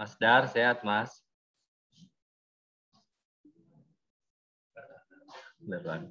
Mas Dar, sehat Mas? Beneran.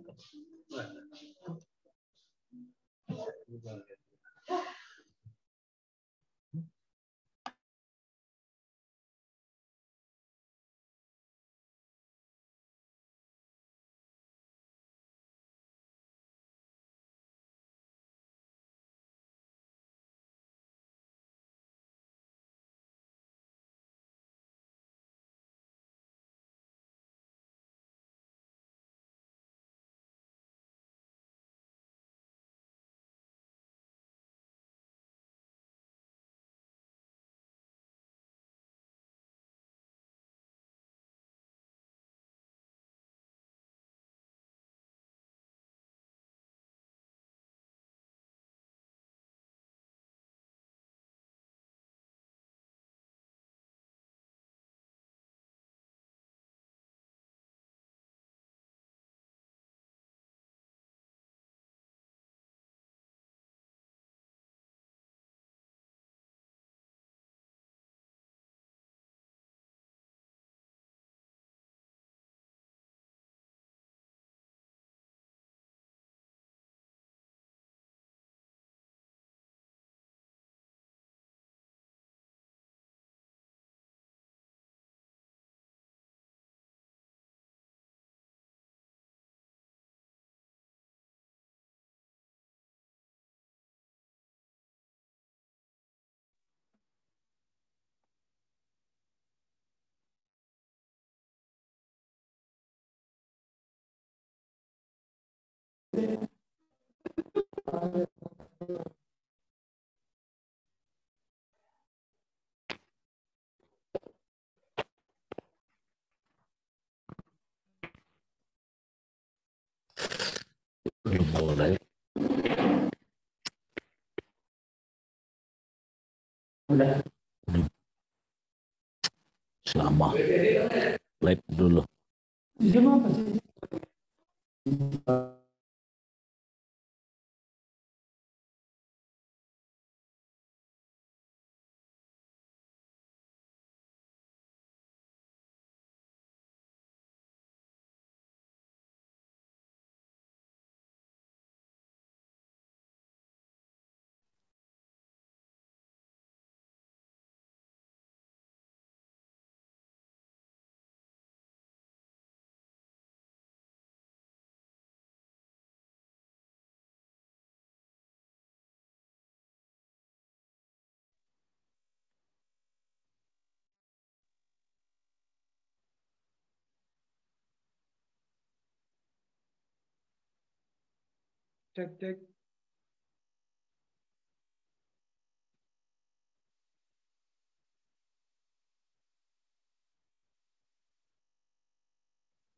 Belum mulai. Udah. Selama live dulu. Cek cek.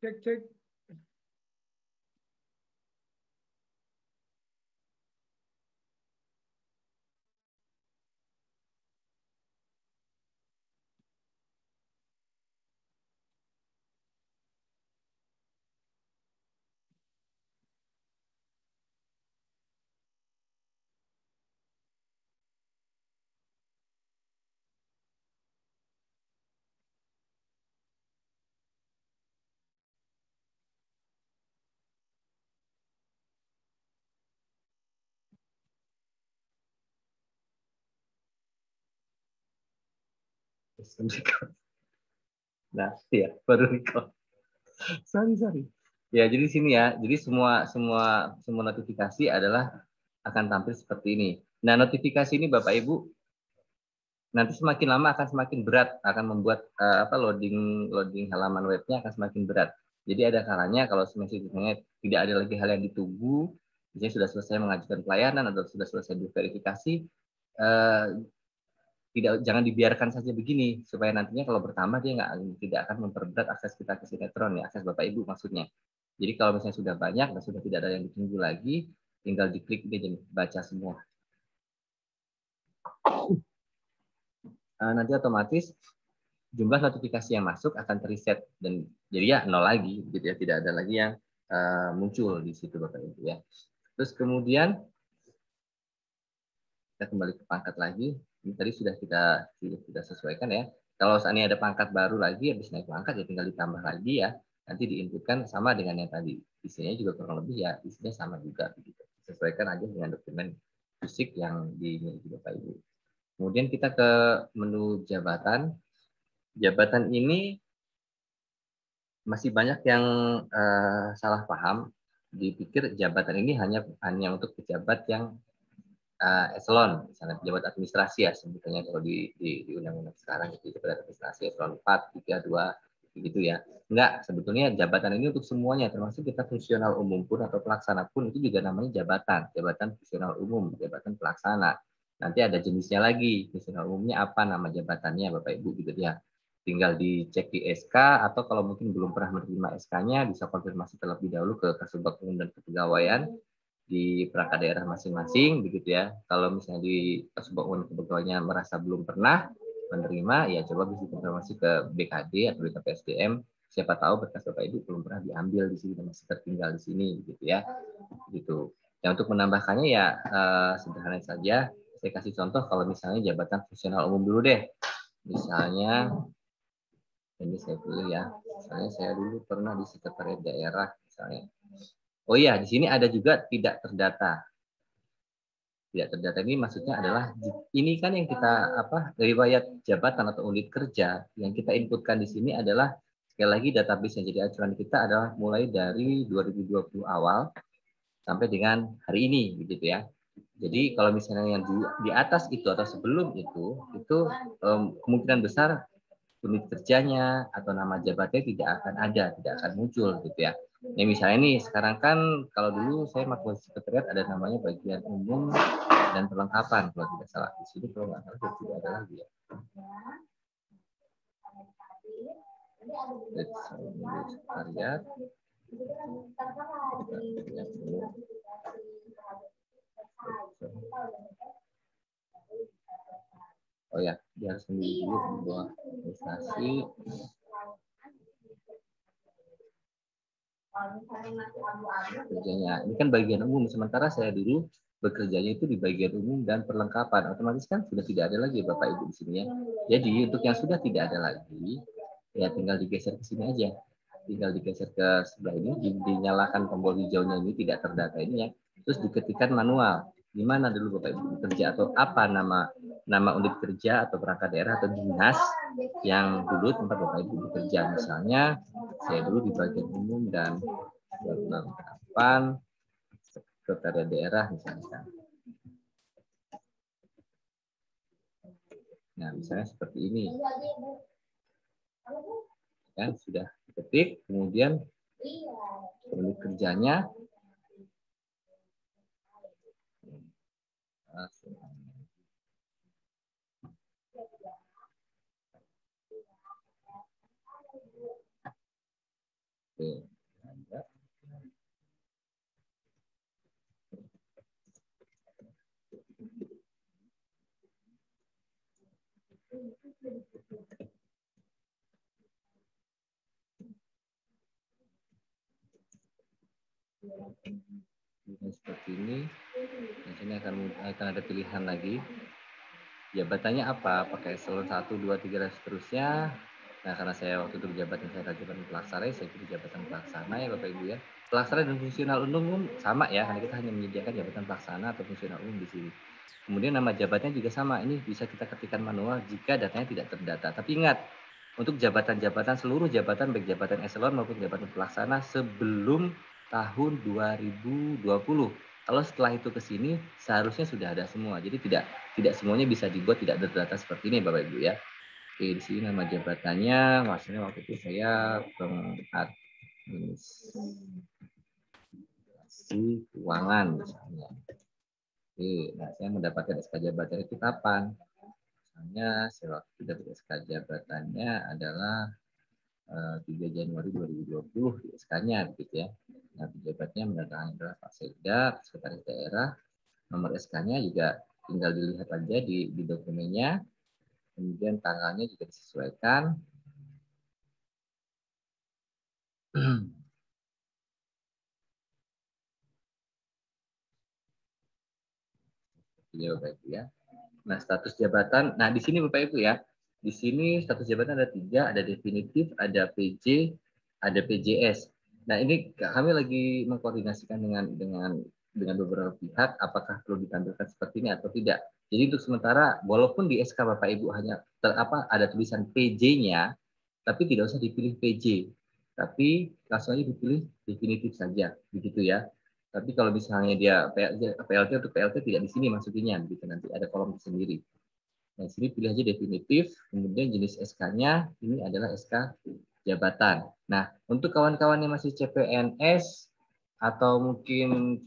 Cek cek. Nah, ya baru record. Sorry. Ya, jadi sini ya. Jadi semua notifikasi adalah akan tampil seperti ini. Nah, notifikasi ini Bapak Ibu nanti semakin lama akan semakin berat, akan membuat loading halaman webnya akan semakin berat. Jadi ada kalanya kalau misalnya tidak ada lagi hal yang ditunggu, misalnya sudah selesai mengajukan pelayanan atau sudah selesai diverifikasi, jangan dibiarkan saja begini supaya nantinya kalau bertambah dia tidak akan memperberat akses kita ke sinetron ya, akses Bapak Ibu maksudnya. Jadi kalau misalnya sudah banyak dan sudah tidak ada yang ditunggu lagi, tinggal diklik dia jadi baca semua. Nanti otomatis jumlah notifikasi yang masuk akan terreset dan jadi ya nol lagi gitu ya, tidak ada lagi yang muncul di situ Bapak Ibu ya. Terus kemudian kita kembali ke pangkat lagi. Ini tadi sudah kita sesuaikan ya. Kalau seandainya ada pangkat baru lagi, habis naik pangkat ya tinggal ditambah lagi ya. Nanti diinputkan sama dengan yang tadi. Isinya juga kurang lebih ya, isinya sama juga. Begitu. Sesuaikan aja dengan dokumen fisik yang dimiliki Bapak Ibu. Kemudian kita ke menu jabatan. Jabatan ini masih banyak yang salah paham. Dipikir jabatan ini hanya untuk pejabat yang eselon, misalnya pejabat administrasi ya sebutannya kalau di undang-undang sekarang itu pejabat administrasi eselon 4, 3, 2 gitu ya. Enggak, sebetulnya jabatan ini untuk semuanya termasuk kita fungsional umum pun atau pelaksana pun itu juga namanya jabatan fungsional umum, jabatan pelaksana. Nanti ada jenisnya lagi, fungsional umumnya apa nama jabatannya Bapak Ibu gitu ya. Tinggal dicek di SK atau kalau mungkin belum pernah menerima SK-nya bisa konfirmasi terlebih dahulu ke Kasubag Umum dan Kepegawaian di perangkat daerah masing-masing begitu ya. Kalau misalnya di Kasubag Umum Kepegawaiannya merasa belum pernah menerima, ya coba bisa konfirmasi ke BKD atau BKPSDM. Siapa tahu berkas Bapak Ibu belum pernah diambil di sini dan masih tertinggal di sini begitu ya. Gitu. Dan untuk menambahkannya ya sederhana saja. Saya kasih contoh kalau misalnya jabatan fungsional umum dulu deh. Misalnya ini saya pilih ya. Misalnya saya dulu pernah di sekretariat daerah misalnya. Oh iya, di sini ada juga tidak terdata. Tidak terdata ini maksudnya adalah ini kan yang kita riwayat jabatan atau unit kerja yang kita inputkan di sini adalah sekali lagi database yang jadi acuan kita adalah mulai dari 2020 awal sampai dengan hari ini begitu ya. Jadi kalau misalnya yang di atas itu atau sebelum itu kemungkinan besar unit kerjanya atau nama jabatannya tidak akan ada, tidak akan muncul gitu ya. Ini misalnya nih sekarang kan kalau dulu saya masuk sekretariat ada namanya bagian umum dan perlengkapan kalau tidak salah. Di sini kalau nggak salah tidak ada lagi ya. Sekretariat. Oh ya, dia harus sendiri dulu di bawah administrasi. Kerjanya ini kan bagian umum, sementara saya dulu bekerjanya itu di bagian umum dan perlengkapan. Otomatis kan sudah tidak ada lagi Bapak Ibu di sini ya. Jadi untuk yang sudah tidak ada lagi, ya tinggal digeser ke sini aja. Tinggal digeser ke sebelah ini, dinyalakan tombol hijaunya ini tidak terdata ini ya. Terus diketikkan manual. Di mana dulu Bapak Ibu bekerja atau apa nama unit kerja atau perangkat daerah atau dinas yang dulu tempat Bapak Ibu bekerja. Misalnya saya dulu di bagian umum dan perlengkapan sekretariat daerah misalnya. Nah, misalnya seperti ini. Ya, sudah diketik, kemudian unit kerjanya Oke. Seperti ini. Di sini akan ada pilihan lagi. Jabatannya apa? Pakai eselon 1, 2, 3 dan seterusnya. Nah, karena saya waktu itu jabatan saya jabatan pelaksana, saya pilih jabatan pelaksana ya Bapak Ibu ya. Pelaksana dan fungsional umum sama ya, karena kita hanya menyediakan jabatan pelaksana atau fungsional umum di sini. Kemudian nama jabatannya juga sama. Ini bisa kita ketikkan manual jika datanya tidak terdata. Tapi ingat, untuk jabatan-jabatan seluruh jabatan baik jabatan eselon maupun jabatan pelaksana sebelum tahun 2020. Kalau setelah itu ke sini seharusnya sudah ada semua. Jadi tidak semuanya bisa dibuat tidak terdata seperti ini Bapak Ibu ya. Oke, di sini nama jabatannya maksudnya waktu itu saya pengadministrasi keuangan misalnya. Oke, nah saya mendapatkan SK jabatan itu kapan? Misalnya saya waktu itu dapat SK jabatannya adalah 3 Januari 2020 di SK-nya begitu ya. Nah, pejabatnya menandatangani adalah Pak Sekda, Sekretaris Daerah. Nomor SK-nya juga tinggal dilihat aja di dokumennya. Kemudian tanggalnya juga disesuaikan. Ya Bapak Ibu ya. Nah, status jabatan. Nah, di sini Bapak Ibu ya, Di sini status jabatan ada 3, ada definitif, ada PJ, ada PJS. Nah, ini kami lagi mengkoordinasikan dengan beberapa pihak apakah perlu ditampilkan seperti ini atau tidak. Jadi untuk sementara walaupun di SK Bapak Ibu hanya ada tulisan PJ-nya, tapi tidak usah dipilih PJ. Tapi langsung aja dipilih definitif saja, begitu ya. Tapi kalau misalnya dia PLT untuk PLT tidak di sini masukinnya, begitu nanti ada kolom sendiri. Nah, sini pilih aja definitif, kemudian jenis SK-nya ini adalah SK jabatan. Nah, untuk kawan-kawan yang masih CPNS atau mungkin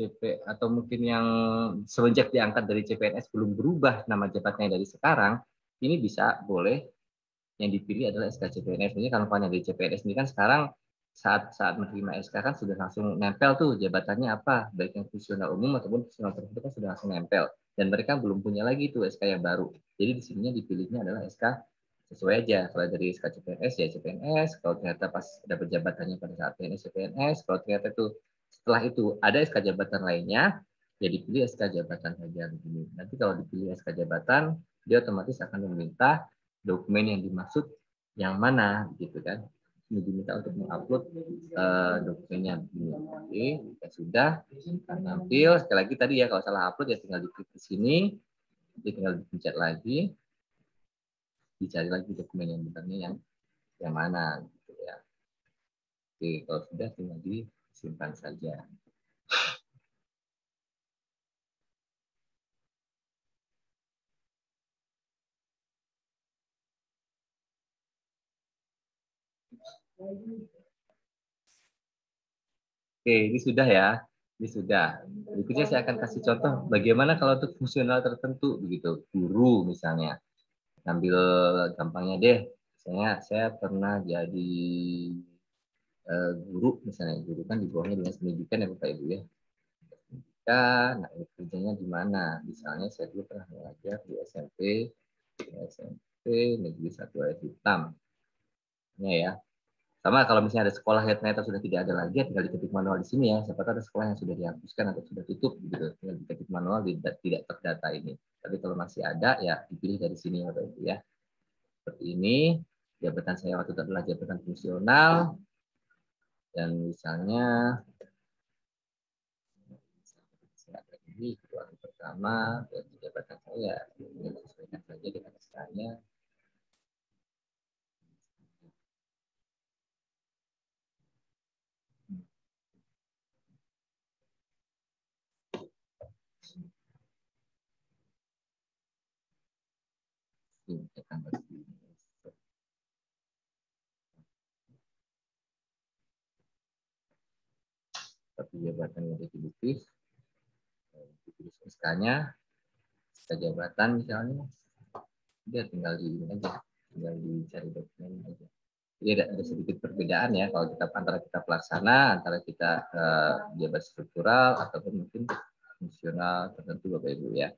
yang semenjak diangkat dari CPNS belum berubah nama jabatannya dari sekarang, ini bisa boleh yang dipilih adalah SK CPNS. Ini kawan-kawan yang dari CPNS ini kan sekarang saat menerima SK kan sudah langsung nempel tuh jabatannya apa, baik yang fungsional umum ataupun fungsional tertentu kan sudah langsung nempel. Dan mereka belum punya lagi tuh SK yang baru. Jadi di sininya dipilihnya adalah SK sesuai aja. Kalau dari SK CPNS ya CPNS, kalau ternyata pas dapat jabatannya pada saat PNS CPNS, kalau ternyata itu setelah itu ada SK jabatan lainnya, ya dipilih SK jabatan saja begini. Nanti kalau dipilih SK jabatan, dia otomatis akan meminta dokumen yang dimaksud yang mana gitu kan. Ini diminta untuk mengupload dokumennya begini. Oke, jika sudah akan tampil sekali lagi tadi ya, kalau salah upload ya tinggal diklik di sini, jadi tinggal dipencet lagi, dicari lagi dokumen yang benarnya yang mana gitu ya. Oke, kalau sudah tinggal disimpan saja. Oke, ini sudah ya. Ini sudah. Berikutnya saya akan kasih contoh bagaimana kalau untuk fungsional tertentu begitu. Guru misalnya. Ambil gampangnya deh. Misalnya saya pernah jadi guru misalnya. Guru kan di bawahnya dinas pendidikan ya Bapak Ibu ya. Nah, ini kerjanya di mana? Misalnya saya dulu pernah mengajar di SMP Negeri 1 Air Hitam. Ya. Sama kalau misalnya ada sekolah yang ternyata sudah tidak ada lagi, tinggal diketik manual di sini ya. Siapa tahu ada sekolah yang sudah dihapuskan atau sudah tutup gitu. Tinggal diketik manual tidak terdata ini. Tapi kalau masih ada ya dipilih dari sini Bapak Ibu ya. Seperti ini, jabatan saya waktu itu adalah jabatan fungsional dan misalnya ini ketua pertama dan jabatan saya disesuaikan saja dengan SK-nya. Tapi jabatannya definitif, ditulis SK-nya, SK jabatan misalnya, dia tinggal di ini aja, tinggal dicari dokumen aja. Jadi ada sedikit perbedaan ya kalau kita antara kita pelaksana, antara kita jabat struktural ataupun mungkin fungsional tertentu Bapak Ibu ya.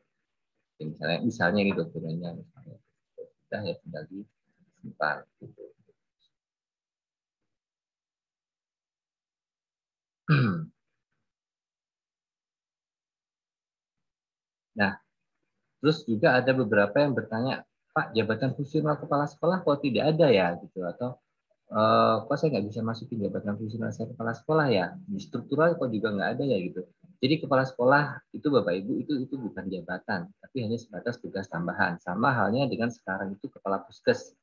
Misalnya ini dokumennya misalnya sudah ya tinggal disimpan gitu. Nah, terus juga ada beberapa yang bertanya, Pak, jabatan fungsional kepala sekolah kok tidak ada ya gitu, atau kok saya nggak bisa masukin jabatan fungsional saya kepala sekolah ya, di struktural kok juga nggak ada ya gitu. Jadi kepala sekolah itu Bapak Ibu itu bukan jabatan, tapi hanya sebatas tugas tambahan. Sama halnya dengan sekarang itu kepala puskes.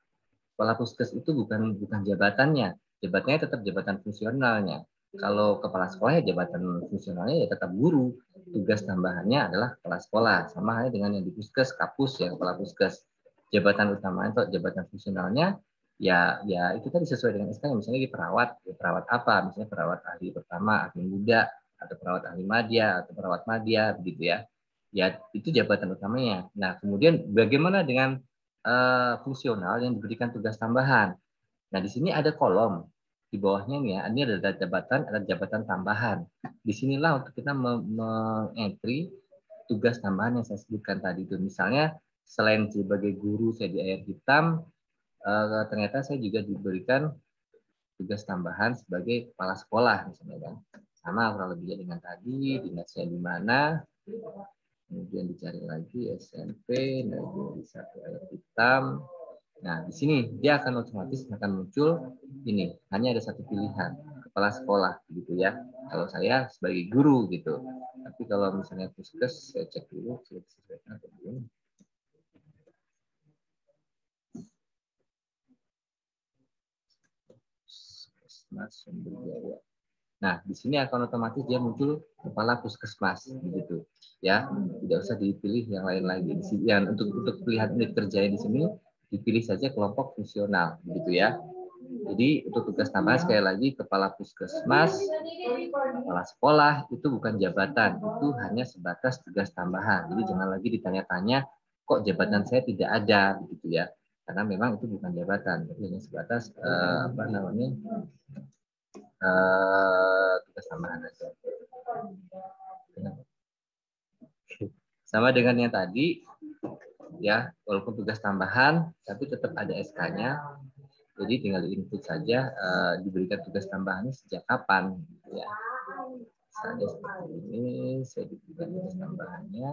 Kepala puskes itu bukan jabatannya, jabatannya tetap jabatan fungsionalnya. Kalau kepala sekolah ya jabatan fungsionalnya ya tetap guru. Tugas tambahannya adalah kepala sekolah. Sama halnya dengan yang di puskes, kapus ya kepala puskes. Jabatan utama atau jabatan fungsionalnya ya itu tadi sesuai dengan SK. Misalnya di perawat, ya perawat apa? Misalnya perawat ahli pertama, ahli muda, atau perawat ahli madya, atau perawat madya, begitu ya. Ya itu jabatan utamanya. Nah kemudian bagaimana dengan fungsional yang diberikan tugas tambahan? Nah di sini ada kolom di bawahnya nih ya. Ini ada jabatan tambahan. Disinilah untuk kita mengentry tugas tambahan yang saya sebutkan tadi itu. Misalnya selain sebagai guru saya di Air Hitam, ternyata saya juga diberikan tugas tambahan sebagai kepala sekolah misalnya kan. Sama kurang lebihnya dengan tadi, dinasnya di mana, kemudian dicari lagi SMP Negeri 1 Air Hitam. Nah, di sini dia akan otomatis akan muncul ini, hanya ada satu pilihan, kepala sekolah gitu ya. Kalau saya sebagai guru gitu. Tapi kalau misalnya puskes, saya cek dulu saya sesuaikan atau belum. Puskesmas Sumber Jaya. Nah, di sini akan otomatis dia muncul kepala puskesmas begitu. Ya, tidak usah dipilih yang lain lagi. Ya, untuk pilihan unit kerja di sini dipilih saja kelompok fungsional begitu ya. Jadi untuk tugas tambahan sekali lagi kepala puskesmas, kepala sekolah itu bukan jabatan, itu hanya sebatas tugas tambahan. Jadi jangan lagi ditanya-tanya kok jabatan saya tidak ada begitu ya. Karena memang itu bukan jabatan, tapi hanya sebatas tugas tambahan saja. Sama dengan yang tadi ya, walaupun tugas tambahan tapi tetap ada SK-nya. Jadi tinggal input saja diberikan tugas tambahannya sejak kapan gitu ya. Misalnya seperti ini, saya diberikan tugas tambahannya.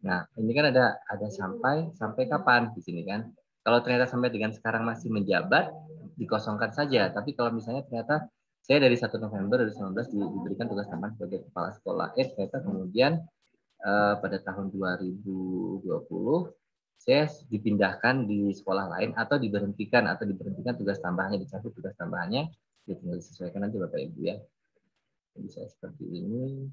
Nah, ini kan ada sampai kapan di sini kan. Kalau ternyata sampai dengan sekarang masih menjabat, dikosongkan saja. Tapi kalau misalnya ternyata saya dari 1 November 2019 diberikan tugas tambahan sebagai kepala sekolah, ternyata kemudian pada tahun 2020 saya dipindahkan di sekolah lain atau diberhentikan tugas tambahannya, dicabut tugas tambahannya, ya tinggal disesuaikan aja Bapak Ibu ya. Bisa seperti ini.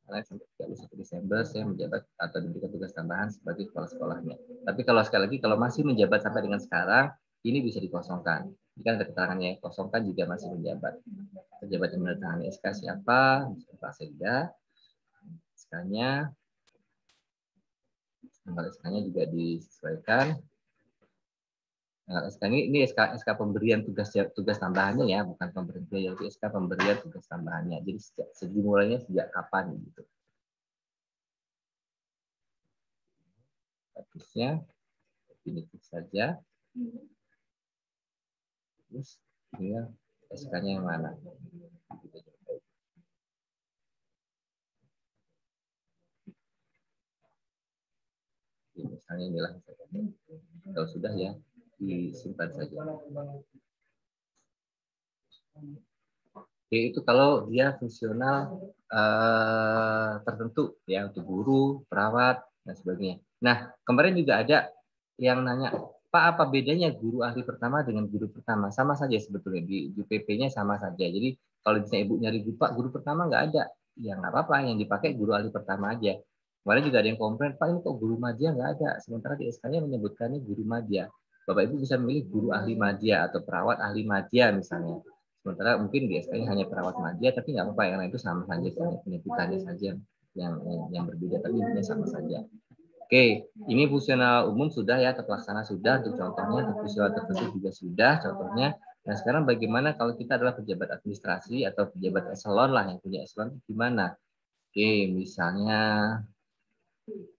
Karena sampai 31 Desember saya menjabat atau diberikan tugas tambahan sebagai kepala sekolahnya. Tapi kalau sekali lagi kalau masih menjabat sampai dengan sekarang, ini bisa dikosongkan. Ini kan ada keterangannya, kosongkan jika masih menjabat. Pejabat yang menandatangani SK siapa? Pak Sekda. SK-nya, tanggal SK-nya juga disesuaikan. Nah, SK ini SK pemberian tugas tambahannya ya, bukan pemberhentian, yaitu SK pemberian tugas tambahannya. Jadi dimulainya sejak kapan gitu. Statusnya definitif saja. Terus ini SK-nya yang mana? Misalnya inilah, kalau sudah ya disimpan saja. Oke, itu kalau dia fungsional tertentu ya, untuk guru, perawat dan sebagainya. Nah, kemarin juga ada yang nanya, Pak, apa bedanya guru ahli pertama dengan guru pertama? Sama saja sebetulnya, di PP-nya sama saja. Jadi kalau misalnya Ibu nyari guru pertama nggak ada, ya nggak apa-apa, yang dipakai guru ahli pertama aja. Kemarin juga ada yang komplain, Pak, ini kok guru madya nggak ada, sementara di SK-nya menyebutkannya guru madya. Bapak Ibu bisa memilih guru ahli madya atau perawat ahli madya misalnya. Sementara mungkin di SK-nya hanya perawat madya, tapi nggak apa-apa, karena itu sama saja, penyebutannya saja yang berbeda, tapi intinya sama saja. Oke, ini fungsional umum sudah ya, terlaksana sudah untuk contohnya, untuk fungsional tertentu juga sudah contohnya. Nah, sekarang bagaimana kalau kita adalah pejabat administrasi atau pejabat eselon lah, yang punya eselon gimana? Oke, misalnya,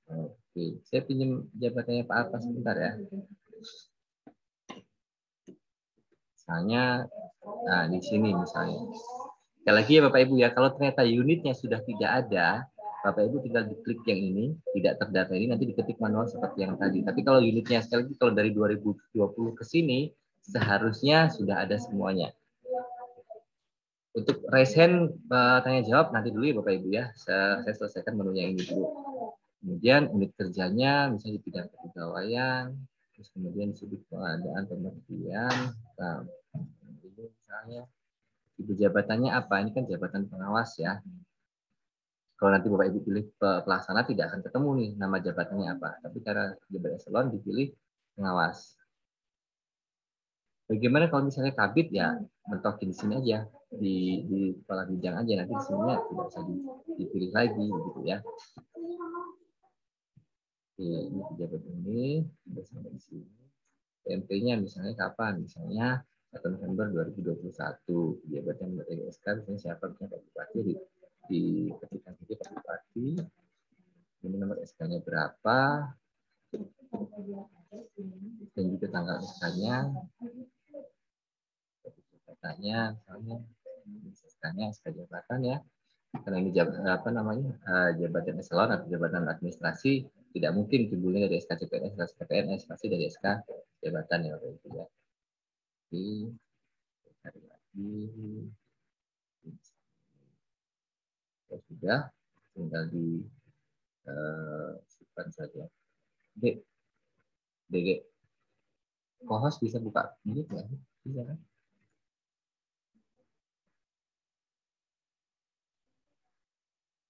oke, saya pinjam jabatannya Pak Arta sebentar ya. Misalnya, nah di sini misalnya. Sekali lagi ya Bapak Ibu ya, kalau ternyata unitnya sudah tidak ada, Bapak Ibu tinggal diklik yang ini, tidak terdata ini, nanti diketik manual seperti yang tadi. Tapi kalau unitnya sekali lagi, kalau dari 2020 ke sini, seharusnya sudah ada semuanya. Untuk raise hand, tanya jawab nanti dulu ya Bapak Ibu ya. Saya selesaikan menunya ini dulu. Kemudian unit kerjanya, misalnya di bidang kepegawaian, terus kemudian sudut pengadaan pemberhentian, nah, ini misalnya ibu jabatannya apa? Ini kan jabatan pengawas ya. Kalau nanti Bapak Ibu pilih pelaksana tidak akan ketemu nih nama jabatannya apa. Tapi karena jabatan eselon dipilih pengawas. Bagaimana kalau misalnya kabit ya mentokin di sini aja di kepala bidang aja, nanti di sini tidak usah dipilih lagi begitu ya. Oke, ini pejabat ini sudah sampai di sini. PMP-nya misalnya kapan? Misalnya 1 November 2021. Jabatan SK misalnya siapa? Misalnya Pak Bupati di ketika itu Pak Bupati. Ini nomor SK-nya berapa? Dan juga tanggal SK-nya. Jabatannya misalnya SK-nya SK jabatan ya. Karena ini jabatan jabatan eselon atau jabatan administrasi, tidak mungkin timbulnya dari SK CPNS, SK PNS, pasti dari SK jabatan ya Bapak Ibu ya. Jadi cari lagi. Ya sudah, tinggal di simpan saja. Dek, Dek, co-host bisa buka ini nggak? Bisa kan?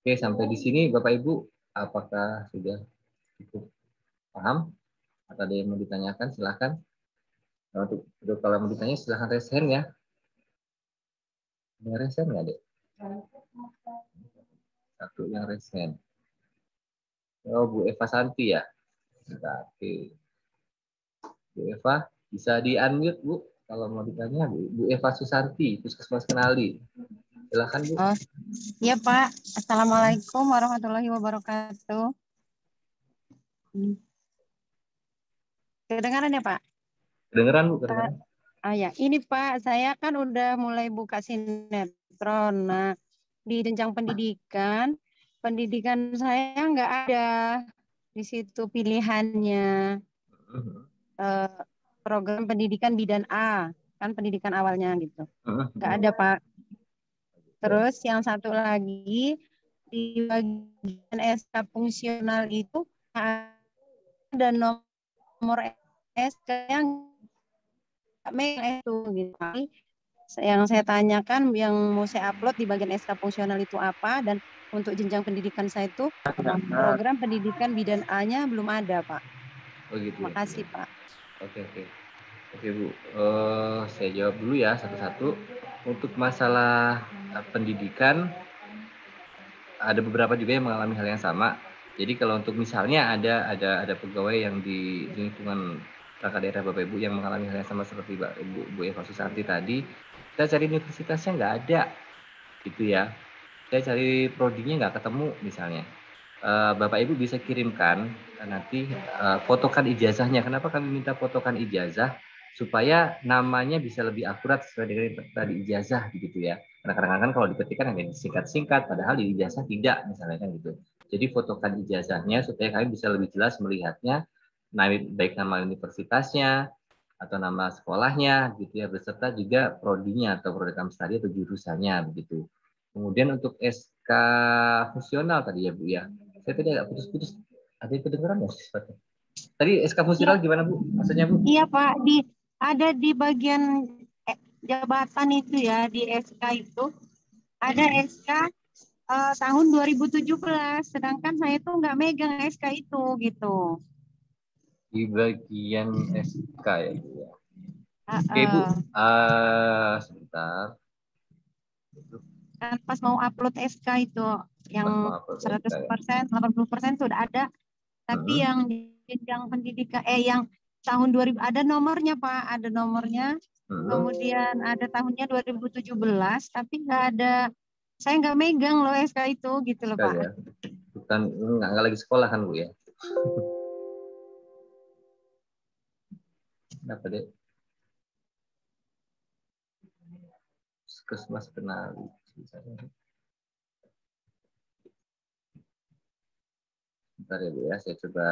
Oke, sampai di sini Bapak Ibu, apakah sudah cukup paham? Atau ada yang mau ditanyakan? Silahkan. Nah, untuk kalau mau ditanya silahkan raise hand ya. Ada raise hand nggak, Dek? Satu yang raise hand. Oh, Bu Eva Santi ya? Oke. Bu Eva, bisa di-unmute, Bu. Kalau mau ditanya, Bu Eva Susanti, Puskesmas Kenali. Silahkan, Bu. Oh, iya Pak. Assalamualaikum warahmatullahi wabarakatuh. Kedengaran ya Pak? Kedengeran, Bu? Kedengeran? Ya, ini Pak, saya kan udah mulai buka sinetron. Nah, di jenjang pendidikan saya nggak ada di situ pilihannya program pendidikan bidan A, kan pendidikan awalnya gitu. Nggak ada Pak. Terus yang satu lagi di bagian SK fungsional itu ada nomor SK yang itu gitu. Yang saya tanyakan yang mau saya upload di bagian SK fungsional itu apa, dan untuk jenjang pendidikan saya itu program pendidikan bidan A-nya belum ada Pak. Oh gitu. Makasih Pak. Oke. Oke Bu, saya jawab dulu ya satu-satu. Untuk masalah pendidikan, ada beberapa juga yang mengalami hal yang sama. Jadi kalau untuk misalnya ada pegawai yang di lingkungan perangkat daerah Bapak Ibu yang mengalami hal yang sama seperti Bu Eva Susanti tadi, kita cari universitasnya nggak ada, gitu ya. Saya cari prodinya nggak ketemu misalnya. Bapak Ibu bisa kirimkan nanti fotokan ijazahnya. Kenapa kami minta fotokan ijazah? Supaya namanya bisa lebih akurat sesuai dengan tadi ijazah gitu ya. Karena kadang-kadang kalau diketikkan hanya singkat-singkat, padahal di ijazah tidak misalnya kan gitu. Jadi fotokan ijazahnya supaya kami bisa lebih jelas melihatnya, baik nama universitasnya atau nama sekolahnya gitu ya, beserta juga prodinya atau program studi atau jurusannya begitu. Kemudian untuk SK fungsional tadi ya Bu ya. Saya tadi agak putus-putus. Ada yang kedengeran nggak? Tadi SK fungsional gimana Bu? Maksudnya Bu? Iya Pak, ada di bagian jabatan itu ya, di SK itu ada SK tahun 2017, sedangkan saya tuh nggak megang SK itu gitu. Di bagian SK ya Bu ya. Oke Bu, Uh, sebentar. Kan pas mau upload SK itu yang 100%, 80% sudah ada, tapi yang jenjang pendidikan yang tahun 2000 ada nomornya Pak, ada nomornya. Kemudian ada tahunnya 2017, tapi nggak ada, saya nggak megang loh SK itu gitu loh Pak. Ya. Bukan nggak lagi sekolah kan Bu ya? Kenapa deh? Puskesmas Kenali. Bentar ya Bu ya, saya coba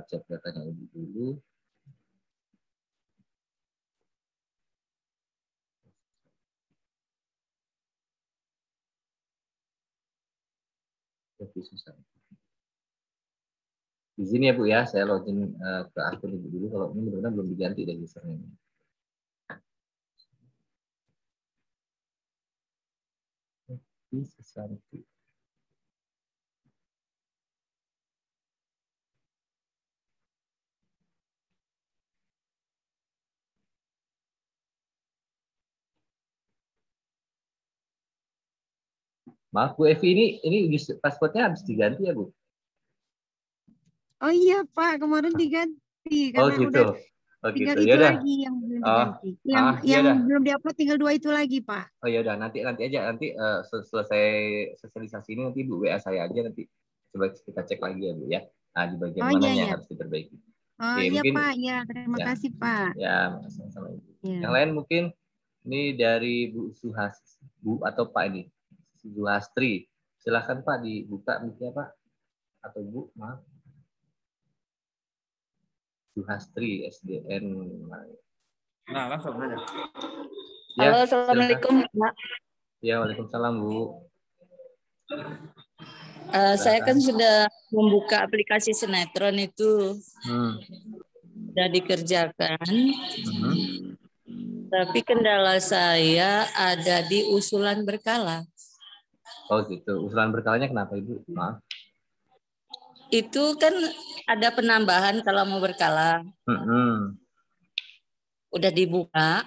cek datanya Ibu dulu. Lebih susah. Di sini ya Bu ya, saya login ke akun Ibu dulu. Kalau ini benar-benar belum diganti dari username. Susanti. Maaf Bu Evi, ini pasportnya habis diganti ya Bu? Oh iya Pak, kemarin diganti karena gitu. udah tinggal Gitu. itu Yaudah. lagi yang belum diganti. Yang Yaudah. belum diupload tinggal 2 itu lagi Pak. Oh ya udah, nanti aja selesai sosialisasi ini nanti Bu WA saya aja, nanti coba kita cek lagi ya Bu ya. Nah, di bagian Oh mananya iya yang ya. harus diperbaiki. Oh Oke, iya mungkin Pak, ya terima ya. kasih Pak. Ya, sama-sama Ibu. Ya. Yang lain mungkin ini dari Bu atau Pak ini. Zuhastri. Silakan Pak dibuka mic-nya Pak. Atau Bu, maaf. Suhastri SDN. Nah, langsung aja. Ya, Halo, Assalamualaikum, Pak. Ya, waalaikumsalam, Bu. Saya kan sudah membuka aplikasi sinetron itu, sudah dikerjakan. Tapi kendala saya ada di usulan berkala. Oh gitu. Usulan berkalanya kenapa, Ibu? Maaf. Itu kan ada penambahan kalau mau berkala. Udah dibuka.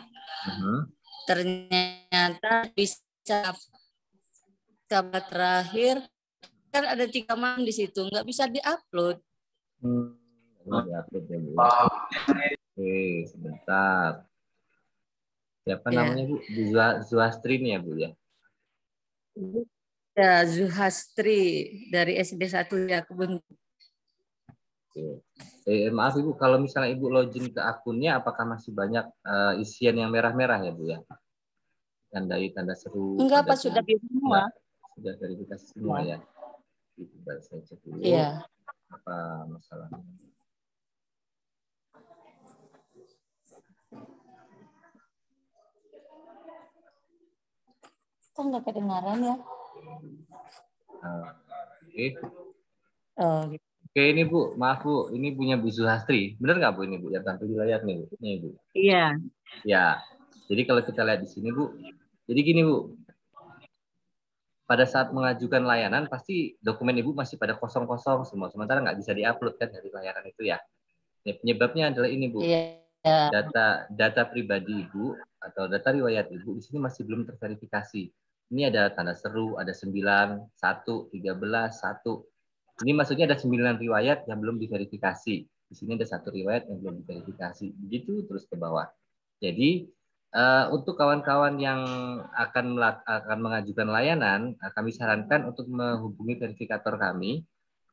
Ternyata bisa sahabat terakhir kan ada 3 malam di situ, nggak bisa diupload. Diupload ya, Bu. Oke, sebentar. Siapa namanya, Bu? Zuhastri nih ya, Bu ya? Ya, Zuhastri dari SD 1 ya, Kebun. Maaf Ibu, kalau misalnya Ibu login ke akunnya, apakah masih banyak isian yang merah-merah ya, Bu ya? Tanda seru. Enggak, Pak, sudah biru semua. Sudah verifikasi semua ya. Coba saya cek dulu. Iya. Apa masalahnya? Kok nggak kedengaran ya? Oke. Oh, gitu. Oke, ini Bu, maaf Bu, ini punya Bu Zuhastri. Benar nggak Bu ini Bu yang tampil di layar nih Bu? Ini Bu. Iya. Ya. Jadi kalau kita lihat di sini Bu, jadi gini Bu. Pada saat mengajukan layanan pasti dokumen Ibu masih pada kosong-kosong semua, sementara nggak bisa diupload kan dari layanan itu ya. Penyebabnya adalah ini Bu. Iya. Data pribadi Ibu atau data riwayat Ibu di sini masih belum terverifikasi. Ini ada tanda seru, ada 9, 1, 13, 1. Ini maksudnya ada 9 riwayat yang belum diverifikasi. Di sini ada 1 riwayat yang belum diverifikasi. Begitu terus ke bawah. Jadi untuk kawan-kawan yang akan mengajukan layanan, kami sarankan untuk menghubungi verifikator kami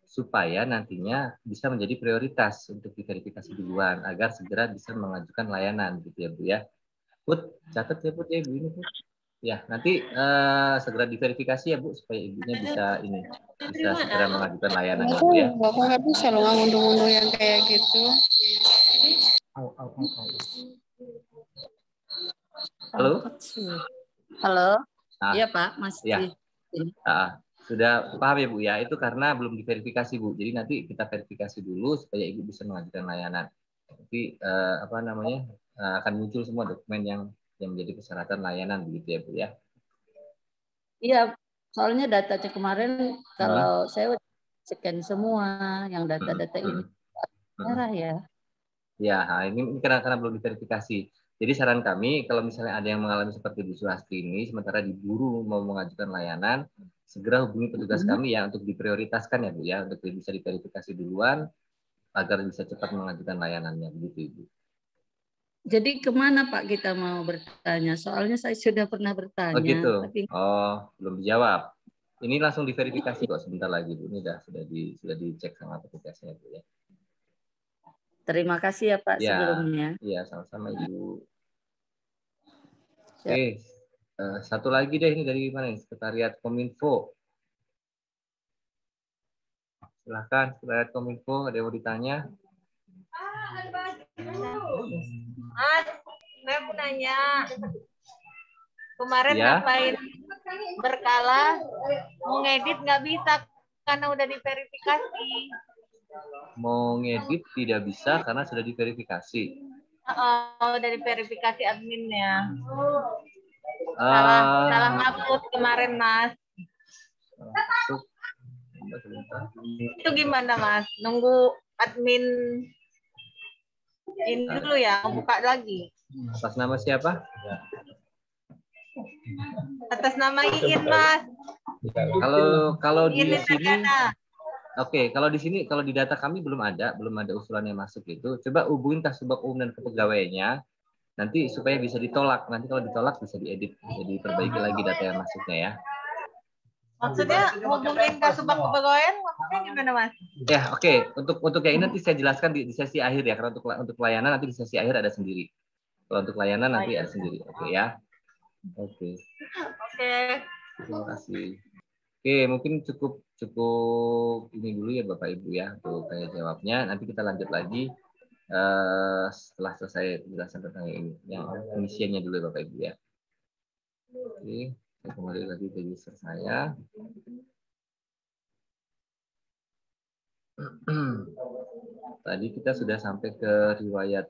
supaya nantinya bisa menjadi prioritas untuk diverifikasi duluan agar segera bisa mengajukan layanan gitu ya Bu ya. Put, catat ya Put ya Ibu ini Put. Ya, nanti segera diverifikasi ya Bu supaya ibunya bisa segera mengajukan layanan ya Bu ya. Bapak nggak bisa loh ngunduh-ngunduh yang kayak gitu. Halo? Halo? Iya Pak, masih. Ya. Sudah paham ya Bu ya, itu karena belum diverifikasi Bu. Jadi nanti kita verifikasi dulu supaya Ibu bisa mengajukan layanan. Nanti akan muncul semua dokumen yang menjadi persyaratan layanan begitu ya Bu ya. Iya, soalnya datanya kemarin kalau saya scan semua yang data-data ini merah ya. Ya, ini karena belum diverifikasi. Jadi saran kami kalau misalnya ada yang mengalami seperti Bu Suhastri ini, sementara diburu mau mengajukan layanan, segera hubungi petugas kami ya untuk diprioritaskan ya Bu ya, untuk bisa diverifikasi duluan agar bisa cepat mengajukan layanannya begitu Ibu. Jadi kemana Pak kita mau bertanya? Soalnya saya sudah pernah bertanya. Oh gitu. Tapi... Oh belum dijawab. Ini langsung diverifikasi kok sebentar lagi Bu. Ini sudah dicek sama petugasnya Bu ya. Terima kasih ya Pak sebelumnya. Iya sama-sama Ibu. Oke, satu lagi deh ini dari mana? Sekretariat Kominfo. Silahkan Sekretariat Kominfo, ada yang mau ditanya? Mas, saya mau nanya. Kemarin ngapain berkala, mau ngedit nggak bisa karena udah diverifikasi. Mau ngedit tidak bisa karena sudah diverifikasi. Udah diverifikasi adminnya. Salah ngupload kemarin Mas. Itu gimana Mas? Nunggu admin ini dulu ya, buka lagi. Atas nama siapa? Atas nama Iin Mas. Kalau di sini, oke, kalau di sini, kalau di data kami belum ada usulan yang masuk itu. Coba hubungin Kasubag Umum dan kepegawaiannya, nanti supaya bisa ditolak. Nanti kalau ditolak bisa diedit, bisa diperbaiki lagi data yang masuknya ya. Maksudnya hubungin Kasubag kepegawaian, ngomongnya gimana Mas? Ya oke. Untuk yang ini nanti saya jelaskan di sesi akhir ya, karena untuk pelayanan nanti di sesi akhir ada sendiri. Kalau untuk layanan nanti ada sendiri, oke ya. Oke. Terima kasih. Oke, mungkin cukup ini dulu ya Bapak Ibu ya untuk tanya jawabnya. Nanti kita lanjut lagi setelah selesai penjelasan tentang ini, yang pengisiannya dulu Bapak Ibu ya. Oke, saya kembali lagi ke user saya. Tadi kita sudah sampai ke riwayat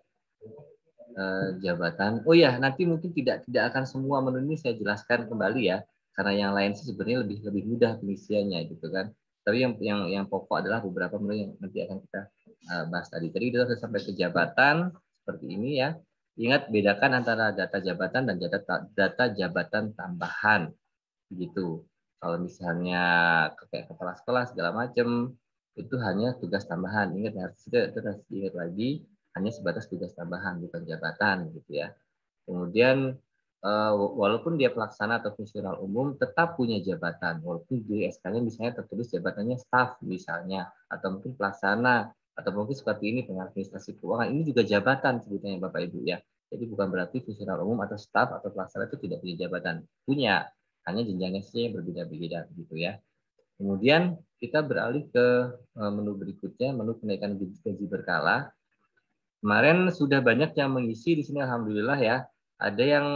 jabatan. Oh ya, nanti mungkin tidak akan semua menu ini saya jelaskan kembali ya, karena yang lain sih sebenarnya lebih mudah pengisiannya gitu kan. Tapi yang pokok adalah beberapa menu yang nanti akan kita bahas tadi. Tadi kita sudah sampai ke jabatan seperti ini ya. Ingat bedakan antara data jabatan dan data jabatan tambahan gitu. Kalau misalnya kayak kepala sekolah segala macam itu hanya tugas tambahan. Ingat harus ingat lagi hanya sebatas tugas tambahan bukan jabatan gitu ya. Kemudian walaupun dia pelaksana atau fungsional umum tetap punya jabatan walaupun di SK-nya misalnya tertulis jabatannya staf misalnya atau mungkin pelaksana atau mungkin seperti ini pengadministrasi keuangan ini juga jabatan sebetulnya Bapak Ibu ya. Jadi bukan berarti fungsional umum atau staf atau pelaksana itu tidak punya jabatan. Punya, hanya jenjangnya saja yang berbeda-beda gitu ya. Kemudian kita beralih ke menu berikutnya, menu kenaikan gaji berkala. Kemarin sudah banyak yang mengisi di sini, alhamdulillah ya. Ada yang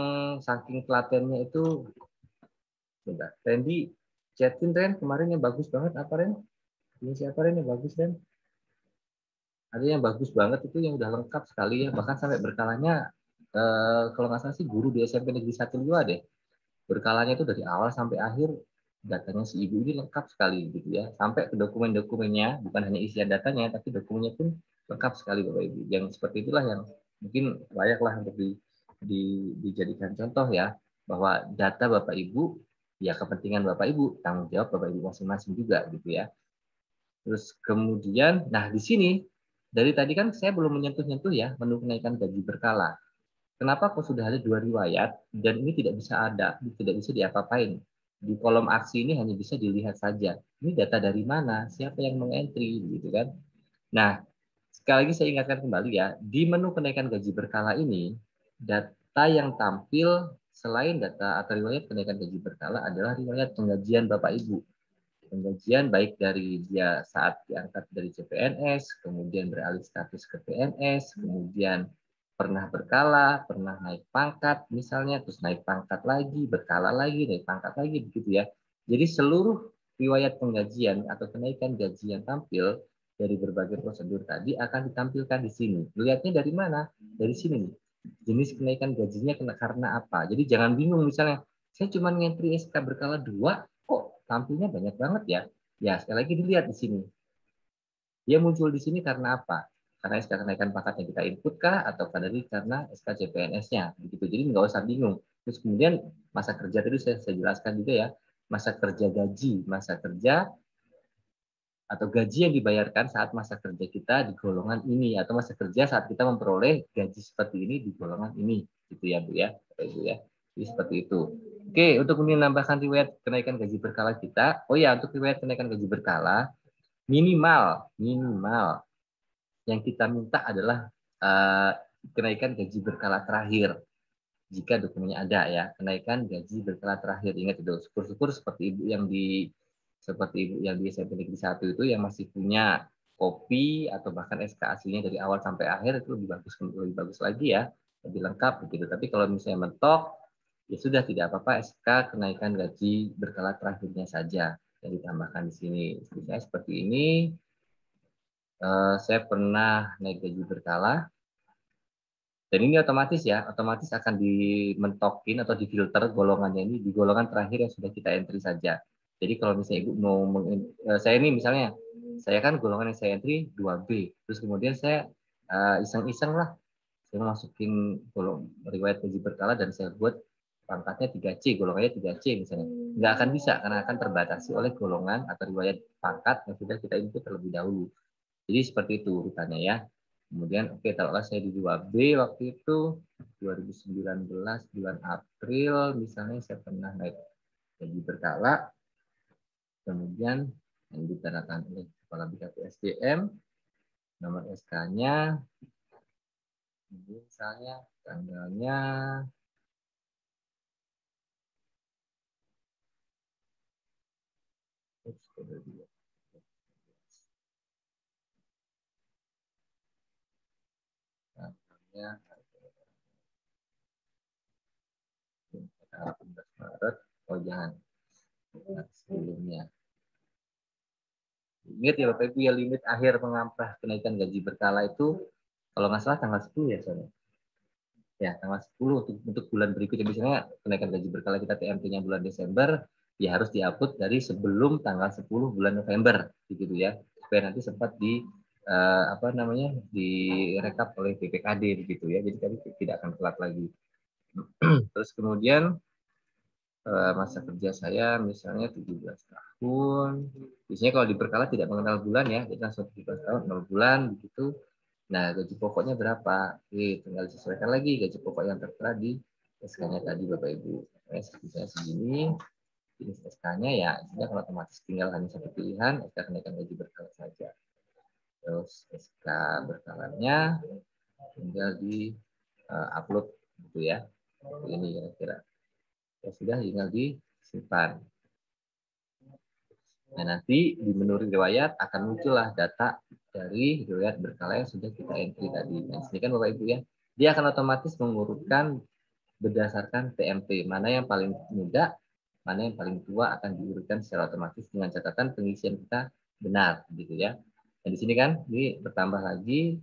saking telatennya itu, bentar. Randy, chatin Ren, kemarin yang bagus banget apa Ren? Ini siapa Ren yang bagus Ren? Ada yang bagus banget itu yang udah lengkap sekali ya, bahkan sampai berkalanya kalau nggak salah sih guru di SMP Negeri 1 juga deh. Berkalanya itu dari awal sampai akhir datanya si ibu ini lengkap sekali gitu ya. Sampai ke dokumen-dokumennya, bukan hanya isian datanya, tapi dokumennya pun lengkap sekali Bapak Ibu. Yang seperti itulah yang mungkin layaklah untuk dijadikan contoh ya, bahwa data Bapak Ibu, ya kepentingan Bapak Ibu, tanggung jawab Bapak Ibu masing-masing juga gitu ya. Terus kemudian, nah di sini, dari tadi kan saya belum menyentuh-nyentuh ya, menu kenaikan gaji berkala. Kenapa kok sudah ada 2 riwayat dan ini tidak bisa diapa-apain? Di kolom aksi ini hanya bisa dilihat saja. Ini data dari mana? Siapa yang mengentry gitu kan? Nah, sekali lagi saya ingatkan kembali ya, di menu kenaikan gaji berkala ini, data yang tampil selain data atau riwayat kenaikan gaji berkala adalah riwayat penggajian Bapak Ibu. Penggajian baik dari dia saat diangkat dari CPNS, kemudian beralih status ke PNS, kemudian pernah berkala, pernah naik pangkat misalnya, terus naik pangkat lagi, berkala lagi, naik pangkat lagi begitu ya. Jadi seluruh riwayat penggajian atau kenaikan gaji yang tampil dari berbagai prosedur tadi akan ditampilkan di sini. Lihatnya dari mana? Dari sini nih. Jenis kenaikan gajinya karena apa? Jadi jangan bingung misalnya, saya cuma ngentri SK berkala 2, kok tampilnya banyak banget ya? Ya, sekali lagi dilihat di sini. Dia muncul di sini karena apa? Karena SK kenaikan pangkatnya kita input kah atau karena SK CPNS-nya begitu. Jadi nggak usah bingung. Terus kemudian masa kerja tadi saya jelaskan juga ya, masa kerja gaji, masa kerja atau gaji yang dibayarkan saat masa kerja kita di golongan ini atau masa kerja saat kita memperoleh gaji seperti ini di golongan ini gitu ya Bu ya. Ibu ya. Jadi seperti itu. Oke, untuk menambahkan riwayat kenaikan gaji berkala kita. Oh ya, untuk riwayat kenaikan gaji berkala minimal yang kita minta adalah kenaikan gaji berkala terakhir. Jika dokumennya ada ya, kenaikan gaji berkala terakhir. Ingat itu, syukur-syukur seperti ibu yang di SMP Negeri 1 itu yang masih punya kopi atau bahkan SK aslinya dari awal sampai akhir itu lebih bagus lagi ya, lebih lengkap begitu. Tapi kalau misalnya mentok, ya sudah tidak apa-apa SK kenaikan gaji berkala terakhirnya saja yang ditambahkan di sini. Misalnya seperti ini, saya pernah naik gaji berkala. Dan ini otomatis ya, otomatis akan dimentokin atau difilter golongannya ini di golongan terakhir yang sudah kita entry saja. Jadi kalau misalnya Ibu mau, saya ini misalnya, saya kan golongan yang saya entry 2B, terus kemudian saya iseng-iseng lah, saya masukin riwayat gaji berkala dan saya buat pangkatnya 3C, golongannya 3C misalnya. Nggak akan bisa, karena akan terbatasi oleh golongan atau riwayat pangkat yang sudah kita input terlebih dahulu. Jadi seperti itu urutannya ya. Kemudian oke, taruhlah saya di 2B waktu itu 2019 bulan April misalnya saya pernah naik gaji berkala. Kemudian yang ditandakan oleh Kepala BKP SDM, nomor SK-nya, misalnya tanggalnya Ya. Tanggal 18 Maret. Oh jangan. Sebelumnya. Ingat ya Bapak Ibu ya, limit akhir pengamprah kenaikan gaji berkala itu kalau nggak salah tanggal 10 ya soalnya. Ya, tanggal 10 untuk bulan berikutnya. Misalnya kenaikan gaji berkala kita TMT-nya bulan Desember, ya harus diupload dari sebelum tanggal 10 bulan November gitu ya. Supaya nanti sempat di direkap oleh BPKD begitu ya. Jadi tadi tidak akan telat lagi. Terus kemudian masa kerja saya misalnya 17 tahun. Biasanya kalau di berkala tidak mengenal bulan ya, kita langsung 17 tahun, 0 bulan begitu. Nah, gaji pokoknya berapa? Tinggal disesuaikan lagi gaji pokok yang tertera di SK-nya tadi Bapak Ibu. Misalnya segini, ini SK-nya ya, sudah kalau otomatis tinggal hanya satu pilihan, SK kenaikan gaji berkala saja. Terus SK berkalanya tinggal di upload gitu ya. Ini kira-kira. Ya sudah, tinggal disimpan. Nah, nanti di menu riwayat akan muncullah data dari riwayat berkala yang sudah kita entry tadi. Nah, ini kan Bapak Ibu ya, dia akan otomatis mengurutkan berdasarkan TMT, mana yang paling muda, mana yang paling tua akan diurutkan secara otomatis dengan catatan pengisian kita benar, gitu ya. Dan di sini kan, ini bertambah lagi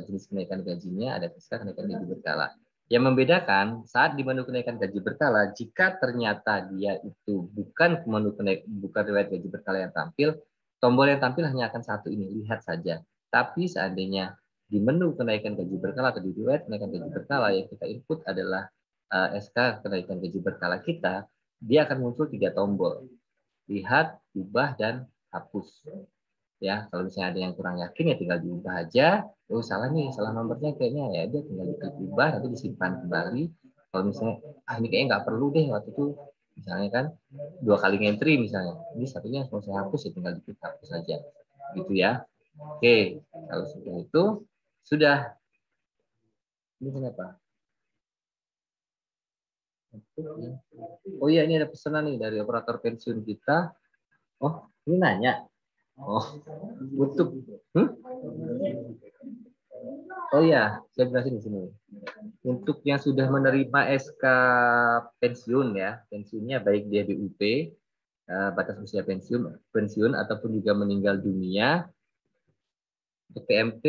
jenis kenaikan gajinya, ada SK kenaikan gaji berkala. Yang membedakan saat di menu kenaikan gaji berkala, jika ternyata dia itu bukan bukan riwayat gaji berkala yang tampil, tombol yang tampil hanya akan satu ini, lihat saja. Tapi seandainya di menu kenaikan gaji berkala atau di riwayat kenaikan gaji berkala yang kita input adalah SK kenaikan gaji berkala kita, dia akan muncul 3 tombol. Lihat, ubah, dan hapus. Ya, kalau misalnya ada yang kurang yakin ya tinggal diubah aja. Oh salah nih, salah nomornya kayaknya ya dia tinggal diubah nanti disimpan kembali. Kalau misalnya ini kayaknya nggak perlu deh waktu itu misalnya kan 2 kali ngentri misalnya, ini satunya mau saya hapus ya tinggal dihapus saja, gitu ya. Oke, kalau sudah itu sudah. Ini kenapa? Oh iya, ini ada pesanan nih dari operator pensiun kita. Oh ini nanya. Oh, untuk oh ya, saya jelasin di sini. Untuk yang sudah menerima SK pensiun ya, pensiunnya baik dia BUP, batas usia pensiun ataupun juga meninggal dunia. Untuk TMT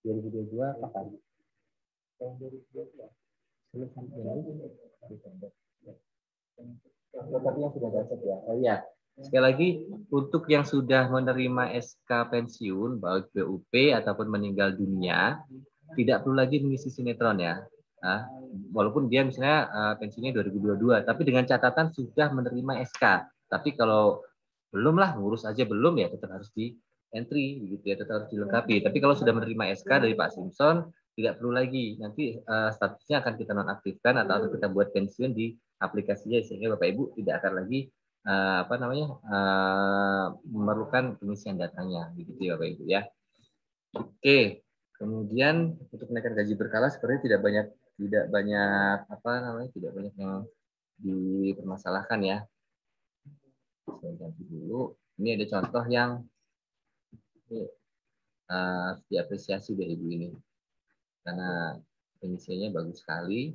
2022 kapan? Tapi yang sudah dapat ya. Oh iya. Sekali lagi, untuk yang sudah menerima SK pensiun, baik BUP ataupun meninggal dunia, tidak perlu lagi mengisi sinetron ya. Walaupun dia misalnya pensiunnya 2022, tapi dengan catatan sudah menerima SK. Tapi kalau belum lah, ngurus aja belum ya, tetap harus di entry, gitu ya, tetap harus dilengkapi. Tapi kalau sudah menerima SK dari Pak Simpson, tidak perlu lagi. Nanti statusnya akan kita nonaktifkan atau kita buat pensiun di aplikasinya sehingga Bapak Ibu tidak akan lagi memerlukan pengisian datanya, begitu ya Bapak Ibu ya. Oke, kemudian untuk kenaikan gaji berkala sebenarnya tidak banyak yang dipermasalahkan ya. Saya ganti dulu. Ini ada contoh yang diapresiasi dari Ibu ini karena pengisiannya bagus sekali.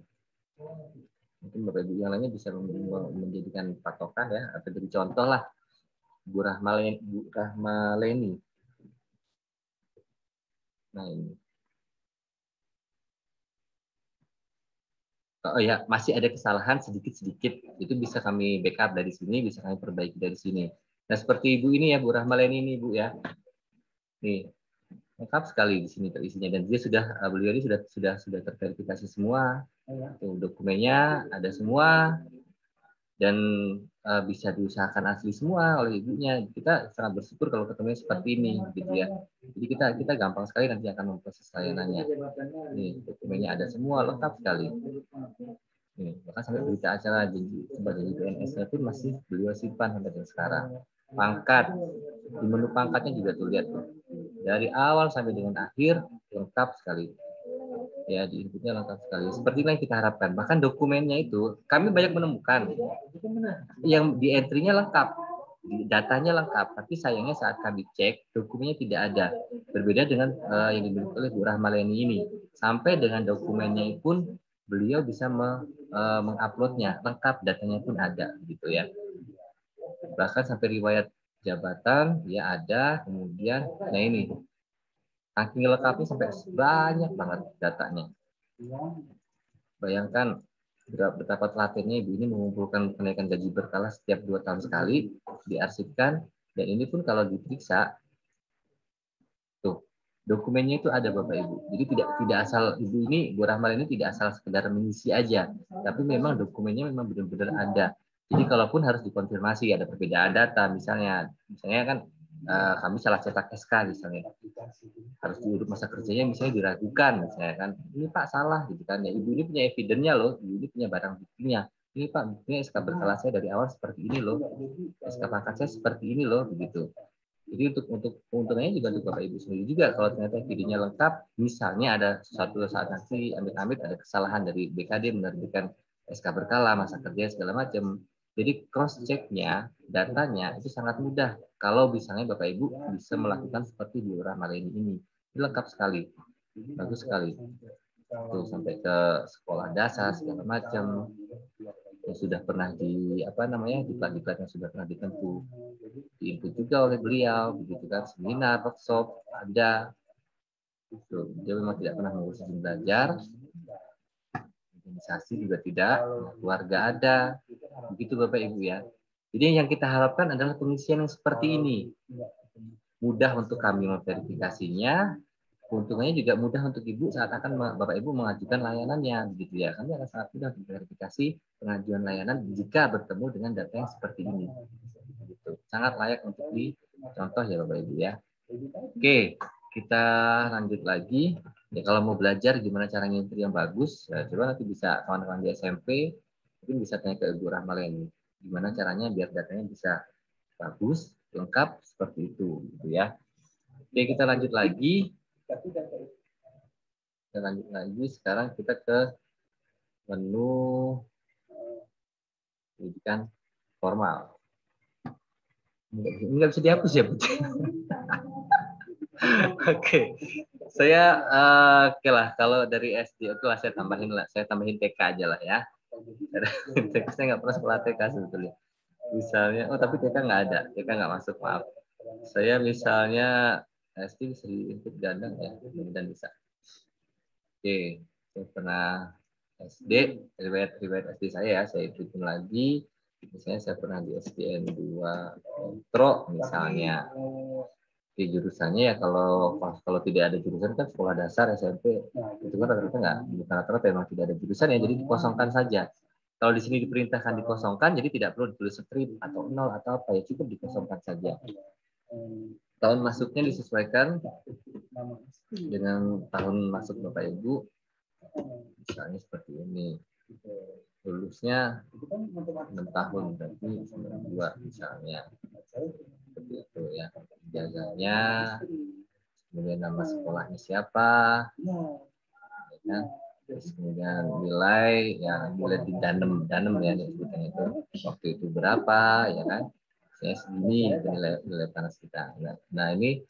Mungkin Bapak Ibu yang lainnya bisa menjadikan patokan ya, atau jadi contoh lah. Bu Rahmaleni. Nah ini. Oh ya, masih ada kesalahan sedikit-sedikit. Itu bisa kami backup dari sini, bisa kami perbaiki dari sini. Nah seperti Ibu ini ya, Bu Rahmaleni ini Bu ya. Nih, lengkap sekali di sini terisinya dan dia beliau ini sudah terverifikasi semua. Dokumennya ada semua. Dan bisa diusahakan asli semua oleh ibunya. Kita sangat bersyukur kalau ketemu seperti ini, gitu ya. Jadi kita gampang sekali nanti akan memproses layanannya. Nih dokumennya ada semua lengkap sekali. Nih bahkan sampai berita acara sebagai PNS-nya pun masih beliau simpan sampai sekarang. Pangkat di menu pangkatnya juga tuh lihat tuh dari awal sampai dengan akhir lengkap sekali. Ya di inputnya lengkap sekali. Seperti yang kita harapkan. Bahkan dokumennya itu kami banyak menemukan yang di entry-nya lengkap, Datanya lengkap, tapi sayangnya saat kami cek dokumennya tidak ada. Berbeda dengan yang dimiliki oleh Bu Rahmaleni ini. Sampai dengan dokumennya pun beliau bisa menguploadnya lengkap, datanya pun ada, gitu ya. Bahkan sampai riwayat jabatan ya ada, kemudian nah ini ranking lengkapnya sampai banyak banget datanya. Bayangkan betapa telatennya ibu ini mengumpulkan kenaikan gaji berkala setiap 2 tahun sekali, diarsipkan, dan ini pun kalau diperiksa, tuh dokumennya itu ada Bapak Ibu. Jadi tidak asal ibu ini, Bu Rahmal ini tidak asal sekedar mengisi aja, tapi memang dokumennya memang benar-benar ada. Jadi kalaupun harus dikonfirmasi ada perbedaan data, misalnya kan kami salah cetak SK misalnya, harus diurut masa kerjanya misalnya diragukan misalnya kan, ini Pak salah gitu kan ya, ibu ini punya evidennya loh, ibu ini punya barang buktinya, ini Pak buktinya SK berkala saya dari awal seperti ini loh, SK pangkat saya seperti ini loh, begitu. Jadi untuk keuntungannya juga untuk Bapak Ibu sendiri juga kalau ternyata videonya lengkap, misalnya ada suatu saat nanti amit-amit ada kesalahan dari BKD menerbitkan SK berkala masa kerja segala macam. Jadi cross check-nya, datanya itu sangat mudah kalau misalnya Bapak Ibu bisa melakukan seperti Bu Rahmaleni ini. Ini lengkap sekali. Bagus sekali. Tuh sampai ke sekolah dasar segala macam. Yang sudah pernah di diklat-diklat yang sudah pernah ditempuh. Diinput juga oleh beliau, begitu kan, seminar, workshop ada. Itu dia memang tidak pernah mengurus izin belajar. Organisasi juga tidak, keluarga ada, begitu Bapak Ibu ya. Jadi yang kita harapkan adalah pengisian yang seperti ini, mudah untuk kami memverifikasinya, keuntungannya juga mudah untuk Ibu saat akan Bapak Ibu mengajukan layanannya, begitu ya. Kami akan sangat mudah memverifikasi pengajuan layanan jika bertemu dengan data yang seperti ini. Gitu. Sangat layak untuk dicontoh ya Bapak Ibu ya. Oke, kita lanjut lagi. Ya, kalau mau belajar gimana cara nginter yang bagus, ya, coba nanti bisa kawan-kawan di SMP mungkin bisa tanya ke Ibu Rahmaleni gimana caranya biar datanya bisa bagus, lengkap seperti itu, gitu ya. Oke, kita lanjut lagi. Sekarang kita ke menu pendidikan formal. Nggak bisa dihapus ya, Bu? Oke. Saya oke lah kalau dari SD itu saya tambahin TK aja lah ya. Saya nggak pernah sekolah TK sebetulnya. Misalnya, tapi TK nggak ada, TK nggak masuk, maaf. Saya misalnya SD bisa diinput ganda ya, dan bisa. Oke, saya pernah SD, riwayat SD saya ikutin lagi. Misalnya saya pernah di SDN 2 Metro misalnya. Di jurusannya ya kalau tidak ada jurusan kan sekolah dasar SMP itu kan rata-rata memang tidak ada jurusan ya, jadi dikosongkan saja. Kalau di sini diperintahkan dikosongkan, jadi tidak perlu ditulis strip atau 0 atau apa ya, cukup dikosongkan saja. Tahun masuknya disesuaikan dengan tahun masuk Bapak Ibu, misalnya seperti ini. Lulusnya 6 tahun berarti 92 misalnya. Seperti itu ya, ijazahnya, kemudian nama sekolahnya siapa, ya, terus kemudian nilai di danem ya disebutnya itu waktu itu berapa ya kan, saya segini nilai panas kita. Nah ini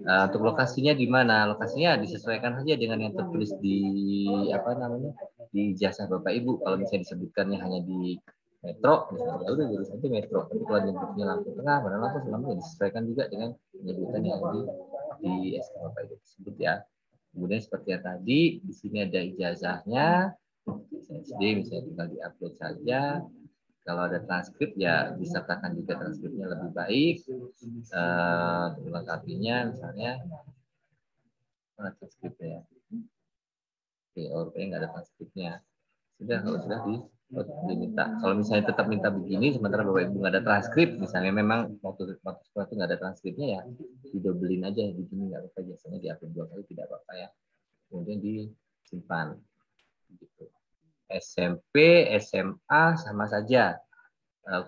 untuk lokasinya di mana? Lokasinya disesuaikan saja dengan yang tertulis di di ijazah Bapak Ibu. Kalau misalnya disebutkannya hanya di Metro, misalnya udah jurusan itu Metro. Tapi kalau nyebutnya Lampung Tengah, mana Lampung Selatan, disesuaikan juga dengan penyebutan yang di SK Bapak Ibu tersebut ya. Kemudian seperti yang tadi, di sini ada ijazahnya, SD misalnya tinggal diupload saja. Kalau ada transkrip ya disertakan juga transkripnya lebih baik. Melengkapinya misalnya mana transkripnya ya. Oke, rupanya nggak ada transkripnya. Kalau sudah diminta. Kalau misalnya tetap minta begini, sementara Bapak Ibu nggak ada transkrip, misalnya memang waktu sekolah itu nggak ada transkripnya ya, didobelin aja begini nggak apa-apa, biasanya diupload 2 kali tidak apa-apa ya. Kemudian disimpan. Gitu. SMP, SMA sama saja,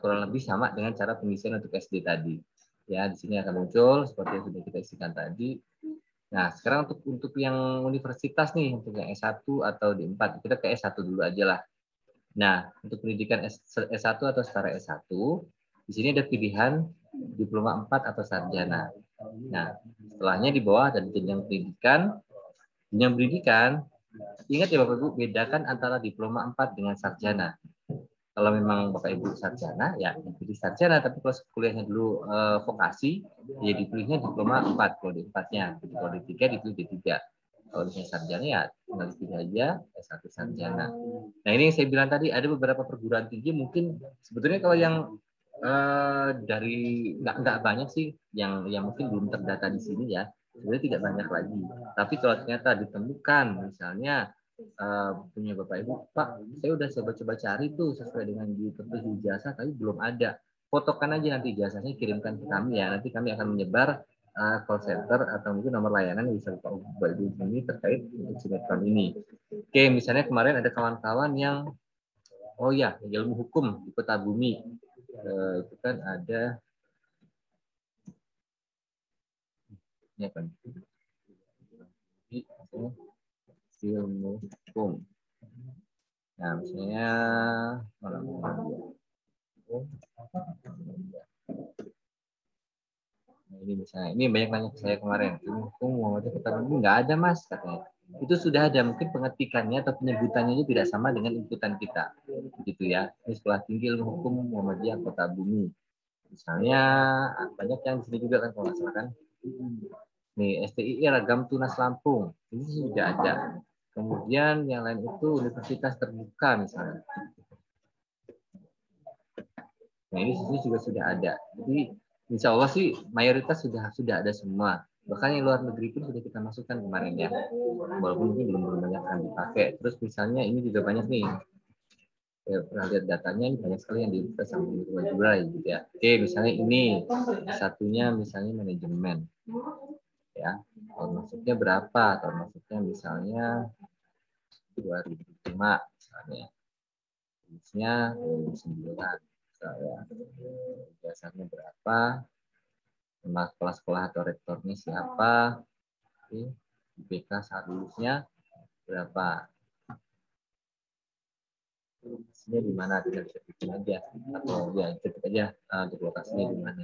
kurang lebih sama dengan cara pengisian untuk SD tadi. Ya, di sini akan muncul seperti yang sudah kita isikan tadi. Nah, sekarang untuk yang universitas nih, untuk yang S1 atau D4, kita ke S1 dulu aja lah. Nah, untuk pendidikan S1 atau setara S1, Di sini ada pilihan diploma 4 atau sarjana. Nah, setelahnya di bawah ada jenjang pendidikan. Jenjang pendidikan, ingat ya Bapak Ibu, bedakan antara diploma 4 dengan sarjana. Kalau memang Bapak Ibu sarjana, ya dipilih sarjana. Tapi kalau kuliahnya dulu vokasi, ya dipilihnya diploma 4 kalau di 4-nya. Kalau di 3 dipilih di 3. Kalau misalnya sarjana ya tinggal dipilih aja S1 sarjana. Nah ini yang saya bilang tadi, ada beberapa perguruan tinggi mungkin sebetulnya kalau yang dari nggak banyak sih yang mungkin belum terdata di sini ya, sebenarnya tidak banyak lagi. Tapi kalau ternyata ditemukan misalnya punya Bapak Ibu, Pak, saya udah coba cari tuh sesuai dengan di ijazah tapi belum ada. Fotokan aja nanti ijazahnya, kirimkan ke kami ya. Nanti kami akan menyebar call center atau mungkin nomor layanan yang bisa Bapak Ibu ini terkait untuk sinetron ini. Oke, misalnya kemarin ada kawan-kawan yang ilmu hukum di Kota Bumi. Itu kan ada ini apa nih? Ilmu hukum. Nah, misalnya ini misalnya, ini banyak nanya ke saya kemarin, ilmu hukum Muhammadiyah Kota Bumi nggak ada Mas katanya. Itu sudah ada, mungkin pengetikannya atau penyebutannya itu tidak sama dengan inputan kita, gitu ya. Ini sekolah tinggi ilmu hukum Muhammadiyah Kota Bumi. Misalnya banyak yang di sini juga kan kalau nggak salah kan. Nih STII Ragam Tunas Lampung, ini sudah ada. Kemudian yang lain itu Universitas Terbuka misalnya. Nah ini juga sudah ada. Jadi insya Allah sih mayoritas sudah ada semua. Bahkan yang luar negeri pun sudah kita masukkan kemarin ya. Walaupun mungkin belum banyak yang dipakai. Terus misalnya ini juga banyak nih. Saya pernah lihat datanya, ini banyak sekali yang dibuka sampai Jurai gitu ya. Oke, misalnya ini satunya misalnya manajemen. Ya, tahun masuknya berapa? Tahun masuknya misalnya 2005 misalnya. Misalnya 2009 misalnya. Biasanya berapa? Nama sekolah atau rektornya siapa? Oke. IPK saat lulusnya berapa? Lokasinya di mana, tidak bisa bikin aja atau ya ketik aja untuk lokasinya di mana.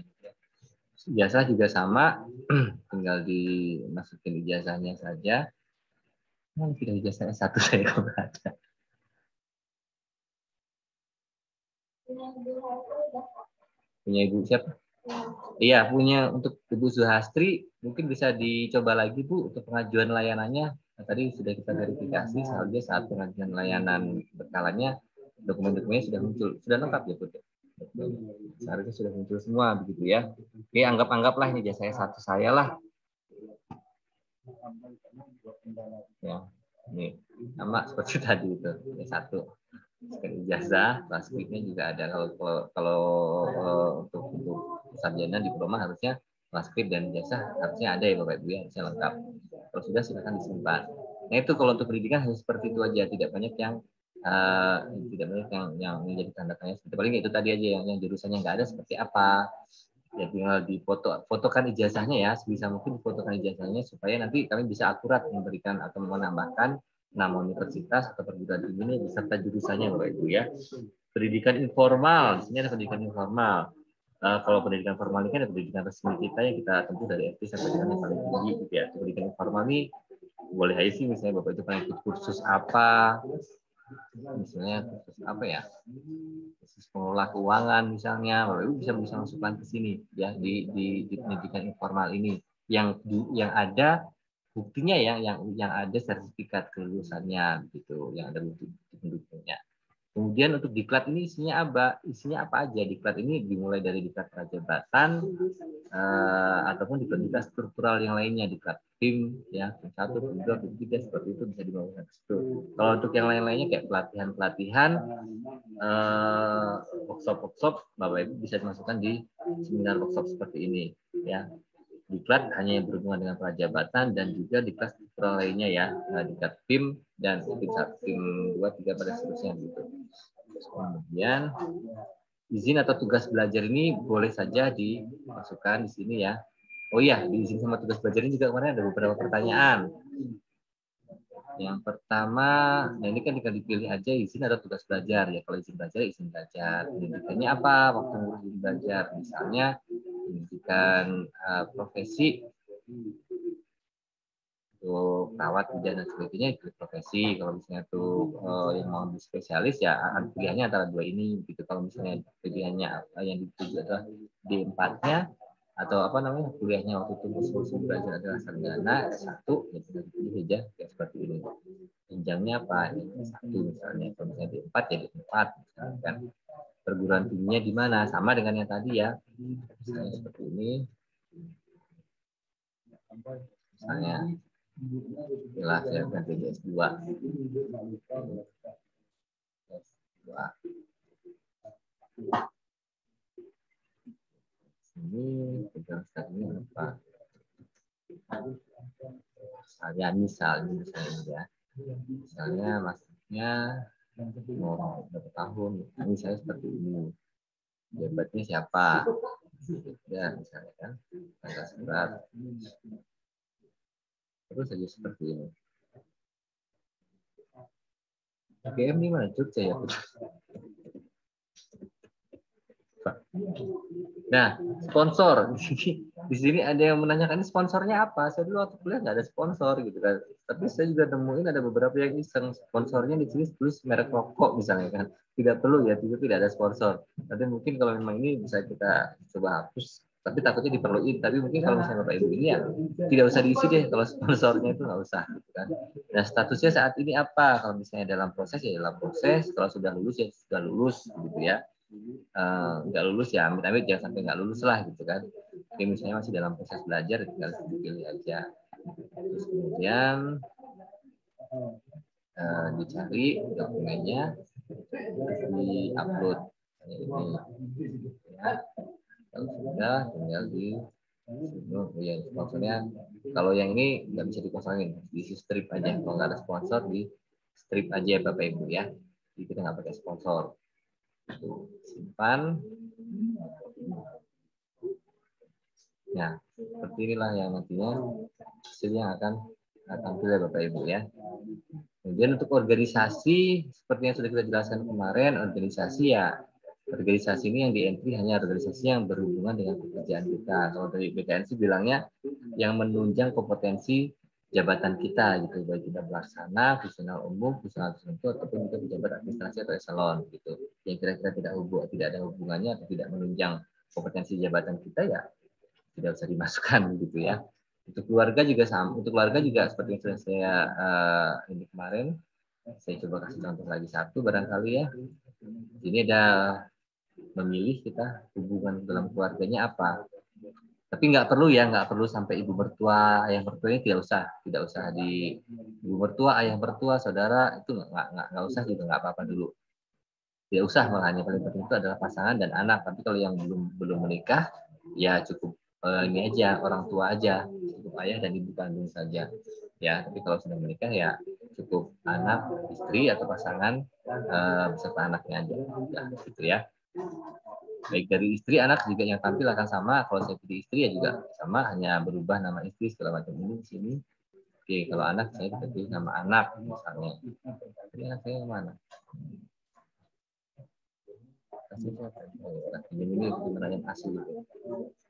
Ijazah juga sama, tinggal dimasukin ijazahnya saja. Nah, tidak ijazah S1 saya kalau ada. Punya Ibu siapa? Iya, punya untuk Ibu Zuhastri, mungkin bisa dicoba lagi Bu untuk pengajuan layanannya. Nah, tadi sudah kita verifikasi seharusnya saat pengajuan layanan berkalanya dokumen-dokumennya sudah muncul, sudah lengkap ya Bu. Seharusnya sudah muncul semua begitu ya. Oke, anggaplah ini jasa satu saya lah. Ya, ini sama seperti tadi itu, satu. Ijazah, transkripnya juga ada. Kalau untuk sarjana diploma harusnya transkrip dan ijazah harusnya ada ya Bapak Ibu ya, harusnya lengkap. Kalau sudah silakan disimpan. Nah itu kalau untuk pendidikan hanya seperti itu aja, tidak banyak yang menjadi tanda tanya. Paling itu tadi aja yang jurusannya nggak ada seperti apa. Ya tinggal fotokan ijazahnya ya, sebisa mungkin difotokan ijazahnya supaya nanti kami bisa akurat memberikan atau menambahkan nama universitas atau perguruan tinggi ini beserta jurusannya Bapak Ibu ya. Pendidikan informal, di sini ada pendidikan informal. Kalau pendidikan formal ini kan ada pendidikan resmi kita yang kita tempuh dari SD sampai dengan yang paling tinggi gitu ya. Pendidikan informal ini boleh aja sih misalnya Bapak Ibu pengen ikut kursus apa, misalnya kursus apa ya, kursus pengelola keuangan misalnya, Bapak Ibu bisa masukkan ke sini ya di pendidikan informal ini yang ada buktinya ya, yang ada sertifikat kelulusannya gitu, yang ada bukti pendukungnya. Kemudian untuk diklat ini isinya apa aja? Diklat ini dimulai dari diklat prajabatan ataupun diklat struktural yang lainnya, diklat tim ya, tim 1, tim 2, tim 3 seperti itu bisa dibawakan ke situ. Kalau untuk yang lain-lainnya kayak pelatihan, workshop, Bapak Ibu bisa dimasukkan di seminar workshop seperti ini ya. Diklat hanya yang berhubungan dengan prajabatan dan juga diklat struktural lainnya ya, diklat tim dan tim 1, tim 2, 3 pada seterusnya gitu. Kemudian izin atau tugas belajar ini boleh saja dimasukkan di sini ya. Oh iya, di izin sama tugas belajar ini juga kemarin ada beberapa pertanyaan. Yang pertama, nah ini kan tinggal dipilih aja izin atau tugas belajar ya. Kalau izin belajar, izin belajar. Pendidikannya apa? Waktu ngurus izin belajar, misalnya pendidikan profesi untuk perawat, bidan dan sebagainya itu profesi. Kalau misalnya tuh yang mau di spesialis ya pilihannya antara dua ini gitu. Kalau misalnya pilihannya yang dituju adalah D4-nya atau apa namanya kuliahnya waktu itu musim belajar adalah sarjana S1 ya tinggal dipilih aja kayak seperti ini. Jenjangnya apa? S1 misalnya. Kalau misalnya D4 ya D4 misalkan. Perguruan tingginya di mana? Sama dengan yang tadi ya. Misalnya seperti ini. Misalnya jelas ya kan S2. Ini pegang startnya apa? Misalnya ya. Misalnya maksudnya mau berapa tahun? Misalnya seperti ini. Jabatnya siapa? Ya misalnya kan. Tanggal seberat. Terus saja seperti ini. UGM di mana? Jogja ya. Nah, sponsor di sini ada yang menanyakan ini sponsornya apa? Saya dulu waktu kuliah nggak ada sponsor gitu kan. Tapi saya juga nemuin ada beberapa yang iseng sponsornya di sini tulis merek rokok misalnya kan. Tidak perlu ya, tidak ada sponsor. Nanti mungkin kalau memang ini bisa kita coba hapus. Tapi takutnya diperluin. Tapi mungkin kalau misalnya Bapak Ibu ini ya tidak usah diisi deh kalau sponsornya itu nggak usah. Gitu kan. Nah statusnya saat ini apa? Kalau misalnya dalam proses ya dalam proses. Kalau sudah lulus ya sudah lulus gitu ya. Nggak lulus ya amit-amit jangan sampai nggak lulus lah gitu kan. Oke, misalnya masih dalam proses belajar tinggal dipilih aja. Terus kemudian dicari dokumennya, di-upload ini ya. Kalau sudah tinggal di ya sponsornya. Kalau yang ini nggak bisa dikosongin, diisi strip aja. Kalau nggak ada sponsor di strip aja Bapak Ibu ya. Jadi kita nggak pakai sponsor. Simpan. Ya, seperti inilah yang nantinya hasilnya akan tampil ya Bapak Ibu ya. Kemudian untuk organisasi, seperti yang sudah kita jelaskan kemarin, organisasi ini yang di entry hanya organisasi yang berhubungan dengan pekerjaan kita. Kalau dari BKN sih bilangnya yang menunjang kompetensi jabatan kita gitu, baik kita pelaksana, fungsional umum, fungsional tertentu ataupun juga pejabat administrasi atau eselon gitu. Yang kira-kira tidak ada hubungannya atau tidak menunjang kompetensi jabatan kita ya tidak usah dimasukkan gitu ya. Untuk keluarga juga sama. Untuk keluarga juga seperti yang sudah saya ini kemarin saya coba kasih contoh lagi satu barangkali ya. Ini ada memilih kita hubungan dalam keluarganya apa. Tapi nggak perlu sampai ibu mertua, ayah mertuanya tidak usah di ibu mertua, ayah mertua, saudara itu nggak usah juga nggak apa-apa dulu. Tidak usah malah hanya paling penting itu adalah pasangan dan anak. Tapi kalau yang belum menikah ya cukup ini aja orang tua aja, cukup ayah dan ibu kandung saja. Ya, tapi kalau sudah menikah ya cukup anak, istri atau pasangan beserta anaknya aja. Ya, gitu ya. Baik dari istri, anak juga yang tampil akan sama. Kalau saya pilih istri ya juga sama, hanya berubah nama istri segala macam ini di sini. Oke, kalau anak saya pilih nama anak misalnya. Jadi anak saya yang mana? Ini kebenaran asli.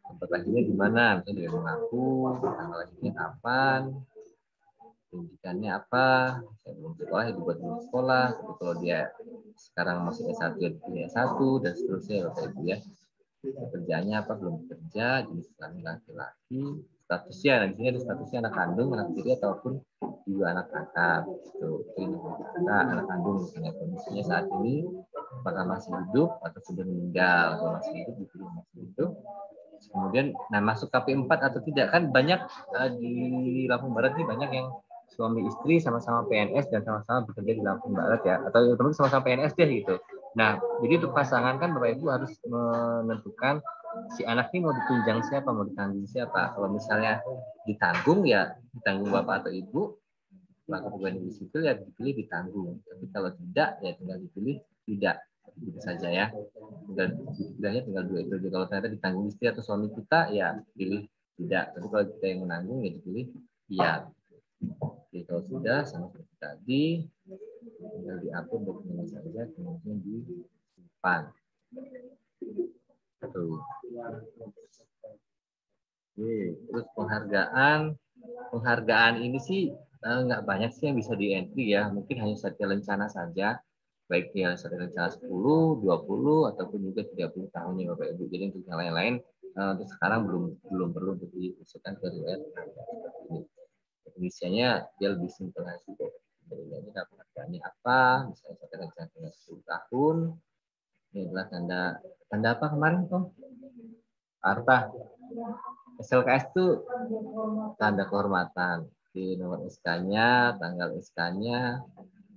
Tempat lahirnya di mana? Misalnya dia mengaku, tanggal lahirnya kapan, pendidikannya apa, saya belum sekolah, dibuat belum sekolah. Tapi kalau dia sekarang masih S1, dia pilih S1 dan seterusnya Bapak Ibu ya. Pekerjaannya apa, belum bekerja, jenis kelamin laki-laki, statusnya, nah di sini ada statusnya anak kandung, anak tiri ataupun juga anak kakak. Gitu. Ini anak kandung misalnya kondisinya saat ini apakah masih hidup atau sudah meninggal. Kalau masih hidup dipilih masih hidup. Kemudian nah masuk KP4 atau tidak kan banyak di Lampung Barat ini banyak yang suami istri sama-sama PNS dan sama-sama bekerja di Lampung Barat ya, atau teman sama-sama PNS deh gitu. Nah, jadi untuk pasangan kan Bapak Ibu harus menentukan si anak ini mau ditunjang siapa, mau ditanggung siapa. Kalau misalnya ditanggung ya ditanggung Bapak atau Ibu, pelaku pegawai negeri sipil ya dipilih ditanggung. Tapi kalau tidak ya tinggal dipilih tidak. Gitu saja ya. Tinggal dua itu. Kalau ternyata ditanggung istri atau suami kita ya pilih tidak. Tapi kalau kita yang menanggung ya dipilih iya. Jadi kalau sudah sama tadi tinggal diupload dokumennya saja, kemudian disimpan. Tuh. Oke, terus penghargaan ini sih nggak banyak sih yang bisa di entry ya, mungkin hanya Satya Lencana saja, baik yang Satya Lencana 10, 20 ataupun juga 30 tahunnya Bapak Ibu. Jadi untuk yang lain-lain untuk sekarang belum perlu dimasukkan ke riwayat. Definisinya dia lebih simpel aja. Ini penghargaannya apa? Misalnya Satya Lencana 10 tahun, ini adalah tanda apa kemarin Tom? Harta. SLKS itu tanda kehormatan. Di nomor SK-nya, tanggal SK-nya,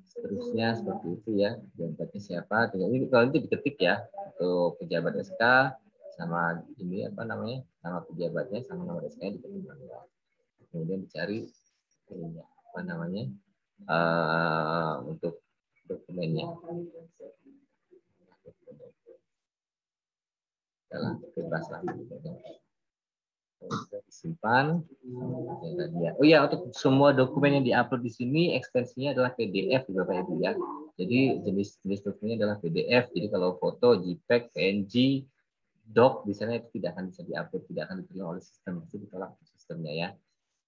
seterusnya seperti itu ya. Jabatannya siapa? Ini kalau itu diketik ya untuk pejabat SK sama ini apa namanya, sama pejabatnya sama nomor SK-nya diketik. Kemudian dicari ini apa namanya untuk dokumennya. Dalam bebas lah. Disimpan. Oh ya, untuk semua dokumen yang diupload di sini ekstensinya adalah PDF Bapak Ibu ya. Jadi jenis dokumennya adalah PDF. Jadi kalau foto, JPEG, PNG, doc di sana itu tidak akan bisa diupload, tidak akan diterima oleh sistem, itu ditolak sistemnya ya.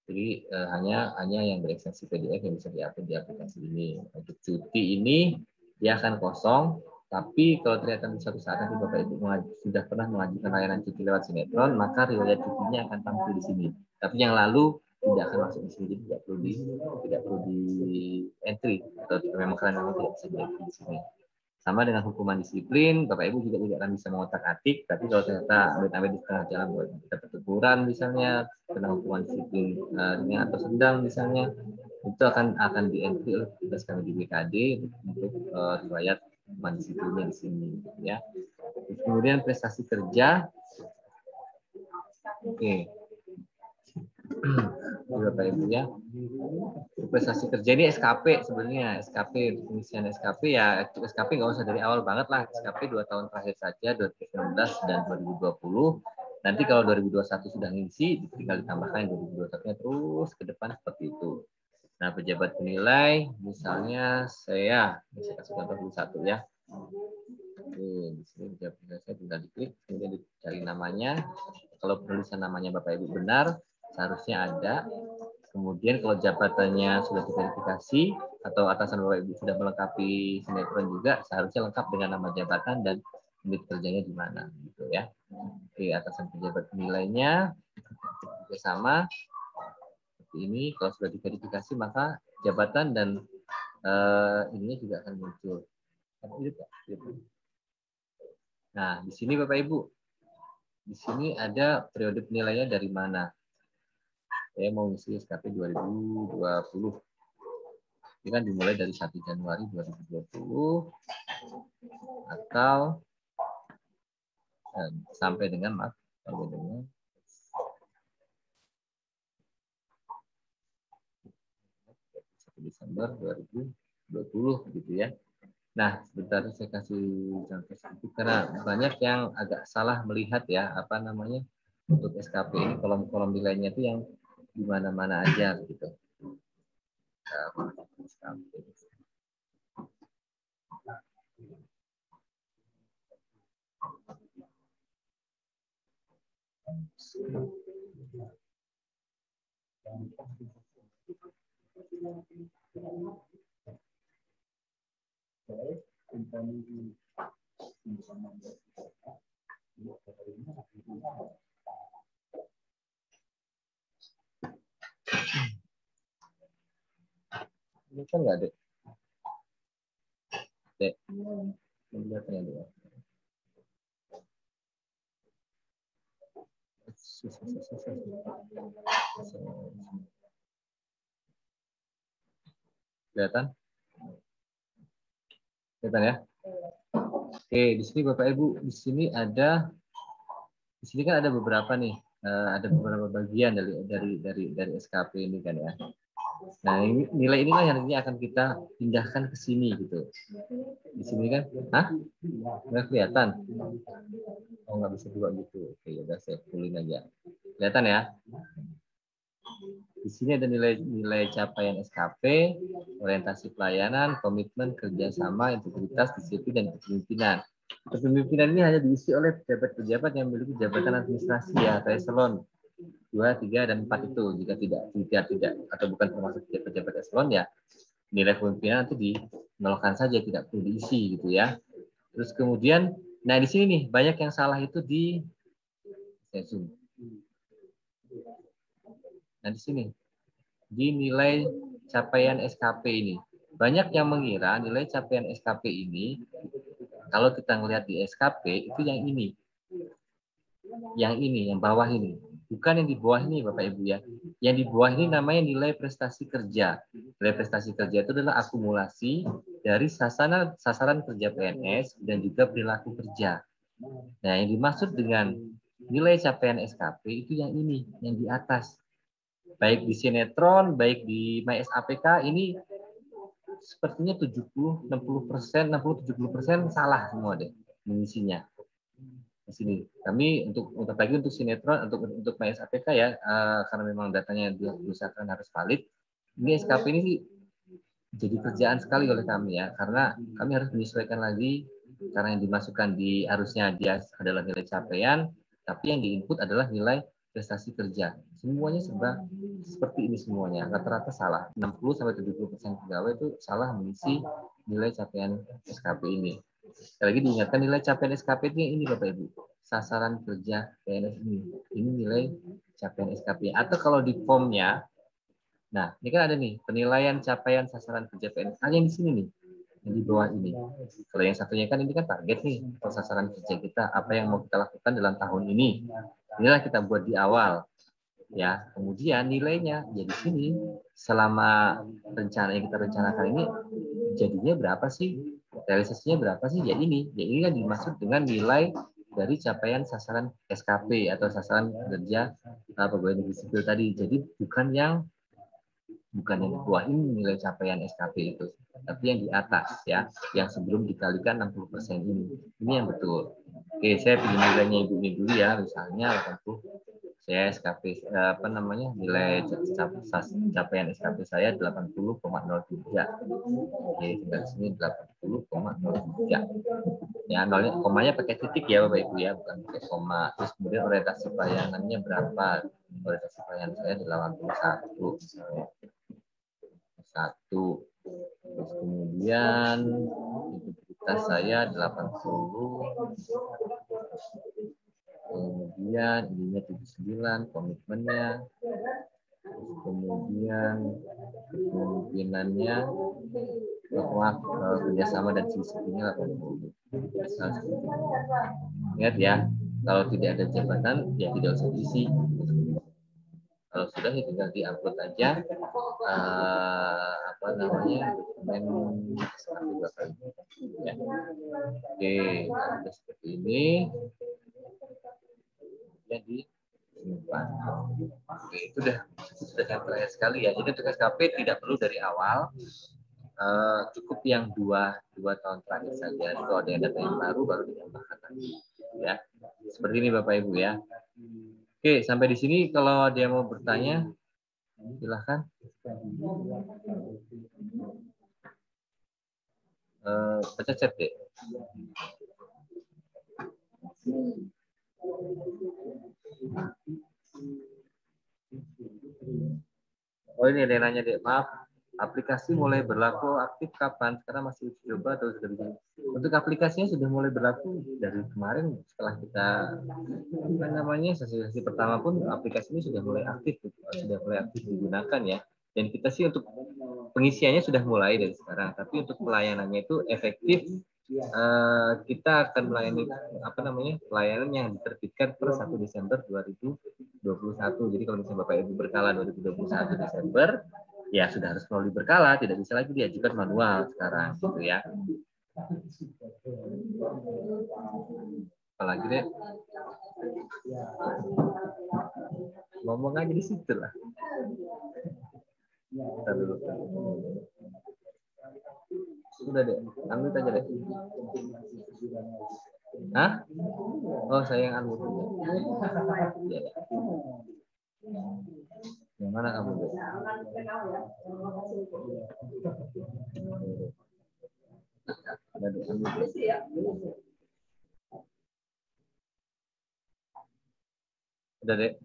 Jadi hanya yang berekstensi PDF yang bisa diupload di aplikasi ini. Untuk cuti ini dia akan kosong. Tapi kalau ternyata di suatu saat nanti Bapak Ibu sudah pernah mengajukan layanan cuti lewat sinetron, maka riwayat cutinya akan tampil di sini. Tapi yang lalu tidak akan masuk di sini, jadi tidak perlu di entry atau memang kalian tidak bisa di entry di sini. Sama dengan hukuman disiplin, Bapak Ibu juga tidak akan bisa mengotak-atik. Tapi kalau ternyata amit-amit di tengah jalan dapat teguran misalnya, kena hukuman disiplin ringan atau sedang misalnya, itu akan di entry oleh petugas kami di BKD untuk riwayat hukuman disiplinnya di sini ya. Kemudian prestasi kerja, oke. Bapak Ibu ya, prestasi kerja ini SKP sebenarnya, SKP pengisian SKP ya, SKP nggak usah dari awal banget lah, SKP 2 tahun terakhir saja 2019 dan 2020. Nanti kalau 2021 sudah ngisi tinggal ditambahkan 2021-nya terus ke depan seperti itu. Nah, pejabat penilai misalnya saya kasih contoh dulu satu ya. Oke, di sini pejabat penilai saya tinggal diklik, kemudian dicari namanya. Kalau penulisan namanya Bapak Ibu benar, seharusnya ada. Kemudian kalau jabatannya sudah diverifikasi atau atasan Bapak Ibu sudah melengkapi sinetron juga, seharusnya lengkap dengan nama jabatan dan unit kerjanya di mana gitu ya. Oke, atasan pejabat penilainya juga sama. Seperti ini, kalau sudah diverifikasi maka jabatan dan ininya juga akan muncul. Nah, di sini Bapak Ibu, di sini ada periode penilaiannya dari mana. Saya mau ngisi SKP 2020. Ini kan dimulai dari 1 Januari 2020 atau sampai dengan 1 Desember 2020 gitu ya. Nah, sebentar saya kasih contoh sedikit karena banyak yang agak salah melihat ya, apa namanya, untuk SKP ini kolom-kolom nilainya itu yang di mana-mana aja gitu. Ini kan nggak ada. Dek, lihatnya dulu. Kelihatan? Kelihatan ya? Oke, di sini Bapak Ibu, di sini kan ada beberapa nih, ada beberapa bagian dari SKP ini kan ya. Nah, nilai inilah yang nanti akan kita pindahkan ke sini gitu. Di sini kan, nggak kelihatan? Oh, nggak bisa juga gitu. Oke, ya udah saya fullin aja. Kelihatan ya? Di sini ada nilai capaian SKP, orientasi pelayanan, komitmen, kerjasama, integritas, disiplin, dan kepemimpinan. Kepemimpinan ini hanya diisi oleh pejabat-pejabat yang memiliki jabatan administrasi ya, atau eselon 2, 3, dan 4 itu. Jika tidak atau bukan termasuk pejabat eselon ya, nilai kepemimpinan itu dinolkan saja, tidak perlu diisi gitu ya. Terus kemudian, nah di sini nih banyak yang salah itu di saya zoom. Nah di sini di nilai capaian SKP ini banyak yang mengira nilai capaian SKP ini kalau kita ngelihat di SKP itu yang ini, yang bawah ini, bukan yang di bawah ini Bapak Ibu ya. Yang di bawah ini namanya nilai prestasi kerja. Nilai prestasi kerja itu adalah akumulasi dari sasaran kerja PNS dan juga perilaku kerja. Nah yang dimaksud dengan nilai capaian SKP itu yang ini, yang di atas. Baik di sinetron, baik di MySAPK ini sepertinya 70-60%, 60-70% salah semua deh mengisinya. Di sini kami untuk lagi untuk sinetron, untuk MySAPK ya, karena memang datanya diusahakan harus valid. Ini SKP ini jadi kerjaan sekali oleh kami ya, karena kami harus menyesuaikan lagi karena yang dimasukkan di harusnya dia adalah nilai capaian, tapi yang diinput adalah nilai prestasi kerja. Semuanya serba seperti ini semuanya. Rata-rata salah. 60-70% pegawai itu salah mengisi nilai capaian SKP ini. Sekali lagi diingatkan nilai capaian SKP itu yang ini Bapak Ibu. Sasaran kerja PNS ini. Ini nilai capaian SKP. Atau kalau di formnya, nah ini kan ada nih penilaian capaian sasaran kerja PNS. Hanya di sini nih. Yang di bawah ini. Kalau yang satunya kan ini kan target nih atau sasaran kerja kita, apa yang mau kita lakukan dalam tahun ini. Inilah kita buat di awal. Ya, kemudian nilainya ya di sini selama rencana yang kita rencanakan ini jadinya berapa sih? Realisasinya berapa sih? Ya ini kan dimaksud dengan nilai dari capaian sasaran SKP atau sasaran kerja pegawai negeri sipil tadi. Jadi bukan yang di bawah ini nilai capaian SKP itu, tapi yang di atas ya, yang sebelum dikalikan 60% ini. Ini yang betul. Oke, saya pilih nilainya Ibu ini dulu ya, misalnya 80. Saya SKP nilai capaian SKP saya 80,03. Oke, tinggal sini 80,03. Ya, nolnya komanya pakai titik ya Bapak Ibu ya, bukan pakai koma. Terus kemudian orientasi pelayanannya berapa? Orientasi pelayanan saya 81 misalnya. 1. Terus kemudian integritas saya 80. Kemudian ininya 79, komitmennya. Terus kemudian kepemimpinannya, kerjasama dan disiplinnya 80. Ingat ya, kalau tidak ada jabatan ya tidak usah diisi. Kalau sudah ya tinggal di-upload aja dokumen ya. Oke, sudah seperti ini. Jadi oke, itu sudah yang terakhir sekali ya. Jadi untuk SKP tidak perlu dari awal, cukup yang dua tahun terakhir saja. Kalau ada data yang baru ditambahkan lagi ya. Seperti ini Bapak Ibu ya. Oke, sampai di sini kalau ada yang mau bertanya silahkan. Baca chat deh. Oh ini ada yang nanya deh, maaf, aplikasi mulai berlaku aktif kapan? Sekarang masih uji coba atau sudah bisa? Untuk aplikasinya sudah mulai berlaku dari kemarin setelah kita sesi pertama pun aplikasi ini sudah mulai aktif digunakan ya. Dan kita sih untuk pengisiannya sudah mulai dari sekarang, tapi untuk pelayanannya itu efektif. Kita akan melayani pelayanan yang diterbitkan per 1 Desember 2021. Jadi kalau misalnya Bapak Ibu berkala 2021 Desember, ya sudah harus melalui berkala, tidak bisa lagi diajukan manual sekarang gitu ya. Apalagi deh, ngomong aja di situ lah. Bentar dulu. Sudah deh, ambil aja deh. Hah? Oh, saya yang ambil. Ya. Yang Mana kamu? Ada di sini. Udah deh.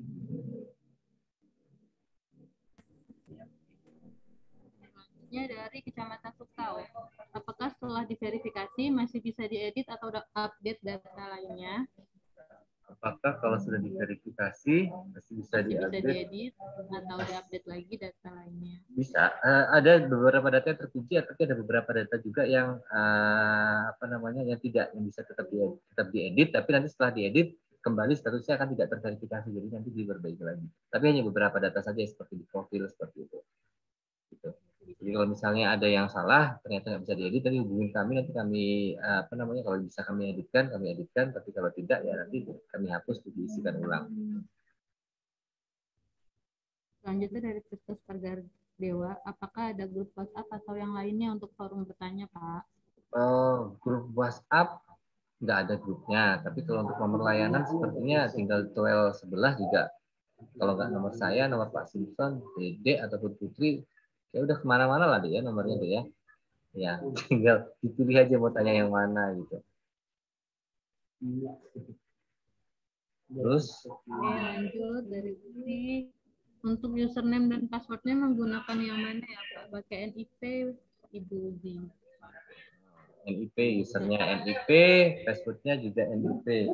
Dari Kecamatan Sukau. Apakah setelah diverifikasi masih bisa diedit atau update data lainnya? Apakah kalau sudah diverifikasi masih bisa diedit atau diupdate lagi data lainnya? Bisa. Ada beberapa data yang terkunci, tapi ada beberapa data juga yang yang tidak, yang bisa tetap diedit, tapi nanti setelah diedit kembali statusnya akan tidak terverifikasi, jadi nanti diperbaiki lagi. Tapi hanya beberapa data saja seperti di profil seperti itu. Gitu. Jadi kalau misalnya ada yang salah ternyata nggak bisa diedit, nanti hubungin kami, nanti kami kalau bisa kami editkan, tapi kalau tidak ya nanti kami hapus, diisikan ulang. Selanjutnya dari Kristus Dewa, apakah ada grup WhatsApp atau yang lainnya untuk forum bertanya, Pak? Grup WhatsApp nggak ada grupnya, tapi kalau untuk nomor layanan sepertinya tinggal toel sebelah juga. Kalau nggak nomor saya, nomor Pak Simpson, Dede ataupun Putri, ya udah kemana-mana lah dia nomornya dia. Ya, tinggal dipilih aja mau tanya yang mana gitu. Terus? Oke, lanjut dari Putri. Untuk username dan passwordnya menggunakan yang mana ya, Pak? Pakai NIP, Ibu Di. NIP, usernya NIP, passwordnya juga NIP.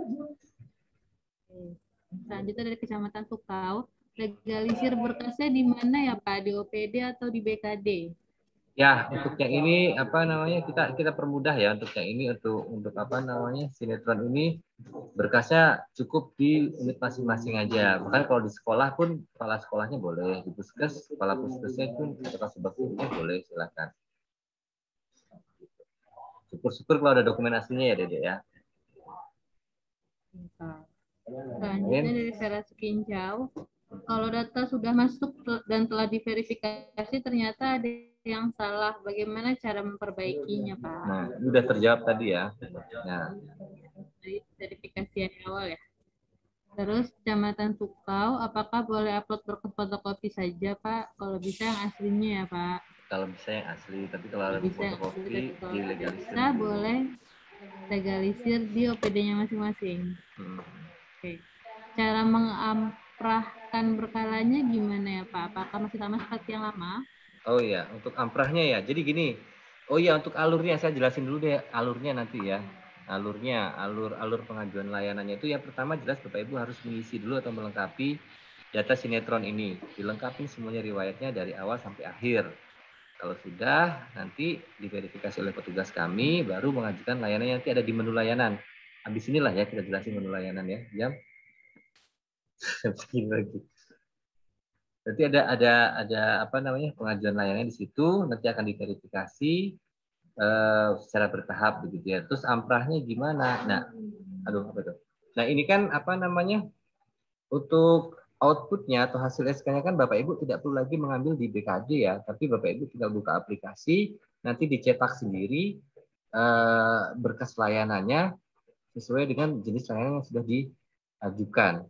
Selanjutnya dari Kecamatan Sukau, legalisir berkasnya di mana ya Pak? Di OPD atau di BKD? Ya, untuk yang ini kita permudah ya untuk yang ini, untuk sinetron ini berkasnya cukup di unit masing-masing aja. Bahkan kalau di sekolah pun kepala sekolahnya boleh, di puskes kepala puskesnya pun atau sebagainya boleh, silakan. Syukur-syukur kalau ada dokumen aslinya ya Dede ya. Selanjutnya dari Sarah Sekinjau, kalau data sudah masuk dan telah diverifikasi ternyata ada yang salah, bagaimana cara memperbaikinya, Pak? Nah, ini udah terjawab tadi ya. Nah, dari verifikasi yang awal ya. Terus Kecamatan Sukau, apakah boleh upload berkas fotokopi saja, Pak? Kalau bisa yang aslinya ya, Pak. Kalau bisa yang asli, tapi kalau ada fotokopi dilegalisir. Bisa boleh legalisir di OPD-nya masing-masing. Oke. Cara mengamprahkan berkalanya gimana ya, Pak? Apakah masih sama seperti yang lama? Oh iya, untuk amprahnya ya. Jadi gini. Oh iya, untuk alurnya saya jelasin dulu deh alurnya nanti ya. Alur pengajuan layanannya itu yang pertama jelas Bapak Ibu harus mengisi dulu atau melengkapi data sinetron ini. Dilengkapi semuanya riwayatnya dari awal sampai akhir. Kalau sudah, nanti diverifikasi oleh petugas kami, baru mengajukan layanannya, nanti ada di menu layanan. Habis inilah ya kita jelasin menu layanan ya. Jam segini lagi. Berarti ada pengajuan layanan di situ, nanti akan diverifikasi secara bertahap begitu ya. Terus amprahnya gimana? Nah, Nah, ini kan untuk outputnya atau hasil SK-nya kan Bapak Ibu tidak perlu lagi mengambil di BKD ya, tapi Bapak Ibu tinggal buka aplikasi, nanti dicetak sendiri berkas layanannya sesuai dengan jenis layanan yang sudah diajukan.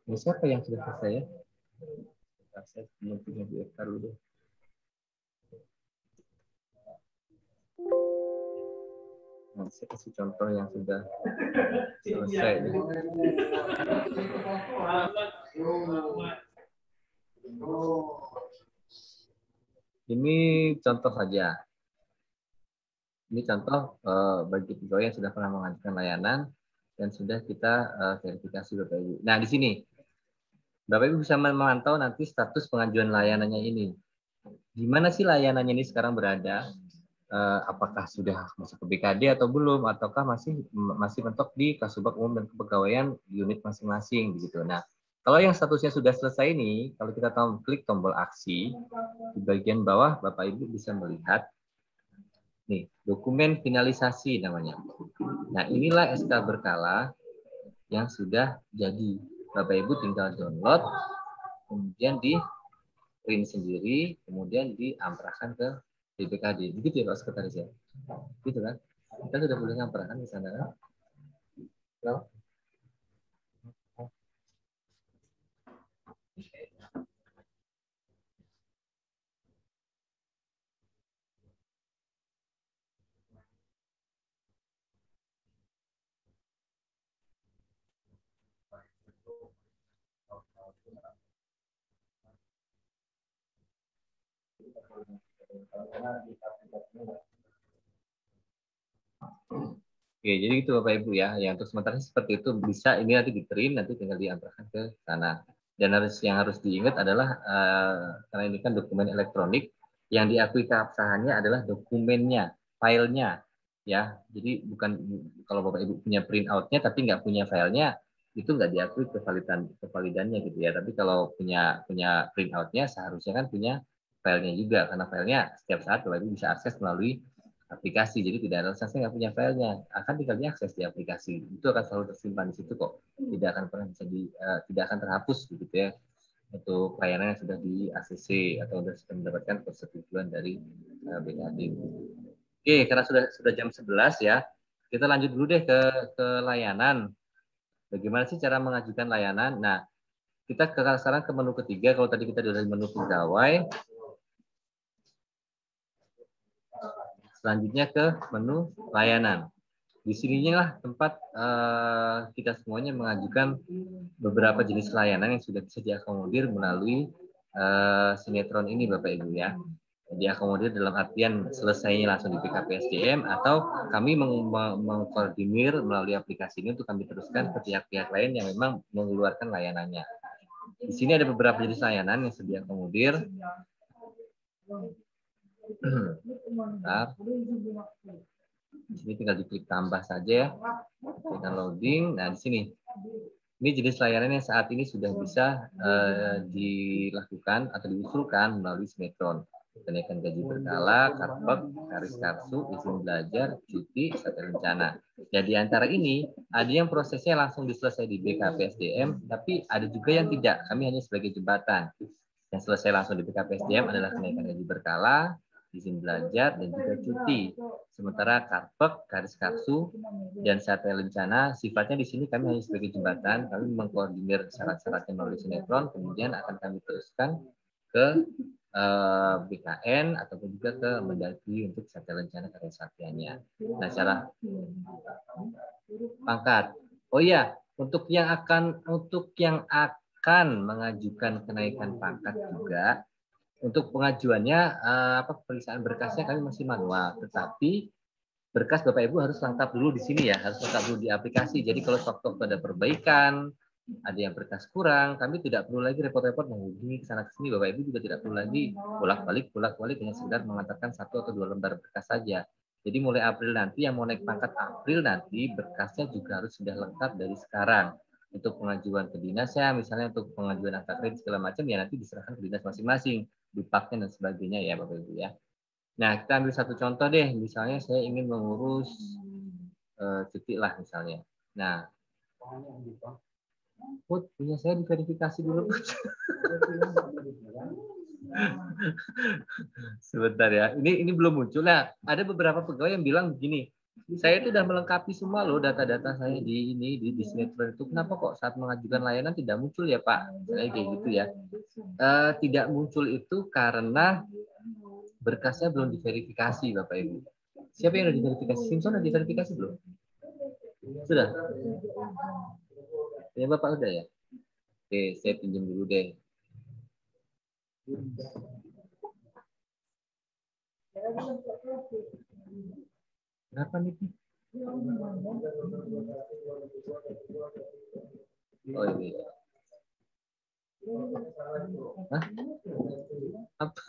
Ini siapa yang sudah selesai ya? Saya belum punya BFK dulu deh. Nah, saya kasih contoh yang sudah selesai. Ini contoh saja. Ini contoh bagi pegawai yang sudah pernah mengajukan layanan dan sudah kita verifikasi Bapak Ibu. Nah, di sini Bapak Ibu bisa memantau nanti status pengajuan layanannya ini. Di mana sih layanannya ini sekarang berada? Apakah sudah masuk ke BKD atau belum? Ataukah masih mentok di Kasubag Umum dan Kepegawaian di unit masing-masing begitu. Nah, kalau yang statusnya sudah selesai ini, kalau kita klik tombol aksi di bagian bawah, Bapak Ibu bisa melihat nih dokumen finalisasi namanya. Nah, inilah SK berkala yang sudah jadi. Bapak Ibu tinggal download, kemudian di print sendiri, kemudian diamprahkan ke BPKD. Begitu ya Pak Sekretaris ya? Gitu kan? Kita sudah boleh ngamprahkan di sana kan? Halo? Oke, jadi itu Bapak Ibu ya. Yang untuk sementara seperti itu bisa ini nanti di-print, nanti tinggal diantarkan ke sana. Dan yang harus diingat adalah karena ini kan dokumen elektronik, yang diakui keabsahannya adalah dokumennya, filenya, ya. Jadi bukan kalau Bapak Ibu punya print out-nya tapi nggak punya filenya, itu nggak diakui kevalidannya gitu ya. Tapi kalau punya print out-nya, seharusnya kan punya filenya juga, karena filenya setiap saat Bapak Ibu bisa akses melalui aplikasi, jadi tidak ada alasan saya nggak punya filenya, akan tinggal diakses di aplikasi, itu akan selalu tersimpan di situ kok, tidak akan pernah bisa tidak akan terhapus begitu ya, untuk layanan yang sudah di ACC atau sudah mendapatkan persetujuan dari BKD. Oke, karena sudah jam 11 ya, kita lanjut dulu deh ke layanan. Bagaimana sih cara mengajukan layanan? Nah, kita sekarang ke menu ketiga. Kalau tadi kita sudah di menu pegawai, selanjutnya ke menu layanan. Di sininya lah tempat kita semuanya mengajukan beberapa jenis layanan yang sudah bisa diakomodir melalui sinetron ini Bapak Ibu ya. Diakomodir dalam artian selesainya langsung di BKPSDM atau kami mengkoordinir melalui aplikasi ini untuk kami teruskan ke pihak-pihak lain yang memang mengeluarkan layanannya. Di sini ada beberapa jenis layanan yang sudah diakomodir. Bentar. Di sini tinggal diklik tambah saja ya. Dengan loading. Nah, di sini. Ini jenis layanan yang saat ini sudah bisa dilakukan atau diusulkan melalui sinetron. Kenaikan gaji berkala, karpet, karis karsu, izin belajar, cuti, serta rencana. Nah, di antara ini ada yang prosesnya langsung diselesai di BKPSDM, tapi ada juga yang tidak. Kami hanya sebagai jembatan. Yang selesai langsung di BKPSDM adalah kenaikan gaji berkala, izin belajar, dan juga cuti. Sementara karpet, karis karsu, dan serta rencana sifatnya di sini kami hanya sebagai jembatan. Kami mengkoordinir syarat-syaratnya melalui sinetron, kemudian akan kami teruskan ke BKN ataupun juga ke Mendagri untuk serta rencana karya satyanya. Nah, cara pangkat. Oh iya, untuk yang akan mengajukan kenaikan pangkat juga, untuk pengajuannya pemeriksaan berkasnya kami masih manual, tetapi berkas Bapak Ibu harus lengkap dulu di sini ya, harus lengkap dulu di aplikasi. Jadi kalau sewaktu ada perbaikan, ada yang berkas kurang, kami tidak perlu lagi repot-repot menghubungi ke sana ke sini. Bapak Ibu juga tidak perlu lagi bolak-balik hanya sekedar mengantarkan 1 atau 2 lembar berkas saja. Jadi mulai April nanti yang mau naik pangkat April nanti berkasnya juga harus sudah lengkap dari sekarang. Untuk pengajuan ke dinasnya, misalnya untuk pengajuan akta kredit segala macam ya nanti diserahkan ke dinas masing-masing, dipaknya dan sebagainya ya Bapak Ibu ya. Nah, kita ambil satu contoh deh, misalnya saya ingin mengurus cuti lah misalnya. Nah, punya saya diverifikasi dulu. Sebentar ya, ini belum muncul. Nah, ada beberapa pegawai yang bilang begini, saya itu sudah melengkapi semua loh data-data saya di sinetron itu. Kenapa kok saat mengajukan layanan tidak muncul ya Pak? Saya kayak gitu ya. Tidak muncul itu karena berkasnya belum diverifikasi Bapak Ibu. Siapa yang sudah diverifikasi? Simpson sudah diverifikasi belum? Sudah? Ya Bapak udah ya? Oke, saya pinjam dulu deh. Berapa nih? Oh ini. Hah? Apa?